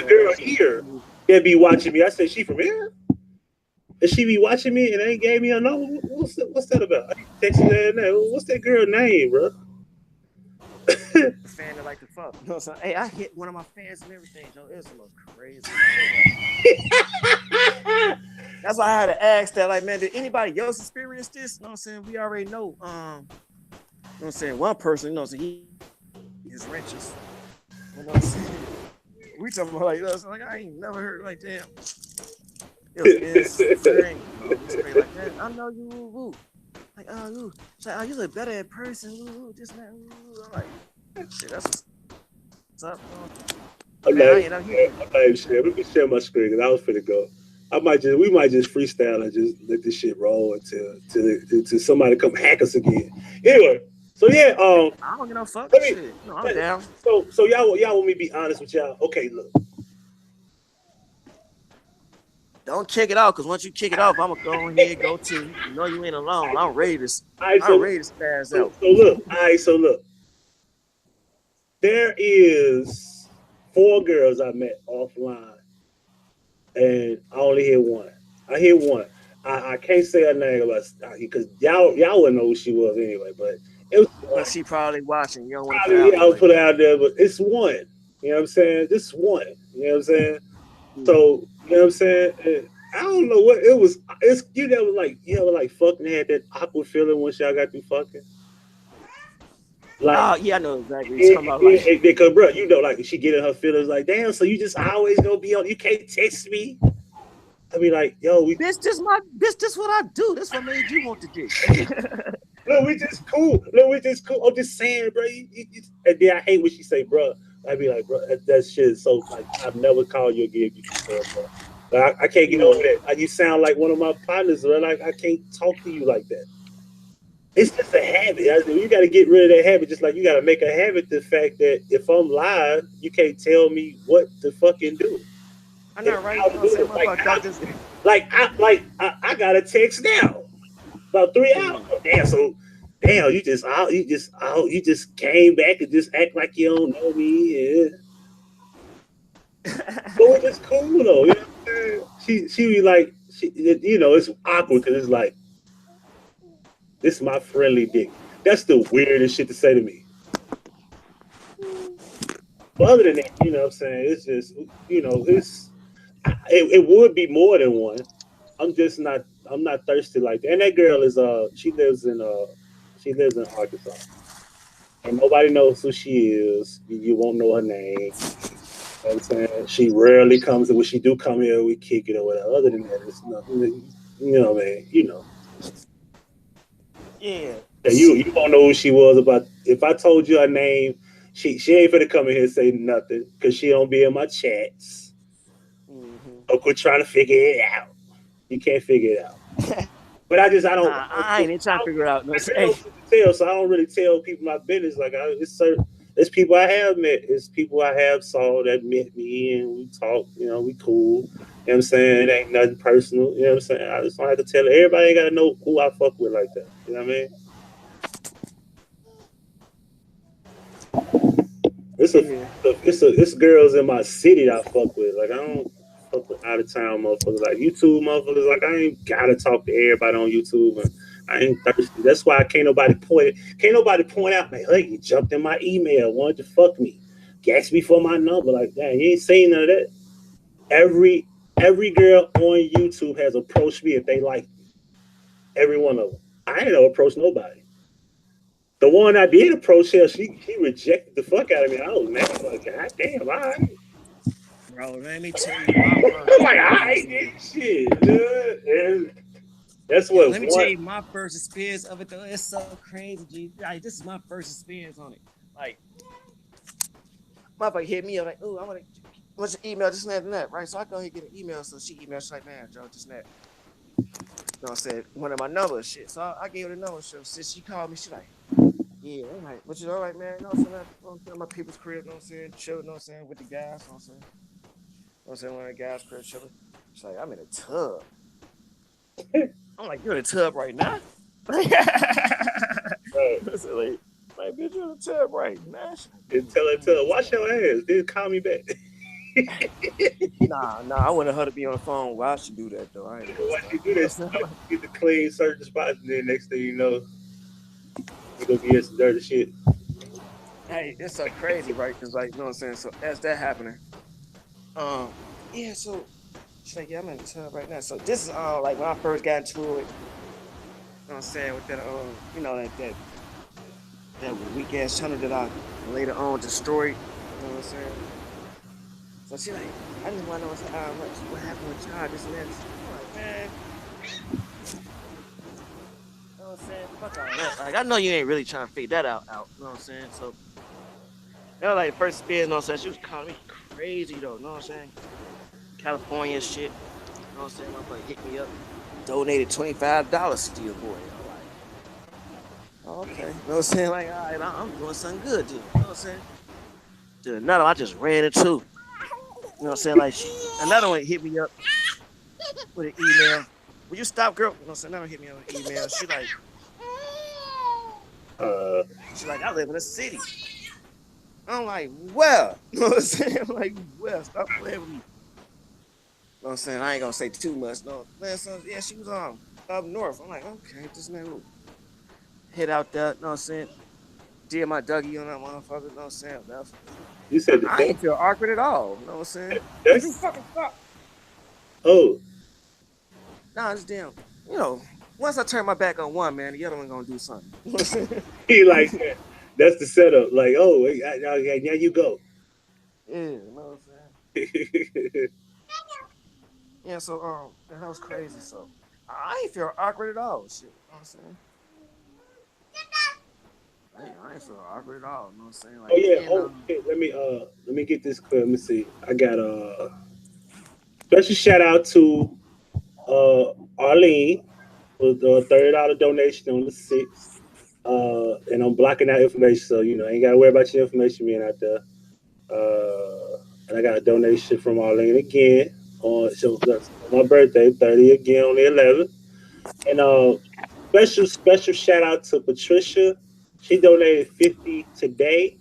girl here that be watching me. I said, she from here? And she be watching me and they ain't gave me a number. What's that about? I texted her name. What's that girl name, bro? The fan that like to fuck. You know what I'm saying? Hey, I hit one of my fans and everything, Joe. It was the most crazy. That's why I had to ask that. Like, man, did anybody else experience this? You know what I'm saying? We already know. You know what I'm saying? One person, you know what I'm saying? He's riches. You know what I'm saying? We talking about like, you know what I'm saying? Like, I ain't never heard like, damn. It was insane. Like, man, I know you. Woo. Like, you. She's like, you look better in person. Woo, this man. Woo. I'm like, shit, that's what's up. I'm like, shit. Let me share my screen because I was finna go. We might just freestyle and just let this shit roll until somebody come hack us again. Anyway, so yeah, I don't get no fuck shit. No, I'm down. So y'all want me to be honest with y'all? Okay, look. Don't kick it off, because once you kick it off, I'm gonna go ahead go to. You know you ain't alone. I'm ready to spaz out. So look. There is 4 girls I met offline, and I only hit one. I hit one. I can't say her name because y'all wouldn't know who she was anyway. But it was. But she probably watching. You don't want to. I'll put it out there, but it's one. You know what I'm saying? This one. You know what I'm saying? So you know what I'm saying? And I don't know what it was. It's you that was like fucking had that awkward feeling once y'all got through fucking. Like, yeah, I know exactly what you're talking about. Like, because, bro, you know, like, she getting her feelings like, damn, so you just always gonna be on, you can't text me. I be like, yo, this what I do. This what made you want to do. Look, we just cool. I'm just saying, bro. And then I hate when she say, bro. I be like, bro, that shit is so, like, I've never called you again. Bro. Like, I can't get over that. You sound like one of my partners, bro. Like, I can't talk to you like that. It's just a habit. You got to get rid of that habit. Just like you got to make a habit the fact that if I'm live, you can't tell me what to fucking do. I know, right? I got a text now about 3 hours. Damn, you just came back and just act like you don't know me. Yeah. But it's just cool though. You know what I'm saying? She be like, you know, it's awkward because it's like, this is my friendly dick. That's the weirdest shit to say to me. But other than that, you know what I'm saying? It's just, you know, it would be more than one. I'm not thirsty like that. And that girl is she lives in Arkansas. And nobody knows who she is. You won't know her name. You know what I'm saying? She rarely comes, and when she do come here, we kick it or whatever. Other than that, it's nothing. You know, man. You know. Yeah. You won't know who she was. About if I told you her name, she ain't finna come in here and say nothing because she don't be in my chats. So quit trying to figure it out. You can't figure it out. But I ain't trying to figure it out. No, so I don't really tell people my business. Like it's people I have met. It's people I have saw that met me and we talk. You know, we cool. You know what I'm saying? It ain't nothing personal. You know what I'm saying? I just don't have to tell everybody. Ain't got to know who I fuck with like that. You know what I mean? It's girls in my city that I fuck with. Like I don't fuck with out of town motherfuckers. Like YouTube motherfuckers. Like I ain't gotta talk to everybody on YouTube. And I ain't thirsty. That's why can't nobody point out like, hey, you jumped in my email, wanted to fuck me, asked me for my number. Like, damn, you ain't saying none of that. Every Every girl on YouTube has approached me if they like me. Every one of them. I ain't never approached nobody. The one I did approach her, she rejected the fuck out of me. I was mad. I was like, God damn, all right. Bro, let me tell you my first. I'm like, I ain't this shit, dude. And that's what. Let me tell you my first experience of it though. It's so crazy, G. Like, this is my first experience on it. Like, motherfucker hit me up like, oh, I want to. What's your email? Just that, right? So I go ahead and get an email. So she emailed, she's like, man, Joe, just that. You know, I said one of my numbers, shit. So I gave her the number. So since she called me, she like, yeah, I'm like, what you know, like, man, you know what I'm saying? My people's crib, you know what I'm saying? Chill, you know what I'm saying? With the guys, you know what I'm saying? You know what I'm saying? One of the guys' crib, chilling. She's like, I'm in a tub. I'm like, you're in a tub right now? Right. Like, bitch, you're in a tub right now. Tell her, wash your ass. Then call me back. Nah, I wanted her to be on the phone. Why she do that though? I ain't Why she do that? Get the clean certain spots, and then next thing you know, you go get some dirty shit. Hey, it's so crazy, right? Cause like, you know what I'm saying. So as that happening, yeah. So she's like, yeah, I'm in the tub right now. So this is like when I first got into it. You know what I'm saying, with that you know, that weak ass channel that I later on destroyed. You know what I'm saying? So she like, I just want to know what happened with y'all, this and that. I'm like, man. You know what I'm saying? Fuck all that. Like, I know you ain't really trying to figure that out. You know what I'm saying? So, that was like the first experience, you know what I'm saying? She was calling me crazy, though. You know what I'm saying? California shit. You know what I'm saying? Motherfucker hit me up. Donated $25 to your boy. I'm like, oh, okay. You know what I'm saying? Like, all right, I'm doing something good, dude. You know what I'm saying? Dude, another I just ran into. You know what I'm saying? Like, another one hit me up with an email. Will you stop, girl? You know what I'm saying? Another one hit me up with an email. She like, I live in a city. I'm like, well. You know what I'm saying? I'm like, well, stop playing with me. You know what I'm saying? I ain't gonna say too much. No, man, so yeah, she was up north. I'm like, okay, this man head out there, you know what I'm saying? Did my Dougie on that motherfucker, you know what I'm saying? You said I ain't feel awkward at all. You know what I'm saying? That's... You fucking stop. Oh. Nah, it's damn. You know, once I turn my back on one, man, the other one gonna do something. He like that. That's the setup. Like, oh, okay, now you go. Yeah, you know what I'm saying? Yeah, so that was crazy. So I ain't feel awkward at all. Shit, you know what I'm saying? I ain't feel awkward at all. You know what I'm saying? Like, oh yeah. Shit, let me get this clear. Let me see. I got special shout out to Arlene with the $30 donation on the 6th. And I'm blocking out information, so you know, ain't gotta worry about your information being out there. And I got a donation from Arlene again on my birthday, 30 again on the 11th. And special shout out to Patricia. She donated 50 today.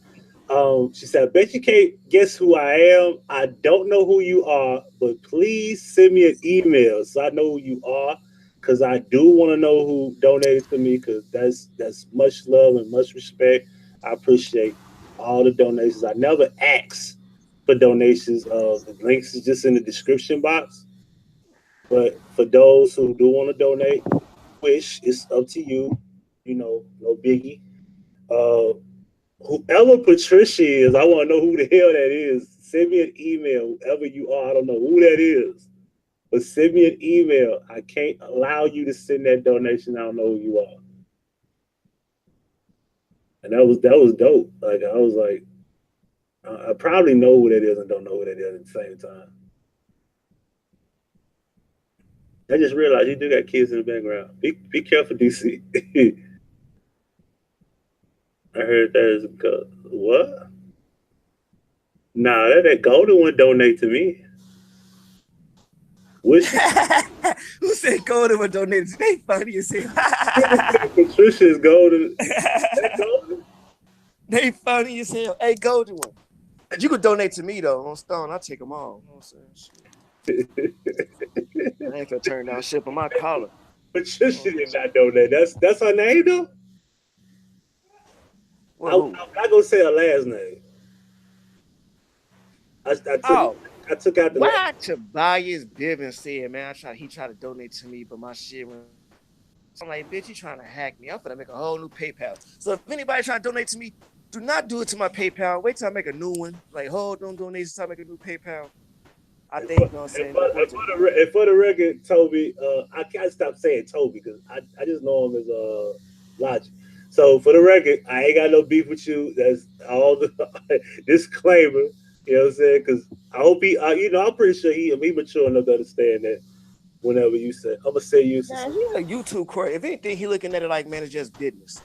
She said, I bet you can't guess who I am. I don't know who you are, but please send me an email so I know who you are, because I do want to know who donated to me, because that's much love and much respect. I appreciate all the donations. I never ask for donations. The links is just in the description box. But for those who do want to donate, wish, it's up to you. You know, no biggie. Whoever Patricia is, I want to know who the hell that is. Send me an email, whoever you are. I don't know who that is, but send me an email. I can't allow you to send that donation. I don't know who you are. And that was dope. Like, I was like, I probably know who that is and don't know who that is at the same time. I just realized you do got kids in the background. Be careful, DC. I heard that is what? Nah, that golden one donate to me. Who said golden one donated? They funny as hell. Patricia's golden. That golden. They funny as hell. Hey, golden one. You could donate to me though on Stone. I'll take them all. You know what I'm saying? I ain't gonna turn down shit on my collar. Patricia did not donate. That's her name though. I'm not gonna say her last name. I I took out the. Why Tobias Bivens said, man, he tried to donate to me, but my shit went. I'm like, bitch, you trying to hack me? I'm gonna make a whole new PayPal. So if anybody trying to donate to me, do not do it to my PayPal. Wait till I make a new one. Like, hold on donations till I make a new PayPal. I think, you know what I'm saying? And for the record, Toby, I can't stop saying Toby because I just know him as Logic. So for the record, I ain't got no beef with you. That's all the disclaimer. You know what I'm saying? Because I hope he, I'm pretty sure he mature enough to understand that. Whenever you say, I'm gonna say you. Man, he's a YouTube court. If anything, he looking at it like, man, it's just business.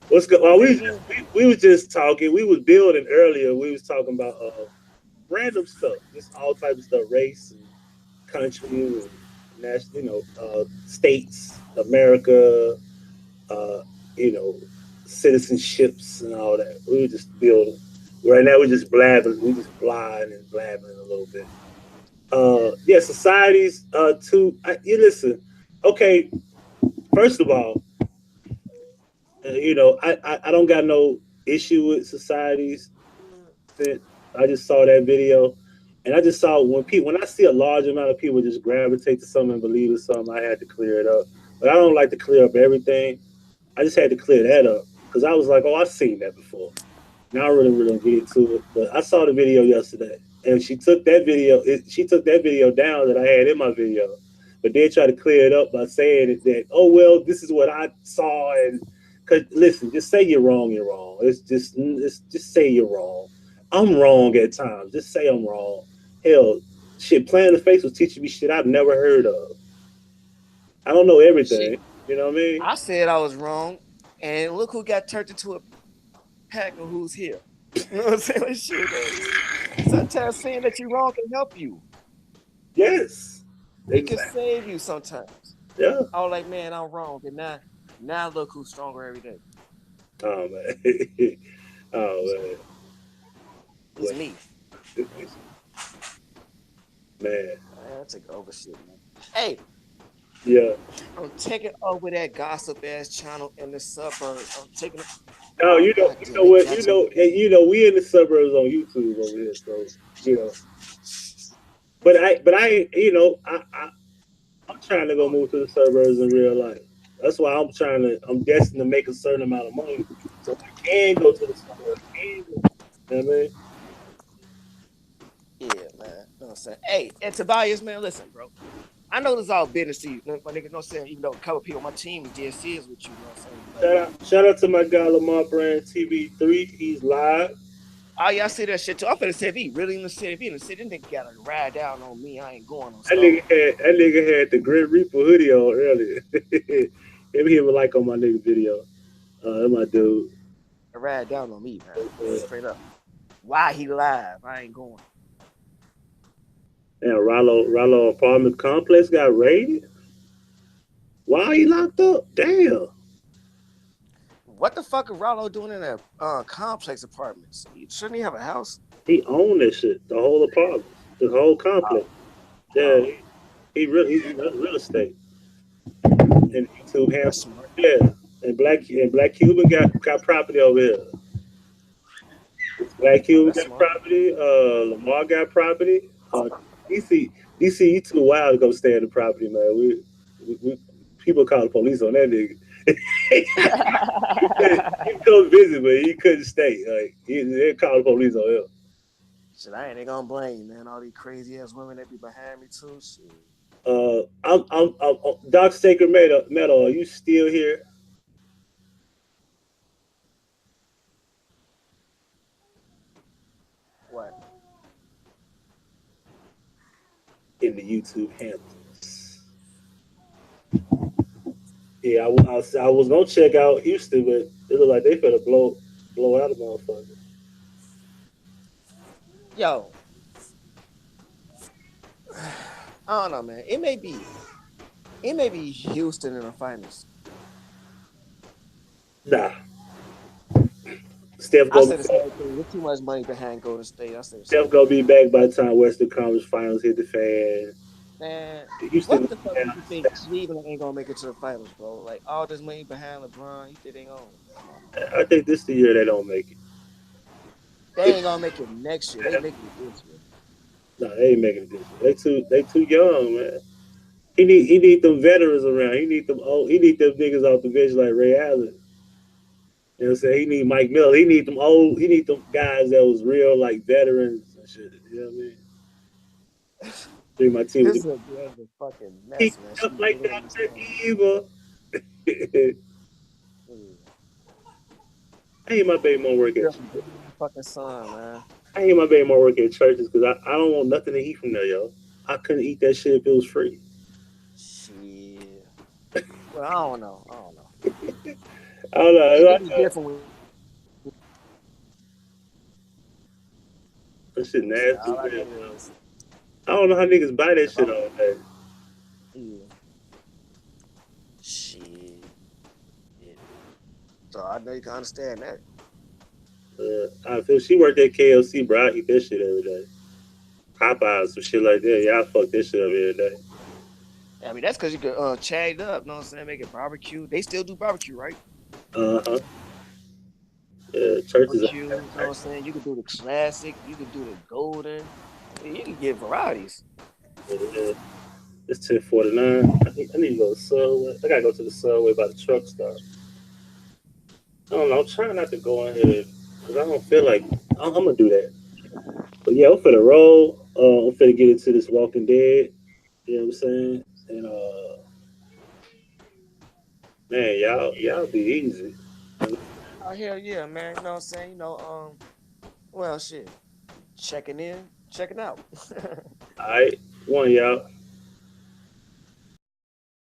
What's going? We was just talking. We was building earlier. We was talking about random stuff, just all type of stuff, race and country and national, states, America, citizenships and all that. We were just building. Right now we're just blabbing. We just blind and blabbing a little bit. Societies too. You listen. Okay, first of all, I don't got no issue with societies. I just saw that video, and I just saw when I see a large amount of people just gravitate to something and believe in something, I had to clear it up. But I don't like to clear up everything. I just had to clear that up because I was like, oh, I've seen that before. Now I really don't get into it. But I saw the video yesterday, and she took that video. She took that video down that I had in my video, but then tried to clear it up by saying that, oh well, this is what I saw. And because listen, just say you're wrong. You're wrong. It's just say you're wrong. I'm wrong at times. Just say I'm wrong. Hell, shit. Playing the Face was teaching me shit I've never heard of. I don't know everything. Shit. You know what I mean? I said I was wrong, and look who got turned into a pack of who's here. You know what I'm saying? Like, shit, sometimes saying that you're wrong can help you. Yes. It can save you sometimes. Yeah. I was like, man, I'm wrong. And now look who's stronger every day. Oh, man. Man. It's me. Man. I take over shit, man. Hey. Yeah. I'm taking over that gossip ass channel in the suburbs. I'm taking it. Oh, you know what? We in the suburbs on YouTube over here, so But I, I'm trying to go move to the suburbs in real life. That's why I'm destined to make a certain amount of money, so I can go to the suburbs. You know what I mean? Yeah, man. You know what I'm saying? Hey, and Tobias, man, listen, bro. I know this is all business to you, my nigga. You know what I'm saying? Even though a couple people on my team is with you, you know what I'm saying? Shout out to my guy Lamar Brand TV3. He's live. Oh yeah, I see that shit too. I'm finna say if he really in the city, if he in the city, this nigga gotta ride down on me. I ain't going on. That nigga had the Grim Reaper hoodie on earlier. Maybe he was like on my nigga video. That's my dude. Ride down on me, man. Straight up. Why he live? I ain't going. And Rollo apartment complex got raided. Why he locked up? Damn. What the fuck is Rollo doing in that complex apartments? Shouldn't he have a house? He owned that shit, the whole apartment, the whole complex. Yeah, he's real estate. And YouTube has and Black Cuban got property over here. Black Cuban got property. Lamar got property. DC, you too wild to go stay in the property, man. We people call the police on that nigga. He come visit, but he couldn't stay. Like they call the police on him. Shit, I ain't gonna blame you, man. All these crazy ass women that be behind me too. Shit. I'm Doc Sacred Metal. Are you still here? What? In the YouTube handles. Yeah, I was gonna check out Houston, but it looked like they finna blow out a motherfucker. Yo, I don't know, man. It may be Houston in the finals. Nah. Steph gonna the same thing. There's too much money behind Golden State. Steph gonna be back by the time Western Conference Finals hit the fan. Man, what the fuck do you think Cleveland ain't gonna make it to the finals, bro? Like all this money behind LeBron, you think they ain't gonna? I think this is the year they don't make it. They ain't gonna make it next year. They making it this year. No, they ain't making it this year. They too young, man. He need them veterans around. He need them niggas off the bench like Ray Allen. You know what I'm saying? He need Mike Miller. He need them guys that was real like veterans and shit. You know what I mean? Bring my team. This is a fucking mess, man. Up like Dr. Evil. I hate my baby mom work at fucking son, man. I hate my baby mom work at churches because I don't want nothing to eat from there, yo. I couldn't eat that shit if it was free. Shit. Well, I don't know. I don't know. That shit nasty. I don't know how niggas buy that shit all day. Yeah. Shit. Yeah. So I know you can understand that. I feel she worked at KFC, bro. I eat that shit every day. Popeyes, some shit like that. Yeah, I fuck this shit up every day. I mean, that's because you could chat it up, you know what I'm saying? Make it barbecue. They still do barbecue, right? Uh-huh. Yeah, churches. You know what I'm saying? You could do the classic. You could do the golden. You can get varieties. Yeah. It's 10:49. I need to go to the Subway. I gotta go to the Subway by the truck stop. I don't know. I'm trying not to go in here because I don't feel like I'm gonna do that. But yeah, I'm finna roll. I'm finna get into this Walking Dead. You know what I'm saying? And man, y'all be easy. Oh hell yeah, man. You know what I'm saying? You know, well shit. Checking in, checking out. All right, one y'all.